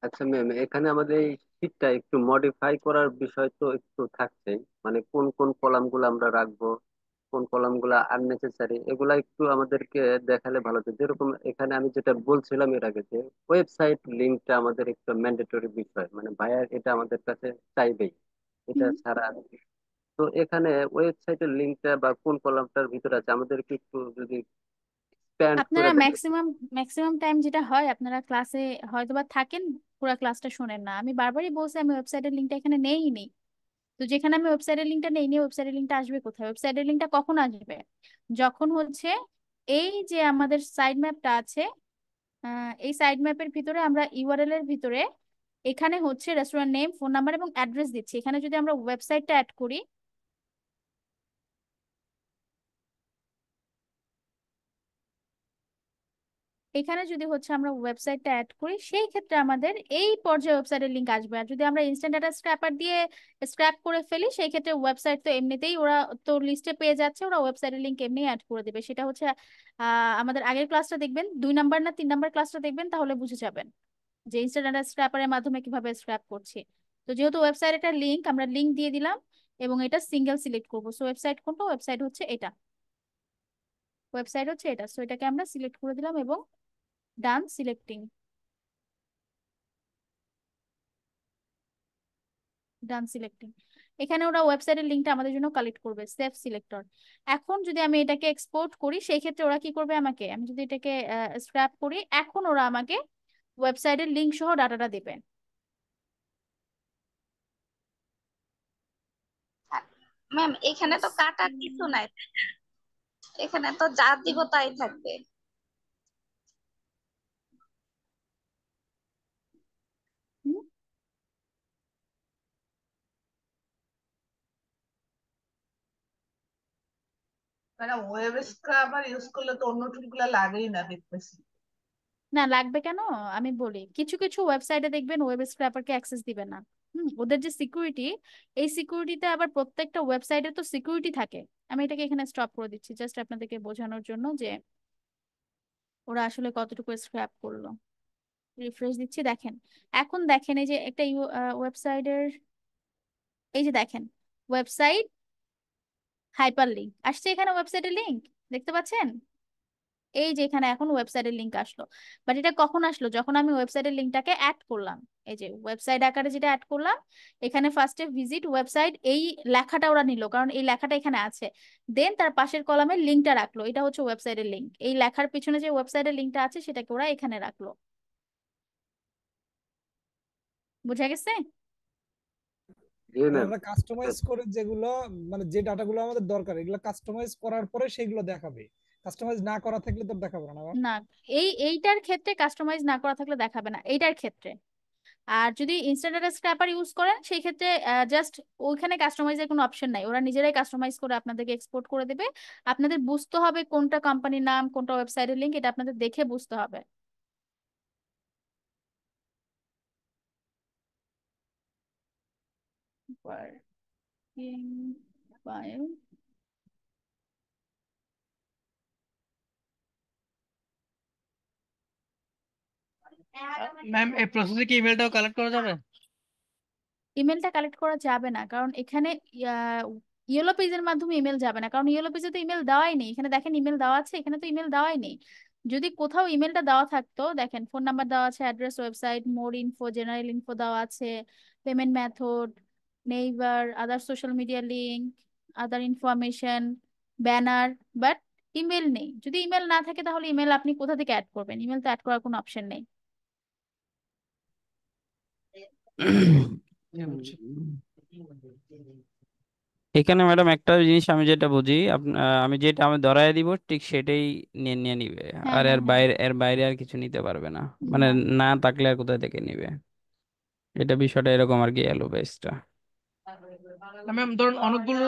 [SPEAKER 6] আচ্ছা ম্যাম, এখানে আমাদের এই শীটটা একটু মডিফাই করার বিষয় তো একটু থাকছে, মানে কোন কোন কলাম গুলো আমরা রাখবো, কোন কলাম গুলা আননেসেসারি, এগুলা একটু আমাদেরকে দেখালে ভালো হতো। যেরকম এখানে আমি যেটা বলছিলাম এর আগে, যে ওয়েবসাইট লিঙ্কটা আমাদের একটু ম্যান্ডেটরি বিষয়, মানে ভাইয়া এটা আমাদের কাছে চাইবেই, এটা
[SPEAKER 1] হুম।
[SPEAKER 6] ছাড়া। তো এখানে ওয়েবসাইটের লিঙ্কটা বা কোন কলামটার ভিতরে আছে আমাদেরকে একটু যদি এক্সপ্যান্ড
[SPEAKER 1] আপনারা
[SPEAKER 6] করে দেন।
[SPEAKER 1] ম্যাক্সিমাম ম্যাক্সিমাম টাইম যেটা হয়, আপনারা ক্লাসে হয়তোবা থাকেন, পুরো ক্লাসটা শোনেন না। আমি বারবারই বলছি আমি ওয়েবসাইটের লিঙ্কটা এখানে নেই। তো যেখানে আমি ওয়েবসাইটের লিঙ্কটা নেই নি, ওয়েবসাইটের লিঙ্কটা আসবে কোথায়? ওয়েবসাইটের লিঙ্কটা কখন আসবে? যখন হচ্ছে এই যে আমাদের সাইড ম্যাপটা আছে, এই সাইড ম্যাপের ভিতরে আমরা ইউআরএল এর ভিতরে এখানে হচ্ছে রেস্টুরেন্ট নেম, ফোন নাম্বার এবং অ্যাড্রেস দিচ্ছি। এখানে যদি আমরা ওয়েবসাইটটা অ্যাড করি, এখানে যদি হচ্ছে আমরা ওয়েবসাইটটা অ্যাড করি, সেই ক্ষেত্রে আমাদের এই পর্যায়ে ওয়েবসাইটের লিংক আসবে। আর যদি আমরা ইনস্ট্যান্ট ডাটা স্ক্র্যাপার দিয়ে স্ক্র্যাপ করে ফেলি, সেই ক্ষেত্রে ওয়েবসাইট তো এমনিতেই ওরা তো লিস্টে পেয়ে যাচ্ছে, ওরা ওয়েবসাইটের লিংক এমনি অ্যাড করে দেবে। সেটা হচ্ছে আমাদের আগের ক্লাসটা দেখবেন, 2 নাম্বার না 3 নাম্বার ক্লাসটা দেখবেন, তাহলে বুঝে যাবেন যে ইনস্ট্যান্ট ডাটা স্ক্র্যাপারের মাধ্যমে কিভাবে স্ক্র্যাপ করছি। তো যেহেতু ওয়েবসাইট একটা লিংক, আমরা লিংক দিয়ে দিলাম এবং এটা সিঙ্গেল সিলেক্ট করবো। সো ওয়েবসাইট কোনটা? ওয়েবসাইট হচ্ছে এটা, ওয়েবসাইট হচ্ছে এটা। সো এটাকে আমরা সিলেক্ট করে দিলাম এবং ডান সিলেক্টিং, ডান সিলেক্টিং। এখানে ওরা ওয়েবসাইটের লিঙ্কটা আমাদের জন্য কালেক্ট করবে সেফ সিলেক্টর। এখন যদি আমি এটাকে এক্সপোর্ট করি সেই ক্ষেত্রে ওরা কি করবে আমাকে, আমি যদি এটাকে স্ক্র্যাপ করি, এখন ওরা আমাকে ওয়েবসাইটের লিঙ্ক সহ ডাটাটা দেবে।
[SPEAKER 3] ম্যাম এখানে তো কাটার কিছু নাই, এখানে তো যা দিব তাই থাকবে।
[SPEAKER 1] হুম?
[SPEAKER 7] মানে ওয়েব স্ক্রাবার ইউজ করলে তো অন্য টুলগুলো লাগেই না দেখতেছি।
[SPEAKER 1] না লাগবে কেন, আমি বলি কিছু কিছু ওয়েবসাইটে দেখবেন ওয়েব স্ক্র্যাপারকে অ্যাক্সেস দিবে না। ওদের যে সিকিউরিটি, এই সিকিউরিটিতে আবার প্রত্যেকটা ওয়েবসাইটে তো সিকিউরিটি থাকে। আমি এটাকে এখানে স্টপ করে দিচ্ছি জাস্ট আপনাদেরকে বোঝানোর জন্য যে ওরা আসলে কতটুকু স্ক্র্যাপ করলো। রিফ্রেশ দিচ্ছি, দেখেন। এখন দেখেন এই যে একটা ওয়েবসাইটের, এই যে দেখেন ওয়েবসাইট হাইপার লিঙ্ক আসছে, এখানে ওয়েবসাইটের লিঙ্ক দেখতে পাচ্ছেন। এই যে এখানে এখন ওয়েবসাইটের লিঙ্ক আসলো, বাট এটা কখন আসলো, যখন আমি ওয়েবসাইটের লিঙ্কটাকে অ্যাড করলাম। এই যে ওয়েবসাইট আকারে যেটা অ্যাড করলাম, এখানে ফার্স্টে ভিজিট ওয়েবসাইট এই লেখাটা ওরা নিল, কারণ এই লেখাটা এখানে আছে। দেন তার পাশের কলামে লিঙ্কটা রাখলো, এটা হচ্ছে ওয়েবসাইটের লিঙ্ক। এই লেখার পিছনে যে ওয়েবসাইটের লিঙ্কটা আছে সেটাকে ওরা এখানে রাখলো। বুঝা গেছে?
[SPEAKER 6] জি
[SPEAKER 12] মানে
[SPEAKER 6] ম্যাম।
[SPEAKER 12] আমরা কাস্টমাইজ করে যেগুলো, মানে যে ডাটাগুলো আমাদের দরকার এগুলো কাস্টমাইজ করার পরে সেগুলো দেখাবে। কাস্টমাইজ না করা থাকলে তো দেখাবে না আবার।
[SPEAKER 1] না, এইটার ক্ষেত্রে কাস্টমাইজ না করা থাকলে দেখাবে না এইটার ক্ষেত্রে। আর যদি ইনস্ট্যান্ট ডেটা স্ক্র্যাপার ইউজ করেন সেই ক্ষেত্রে জাস্ট ওইখানে কাস্টমাইজের কোনো অপশন নাই, ওরা নিজেরাই কাস্টমাইজ করে আপনাদেরকে এক্সপোর্ট করে দেবে। আপনাদের বুঝতে হবে কোনটা কোম্পানির নাম কোনটা ওয়েবসাইটের লিংক, এটা আপনাদের দেখে বুঝতে হবে। Working file.
[SPEAKER 10] ম্যাম এই প্রসেসে কি ইমেলটাও কালেক্ট করা যাবে?
[SPEAKER 1] ইমেলটা কালেক্ট করা যাবে না, কারণ এখানে ইয়েলো পেজের মাধ্যমে ইমেল যাবে না, কারণ ইয়েলো পেজে তো ইমেল দেওয়াই নেই। এখানে দেখেন ইমেল দেওয়া আছে, এখানে তো ইমেল দেওয়াই নেই। যদি কোথাও ইমেলটা দেওয়া থাকতো, দেখেন ফোন নাম্বার দেওয়া আছে, অ্যাড্রেস, ওয়েবসাইট, মোর ইনফো, জেনারেল ইনফো দেওয়া আছে, payment method, neighbour, other social media link, other information, banner, but email নেই। যদি ইমেল না থাকে তাহলে ইমেল আপনি কোথা থেকে অ্যাড করবেন, ইমেল তো অ্যাড করার কোনো অপশন নেই।
[SPEAKER 2] এখানে ম্যাডাম একটা জিনিস আমি যেটা বুঝি, আমি যেটা আমি ধরায় দিব ঠিক সেটাই নিয়ে নিয়ে নিবে,
[SPEAKER 1] হ্যাঁ
[SPEAKER 2] আর
[SPEAKER 1] হ্যাঁ হ্যাঁ।
[SPEAKER 2] এর বাইরে আর কিছু নিতে পারবে না, মানে
[SPEAKER 1] না
[SPEAKER 2] না থাকলে আর কোথায় থেকে নিবে। এটা বিষয়টা এরকম আর কি, এলো বেসটা।
[SPEAKER 10] ম্যাম ধরুন অনেকগুলো,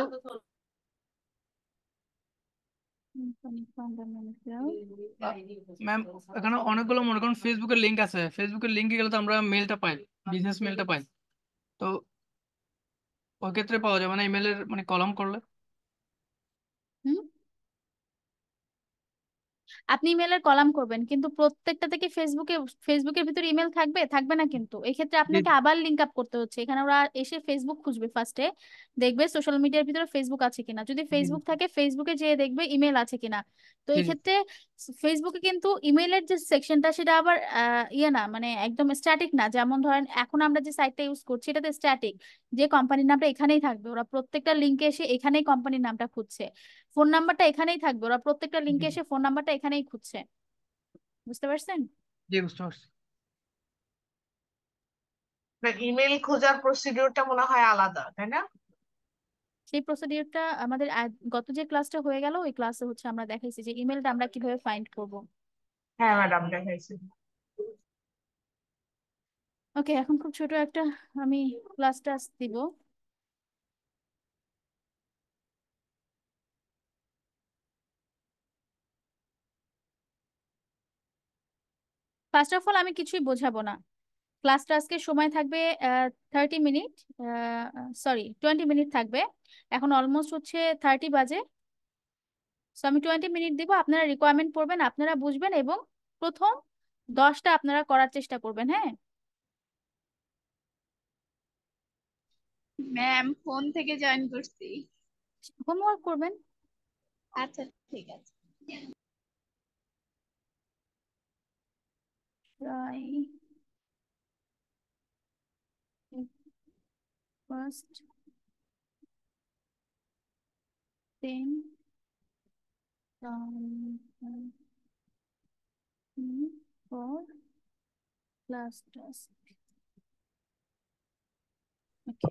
[SPEAKER 10] ম্যাম এখানে অনেকগুলো মনে করুন ফেসবুকের লিংক আছে, ফেসবুকের লিংকে গেলে তো আমরা মেলটা পাই, বিজনেস মেলটা পাই। তো ওই ক্ষেত্রে পাওয়া যায় মানে ইমেলের মানে কলাম করলে?
[SPEAKER 1] হুম, আপনি ইমেলের কলাম করবেন কিন্তু প্রত্যেকটা থেকে ফেসবুকের ভিতরে ইমেল থাকবে থাকবে না, কিন্তু এই ক্ষেত্রে
[SPEAKER 10] জি
[SPEAKER 1] আপনাকে আবার লিংক আপ করতে হচ্ছে। এখানে ওরা এসে ফেসবুক খুঁজবে ফার্স্টে, দেখবে সোশ্যাল মিডিয়ার ভিতরে ফেসবুক আছে কিনা, যদি
[SPEAKER 10] জি
[SPEAKER 1] ফেসবুক থাকে ফেসবুকে যেয়ে দেখবে ইমেল আছে কিনা। তো
[SPEAKER 10] জি
[SPEAKER 1] এই
[SPEAKER 10] জি
[SPEAKER 1] ক্ষেত্রে ফেসবুকে কিন্তু ইমেলের যে সেকশনটা সেটা আবার ইয়ে না, মানে একদম স্ট্যাটিক না। যেমন ধরেন এখন আমরা যে সাইটটা ইউজ করছি এটাতে স্ট্যাটিক, যে কোম্পানির নামটা এখানেই থাকবে, ওরা প্রত্যেকটা লিঙ্কে এসে এখানেই কোম্পানির নামটা খুঁজছে। ফোন নাম্বারটা এখানেই থাকবে, ওরা প্রত্যেকটা
[SPEAKER 10] জি
[SPEAKER 1] লিঙ্কে এসে ফোন নাম্বারটা এখানেই খুঁজছে। বুঝতে পারছেন?
[SPEAKER 10] জি, বুঝতে পারছি।
[SPEAKER 7] ইমেল খোঁজার প্রসিডিউরটা মনে হয় আলাদা, তাই না?
[SPEAKER 1] সেই প্রসিডিউরটা আমাদের গত যে ক্লাসটা হয়ে গেল ওই ক্লাসে হচ্ছে আমরা দেখাইছি যে ইমেলটা আমরা কিভাবে ফাইন্ড করব।
[SPEAKER 7] হ্যাঁ ম্যাডাম, দেখাইছি।
[SPEAKER 1] ওকে, এখন খুব ছোট একটা আমি ক্লাসটা দিব। ফার্স্ট অফ অল আমি কিছুই বোঝাবো না, ক্লাসটা আজকে সময় থাকবে 30 মিনিট, সরি 20 মিনিট থাকবে। এখন অলমোস্ট হচ্ছে 30 বাজে। সো আমি 20 মিনিট দিব, আপনারা রিকোয়ারমেন্ট পড়বেন, আপনারা বুঝবেন এবং প্রথম 10টা আপনারা করার চেষ্টা করবেন। হ্যাঁ,
[SPEAKER 3] ম্যাম ফোন থেকে জয়েন করছি।
[SPEAKER 1] হোমওয়ার্ক করবেন।
[SPEAKER 3] আচ্ছা ঠিক আছে।
[SPEAKER 1] Try first 10 for class task. Okay,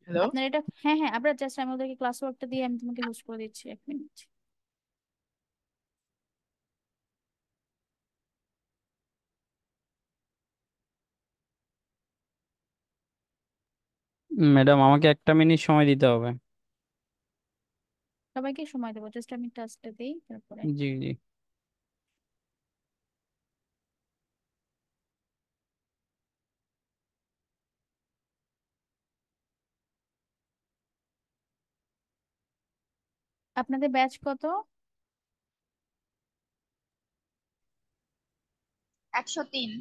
[SPEAKER 10] hello
[SPEAKER 1] আপনার এটা, হ্যাঁ হ্যাঁ, আপনার জাস্ট আমি ওদেরকে ক্লাস ওয়ার্কটা দিয়ে আমি তোমাকে হোস্ট করে দিচ্ছি, 1 মিনিট।
[SPEAKER 2] ম্যাডাম আমাকে 1 মিনিট সময় দিতে হবে।
[SPEAKER 1] সবাইকে সময় দেবো, জাস্ট আমি টাস্কটা দিই তারপরে।
[SPEAKER 2] জি জি।
[SPEAKER 1] আপনাদের ব্যাচ কত?
[SPEAKER 3] 103।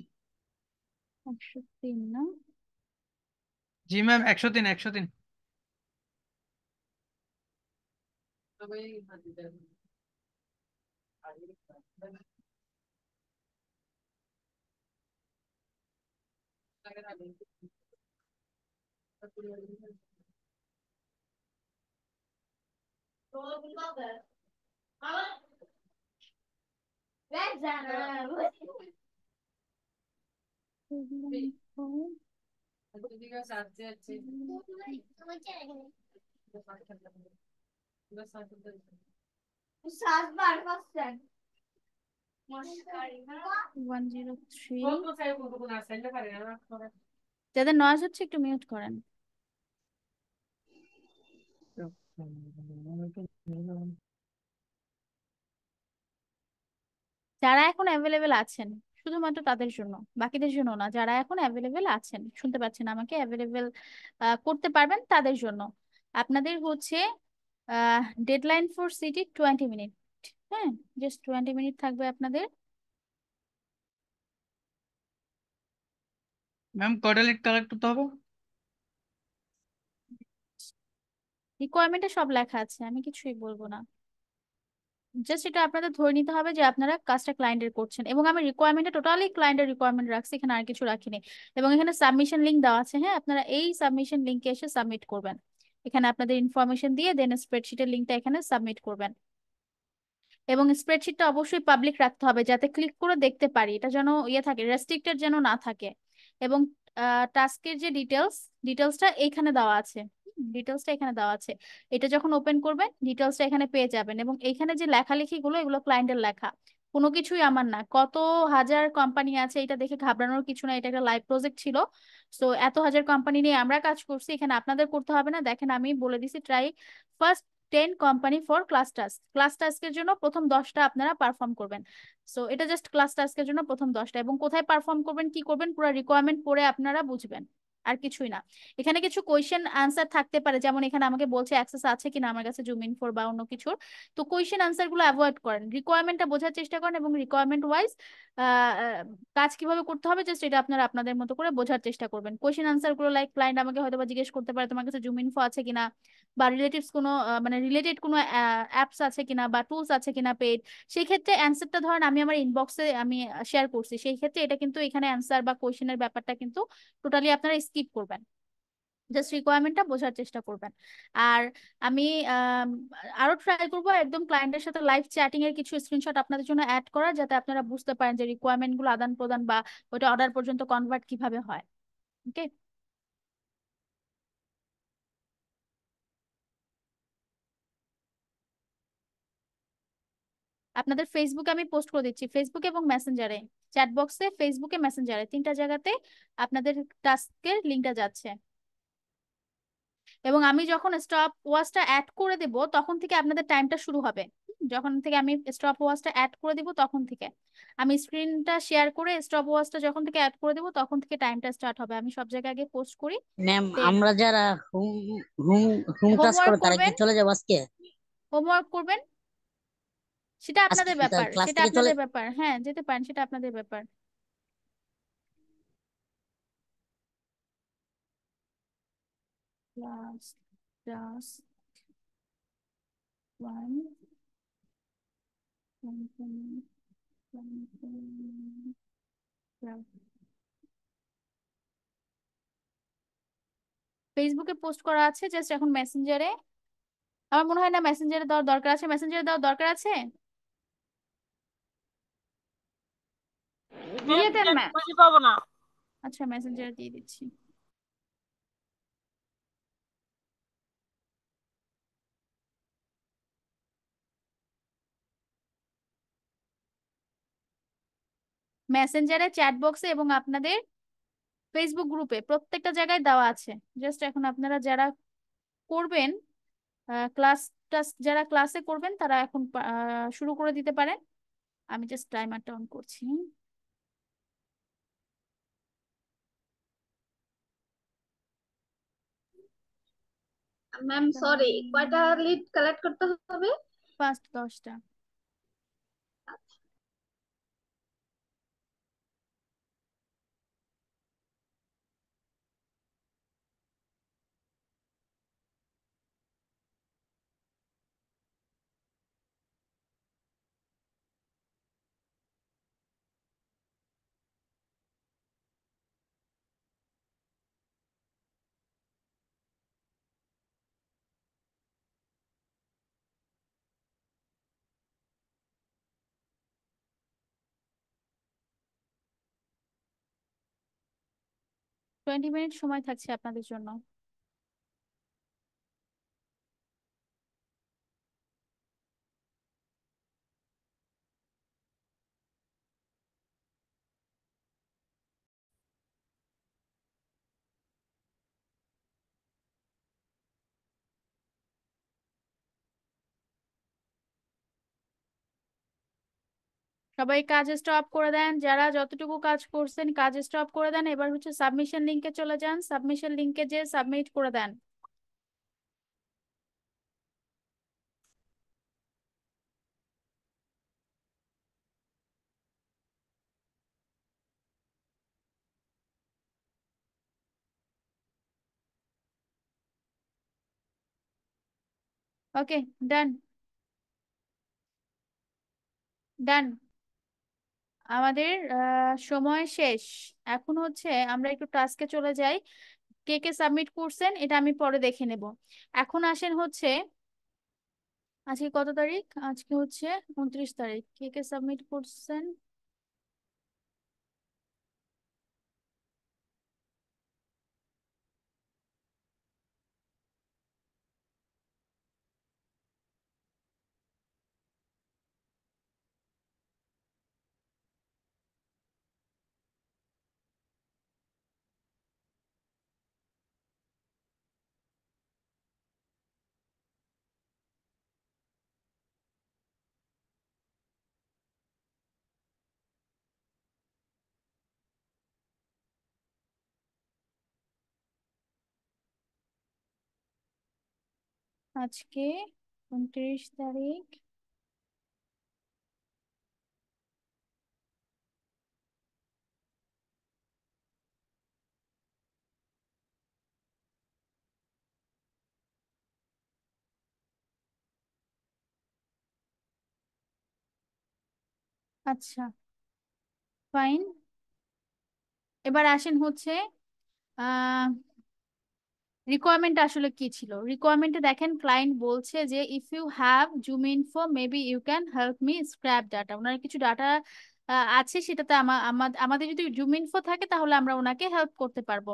[SPEAKER 1] 103 না?
[SPEAKER 10] জি ম্যাম, 103 103।
[SPEAKER 1] One zero three. যাদের নয়েজ হচ্ছে একটু মিউট করেন। যারা এখন অ্যাভেলেবেল আছেন শুধুমাত্র তাদের জন্য, বাকিদের জন্য না, যারা এখন অ্যাভেলেবেল আছেন, শুনতে পাচ্ছেন আমাকে, অ্যাভেলেবেল করতে পারবেন তাদের জন্য। আপনাদের হচ্ছে ডেডলাইন ফর সিটি 20 মিনিট। হ্যাঁ, জাস্ট 20 মিনিট থাকবে আপনাদের।
[SPEAKER 10] ম্যাম কয়টা লিড কালেক্ট করতে হবে?
[SPEAKER 1] রিকোয়ারমেন্টে সব লেখা আছে, আমি কিছুই বলবো না। জাস্ট এটা আপনাদের ধরে নিতে হবে যে আপনারা কাজটা ক্লায়েন্টের করছেন, এবং আমি রিকোয়ারমেন্টে টোটালি ক্লায়েন্টের রিকোয়ারমেন্ট রাখছি, এখানে আর কিছু রাখিনি। এবং এখানে সাবমিশন লিংক দেওয়া আছে, হ্যাঁ, আপনারা এই সাবমিশন লিংকে এসে সাবমিট করবেন। এখানে আপনাদের ইনফরমেশন দিয়ে দেন স্প্রেডশিটের লিংকটা এখানে সাবমিট করবেন। এবং স্প্রেডশিটটা অবশ্যই পাবলিক রাখতে হবে, যাতে ক্লিক করে দেখতে পারি, এটা যেন ইয়ে থাকে, রেস্ট্রিক্টেড যেন না থাকে। এবং টাস্কের যে ডিটেলসটা এইখানে দেওয়া আছে, ডিটেলসটা এখানে দেওয়া আছে। এটা যখন ওপেন করবেন ডিটেলসটা এখানে পেয়ে যাবেন। এবং এইখানে যে লেখালেখি গুলো, এগুলো ক্লায়েন্টের লেখা, কোনো কিছুই আমার না। কত হাজার কোম্পানি আছে এটা দেখে ঘাবড়ানোর কিছু না, এটা একটা লাইভ প্রজেক্ট ছিল। সো এত হাজার কোম্পানি নিয়ে আমরা কাজ করছি, এখানে আপনাদের করতে হবে না। দেখেন আমি বলে দিছি, try first 10 company for class task. Class টাস্কের জন্য প্রথম 10টা আপনারা পারফর্ম করবেন। সো এটা জাস্ট ক্লাস টাস্কের জন্য প্রথম 10টা, এবং কোথায় পারফর্ম করবেন কি করবেন পুরো রিকোয়ারমেন্ট পড়ে আপনারা বুঝবেন, আর কিছুই না। এখানে কিছু কোয়েশ্চেন আনসার থাকতে পারে, যেমন এখানে আমাকে বলছে অ্যাক্সেস আছে কিনা আমার কাছে জুম ইন ফর বা অন্য কিছুর। তো কোয়েশ্চেন আনসার গুলো অ্যাভয়েড করেন, রিকোয়ারমেন্টটা বোঝার চেষ্টা করেন, এবং রিকোয়ারমেন্ট ওয়াইজ কাজ কিভাবে করতে হবে জাস্ট এটা আপনারা আপনাদের মতো করে বোঝার চেষ্টা করবেন। কোয়েশ্চেন আনসার গুলো লাইক ক্লায়েন্ট আমাকে হয়তো বা জিজ্ঞেস করতে পারে তোমার কাছে জুম ইনফো আছে কিনা, বা রিলেটিভস কোনো মানে রিলেটেড কোনো অ্যাপস আছে কিনা বা টুলস আছে কিনা পেড। সেই ক্ষেত্রে অ্যান্সারটা ধরেন আমি আমার ইনবক্সে আমি শেয়ার করছি, সেই ক্ষেত্রে এটা কিন্তু এখানে অ্যান্সার বা কোয়েশ্চেনের ব্যাপারটা কিন্তু টোটালি আপনারা স্কিপ করবেন, জাস্ট রিকোয়ারমেন্টটা বোঝার চেষ্টা করবেন। আর আমি আম, আরো ট্রাই করবো একদম ক্লায়েন্টের সাথে লাইভ চ্যাটিং এর কিছু স্ক্রিনশট আপনাদের জন্য অ্যাড করার, যাতে আপনারা বুঝতে পারেন যে রিকোয়ারমেন্ট গুলো আদান প্রদান বা ওটা অর্ডার পর্যন্ত কনভার্ট কিভাবে হয়। ওকে, আপনাদের ফেসবুকে আমি পোস্ট করে দিচ্ছি, ফেসবুকে এবং মেসেঞ্জারে, চ্যাট বক্সে, ফেসবুকে, মেসেঞ্জারে, তিনটা জায়গাতে আপনাদের টাস্কের লিঙ্কটা যাচ্ছে। এবং আমি যখন স্টপ ওয়াচটা অ্যাড করে দেব তখন থেকে আপনাদের টাইমটা শুরু হবে। যখন থেকে আমি স্টপ ওয়াচটা অ্যাড করে দিব তখন থেকে, আমি স্ক্রিনটা শেয়ার করে স্টপ ওয়াচটা যখন থেকে অ্যাড করে দেব তখন থেকে টাইমটা স্টার্ট হবে। আমি সব জায়গায় আগে পোস্ট করি।
[SPEAKER 5] ম্যাম
[SPEAKER 1] দেন
[SPEAKER 5] আমরা যারা home home home task
[SPEAKER 1] homework
[SPEAKER 5] করে তারা কি
[SPEAKER 1] করবেন,
[SPEAKER 5] চলে যাবো আজকে?
[SPEAKER 1] হোমওয়ার্ক করবেন, সেটা
[SPEAKER 5] আজকে
[SPEAKER 1] আপনাদের
[SPEAKER 5] কি
[SPEAKER 1] ব্যাপার,
[SPEAKER 5] ক্লাস
[SPEAKER 1] সেটা
[SPEAKER 5] থেকে চলে?
[SPEAKER 1] আপনাদের ব্যাপার, হ্যাঁ যেতে পারেন, সেটা আপনাদের ব্যাপার। ক্লাস ক্লাস ওয়ান ফেসবুকে পোস্ট করা আছে, জাস্ট এখন মেসেঞ্জারে, আমার মনে হয় না মেসেঞ্জারে দেওয়ার দরকার আছে। মেসেঞ্জারে দেওয়ার দরকার আছে?
[SPEAKER 11] ম্যাম
[SPEAKER 3] দিয়ে দেন ম্যাম।
[SPEAKER 11] খুঁজে পাবো না।
[SPEAKER 1] আচ্ছা, মেসেঞ্জারে দিয়ে দিচ্ছি। মেসেঞ্জারে, চ্যাট বক্সে এবং আপনাদের ফেসবুক গ্রুপে প্রত্যেকটা জায়গায় দেওয়া আছে। জাস্ট এখন আপনারা যারা করবেন ক্লাস যারা ক্লাসে করবেন তারা এখন শুরু করে দিতে পারেন। আমি জাস্ট টাইমারটা অন করছি।
[SPEAKER 3] ম্যাম সরি, কয়টা লিড কালেক্ট করতে হবে?
[SPEAKER 1] ফার্স্ট 10টা। 20 মিনিট সময় থাকছে আপনাদের জন্য। সবাই কাজ স্টপ করে দেন, যারা যতটুকু কাজ করছেন কাজ স্টপ করে দেন। এবার হচ্ছে সাবমিশন লিংকে চলে যান, সাবমিশন লিংকে যে সাবমিট করে দেন। ওকে, ডান ডান। আমাদের সময় শেষ। এখন হচ্ছে আমরা একটু টাস্কে চলে যাই। কে কে সাবমিট করছেন এটা আমি পরে দেখে নেব। এখন আসেন হচ্ছে, আজকে কত তারিখ? আজকে হচ্ছে 29 তারিখ। কে কে সাবমিট করছেন? আজকে 29 তারিখ। আচ্ছা, ফাইন। এবার আসেন হচ্ছে আহ রিকোয়ারমেন্ট আসলে কি ছিল। রিকোয়ারমেন্টে দেখেন ক্লায়েন্ট বলছে যে if you have ZoomInfo maybe you can help me scrape data. ওনার কিছু ডাটা আছে, সেটাতে আমাদের যদি জুম ইনফো থাকে তাহলে আমরা ওনাকে হেল্প করতে পারবো।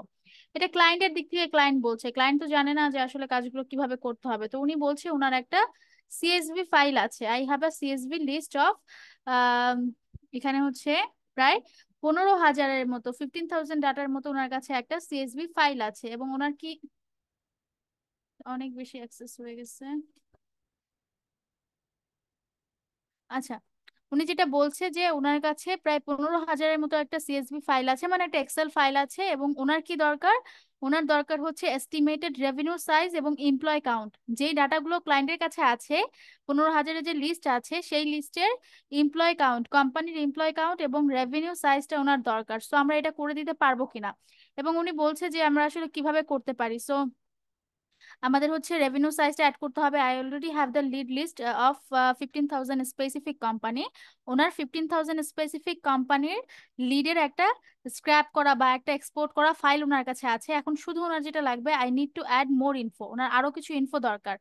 [SPEAKER 1] এটা ক্লায়েন্টের দিক থেকে ক্লায়েন্ট বলছে। ক্লায়েন্ট তো জানে না যে আসলে কাজগুলো কিভাবে করতে হবে। তো উনি বলছে ওনার একটা সিএসভি ফাইল আছে। I have a CSV list of, এখানে হচ্ছে প্রায় 15,000-এর মতো, 15,000 ডাটার মতো ওনার কাছে একটা সিএসভি ফাইল আছে। এবং ওনার কি অনেক বেশি অ্যাক্সেস হয়ে গেছে। আচ্ছা, উনি যেটা বলছে যে ওনার কাছে প্রায় 15,000-এর মতো একটা সিএসভি ফাইল আছে, মানে একটা এক্সেল ফাইল আছে। এবং ওনার কি দরকার? ওনার দরকার হচ্ছে এস্টিমেটেড রেভিনিউ সাইজ এবং এমপ্লয় কাউন্ট। যেই ডাটাগুলো ক্লায়েন্টের কাছে আছে, 15,000-এর যে লিস্ট আছে সেই লিস্টের এমপ্লয় কাউন্ট, কোম্পানির এমপ্লয় কাউন্ট এবং রেভিনিউ সাইজটা ওনার দরকার। সো আমরা এটা করে দিতে পারবো কিনা। এবং উনি বলছে যে আমরা আসলে কিভাবে করতে পারি। সো আমাদের হচ্ছে রেভিনিউ সাইজটা অ্যাড করতে হবে। I already have the lead list of 15,000 specific company. ওনার 15,000 স্পেসিফিক কোম্পানির লিডের একটা স্ক্র্যাপ করা বা একটা এক্সপোর্ট করা ফাইল ওনার কাছে আছে। এখন শুধু ওনার যেটা লাগবে, I need to add more info, ওনার আরো কিছু ইনফো দরকার।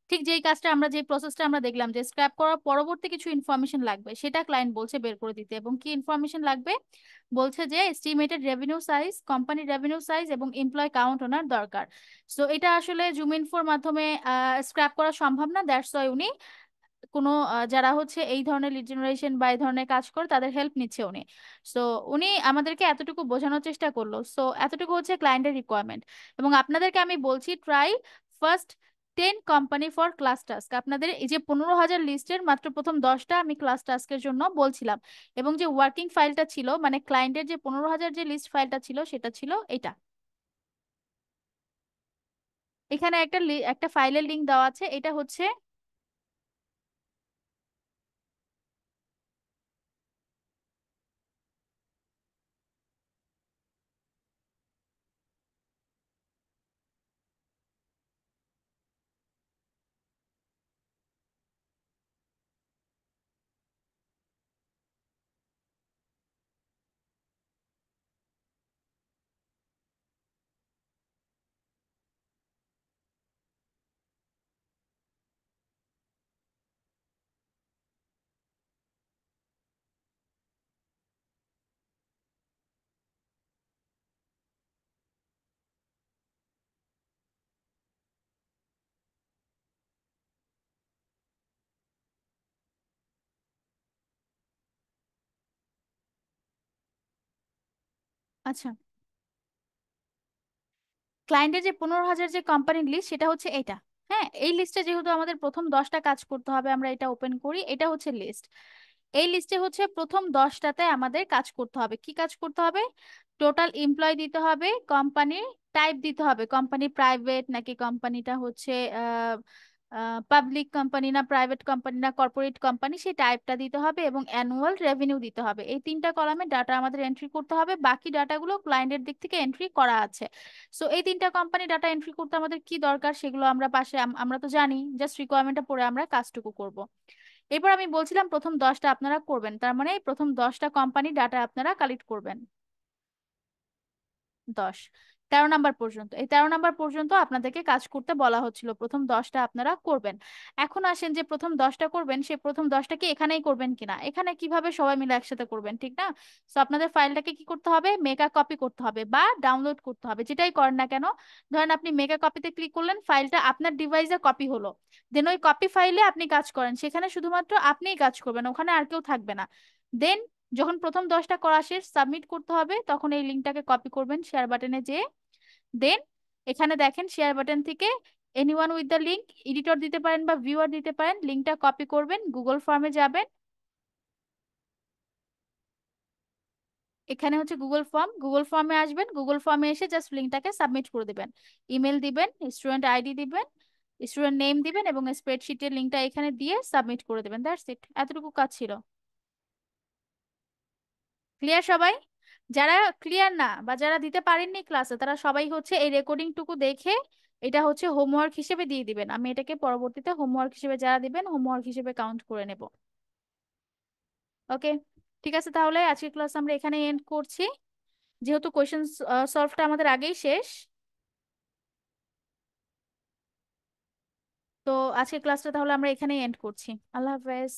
[SPEAKER 1] ঠিক যেই কাজটা আমরা, যে প্রসেসটা আমরা দেখলাম যে স্ক্র্যাপ করার পরবর্তী কিছু ইনফরমেশন লাগবে, সেটা ক্লায়েন্ট বলছে বের করে দিতে। এবং কি ইনফরমেশন লাগবে? বলছে যে এস্টিমেটেড রেভিনিউ সাইজ, কোম্পানির রেভিনিউ সাইজ এবং এমপ্লয় কাউন্ট ওনার দরকার। সো এটা আসলে জুম ইনফোর মাধ্যমে স্ক্র্যাপ করা সম্ভব না, দ্যাটস ওয়াই উনি কোনো যারা হচ্ছে এই ধরনের লিড জেনারেশন বা এই ধরনের কাজ করে তাদের হেল্প নিচ্ছে উনি। সো উনি আমাদেরকে এতটুকু বোঝানোর চেষ্টা করলো। সো এতটুকু হচ্ছে ক্লায়েন্টের রিকোয়ারমেন্ট। এবং আপনাদেরকে আমি বলছি, try first 10 company for class task. আপনাদের এই যে 15,000 লিস্টের মাত্র প্রথম 10টা আমি ক্লাস টাস্কের জন্য বলছিলাম। এবং যে ওয়ার্কিং ফাইলটা ছিল, মানে ক্লায়েন্টের যে 15,000 যে লিস্ট ফাইলটা ছিল, সেটা ছিল এটা। এখানে একটা ফাইলের লিংক দেওয়া আছে, এটা হচ্ছে আচ্ছা, ক্লায়েন্টের যে 15,000 যে কোম্পানির লিস্ট, সেটা হচ্ছে এটা। হ্যাঁ, এই লিস্টে যেহেতু আমাদের প্রথম 10টা কাজ করতে হবে, আমরা এটা ওপেন করি, এটা হচ্ছে লিস্ট। এই লিস্টে হচ্ছে প্রথম 10টাতে আমাদের কাজ করতে হবে। কি কাজ করতে হবে? টোটাল এমপ্লয় দিতে হবে, কোম্পানির টাইপ দিতে হবে, কোম্পানি প্রাইভেট নাকি কোম্পানিটা হচ্ছে পাবলিক কোম্পানি না প্রাইভেট কোম্পানি না কর্পোরেট কোম্পানি, সেই টাইপটা দিতে হবে, এবং অ্যানুয়াল রেভিনিউ দিতে হবে। এই 3টা কলামে ডাটা আমাদের এন্ট্রি করতে হবে। বাকি ডাটাগুলো ক্লায়েন্টের দিক থেকে এন্ট্রি করা আছে। সো এই 3টা কোম্পানি ডাটা এন্ট্রি করতে আমাদের কি দরকার সেগুলো আমরা পাশে আমরা তো জানি, জাস্ট রিকোয়ারমেন্টটা পড়ে আমরা কাজটুকু করব। এরপর আমি বলছিলাম প্রথম 10টা আপনারা করবেন, তার মানে এই প্রথম 10টা কোম্পানি ডাটা আপনারা কালেক্ট করবেন। 10, 13 নাম্বার পর্যন্ত, এই 13 নাম্বার পর্যন্ত আপনাদেরকে কাজ করতে বলা হচ্ছিল, প্রথম 10টা আপনারা করবেন। এখন আসেন যে প্রথম 10টা করবেন, সেই প্রথম 10টা কি এখানেই করবেন কিনা, এখানে কিভাবে সবাই মিলে একসাথে করবেন, ঠিক না? তো আপনাদের ফাইলটাকে কি করতে হবে? মেগা কপি করতে হবে বা ডাউনলোড করতে হবে, যেটাই করেন না কেন। ধরেন আপনি মেগা কপিতে ক্লিক করলেন, ফাইলটা আপনার ডিভাইসে কপি হলো, দেন ওই কপি ফাইলে আপনি কাজ করেন, সেখানে শুধুমাত্র আপনিই কাজ করবেন, ওখানে আর কেউ থাকবে না। দেন যখন প্রথম 10টা করা শেষ, সাবমিট করতে হবে, তখন এই লিঙ্কটাকে কপি করবেন শেয়ার বাটনে যেয়ে। দেন এখানে দেখেন শেয়ার বাটন থেকে anyone with the link, editor দিতে পারেন বা ভিউয়ার দিতে পারেন, লিঙ্কটা কপি করবেন, গুগল ফর্মে যাবেন। এখানে হচ্ছে গুগল ফর্ম, গুগল ফর্মে আসবেন, গুগল ফর্মে এসে জাস্ট লিঙ্কটাকে সাবমিট করে দিবেন। ইমেল দিবেন, স্টুডেন্ট আইডি দিবেন, স্টুডেন্ট নেম দিবেন, এবং স্প্রেডশিটের লিঙ্কটা এখানে দিয়ে সাবমিট করে দেবেন। দ্যাটস ইট, এতটুকু কাজ ছিল। ক্লিয়ার সবাই? যারা ক্লিয়ার না বা যারা দিতে পারেননি ক্লাসে, তারা সবাই হচ্ছে এই রেকর্ডিং টুকু দেখে এটা হচ্ছে হোমওয়ার্ক হিসেবে দিয়ে দিবেন। আমি এটাকে পরবর্তীতে হোমওয়ার্ক হিসেবে, যারা দিবেন হোমওয়ার্ক হিসেবে কাউন্ট করে নেব। ওকে, ঠিক আছে, তাহলে আজকের ক্লাস আমরা এখানে এন্ড করছি, যেহেতু কোয়েশ্চেন সলভটা আমাদের আগেই শেষ। তো আজকের ক্লাসটা তাহলে আমরা এখানেই এন্ড করছি। আল্লাহ হাফেজ।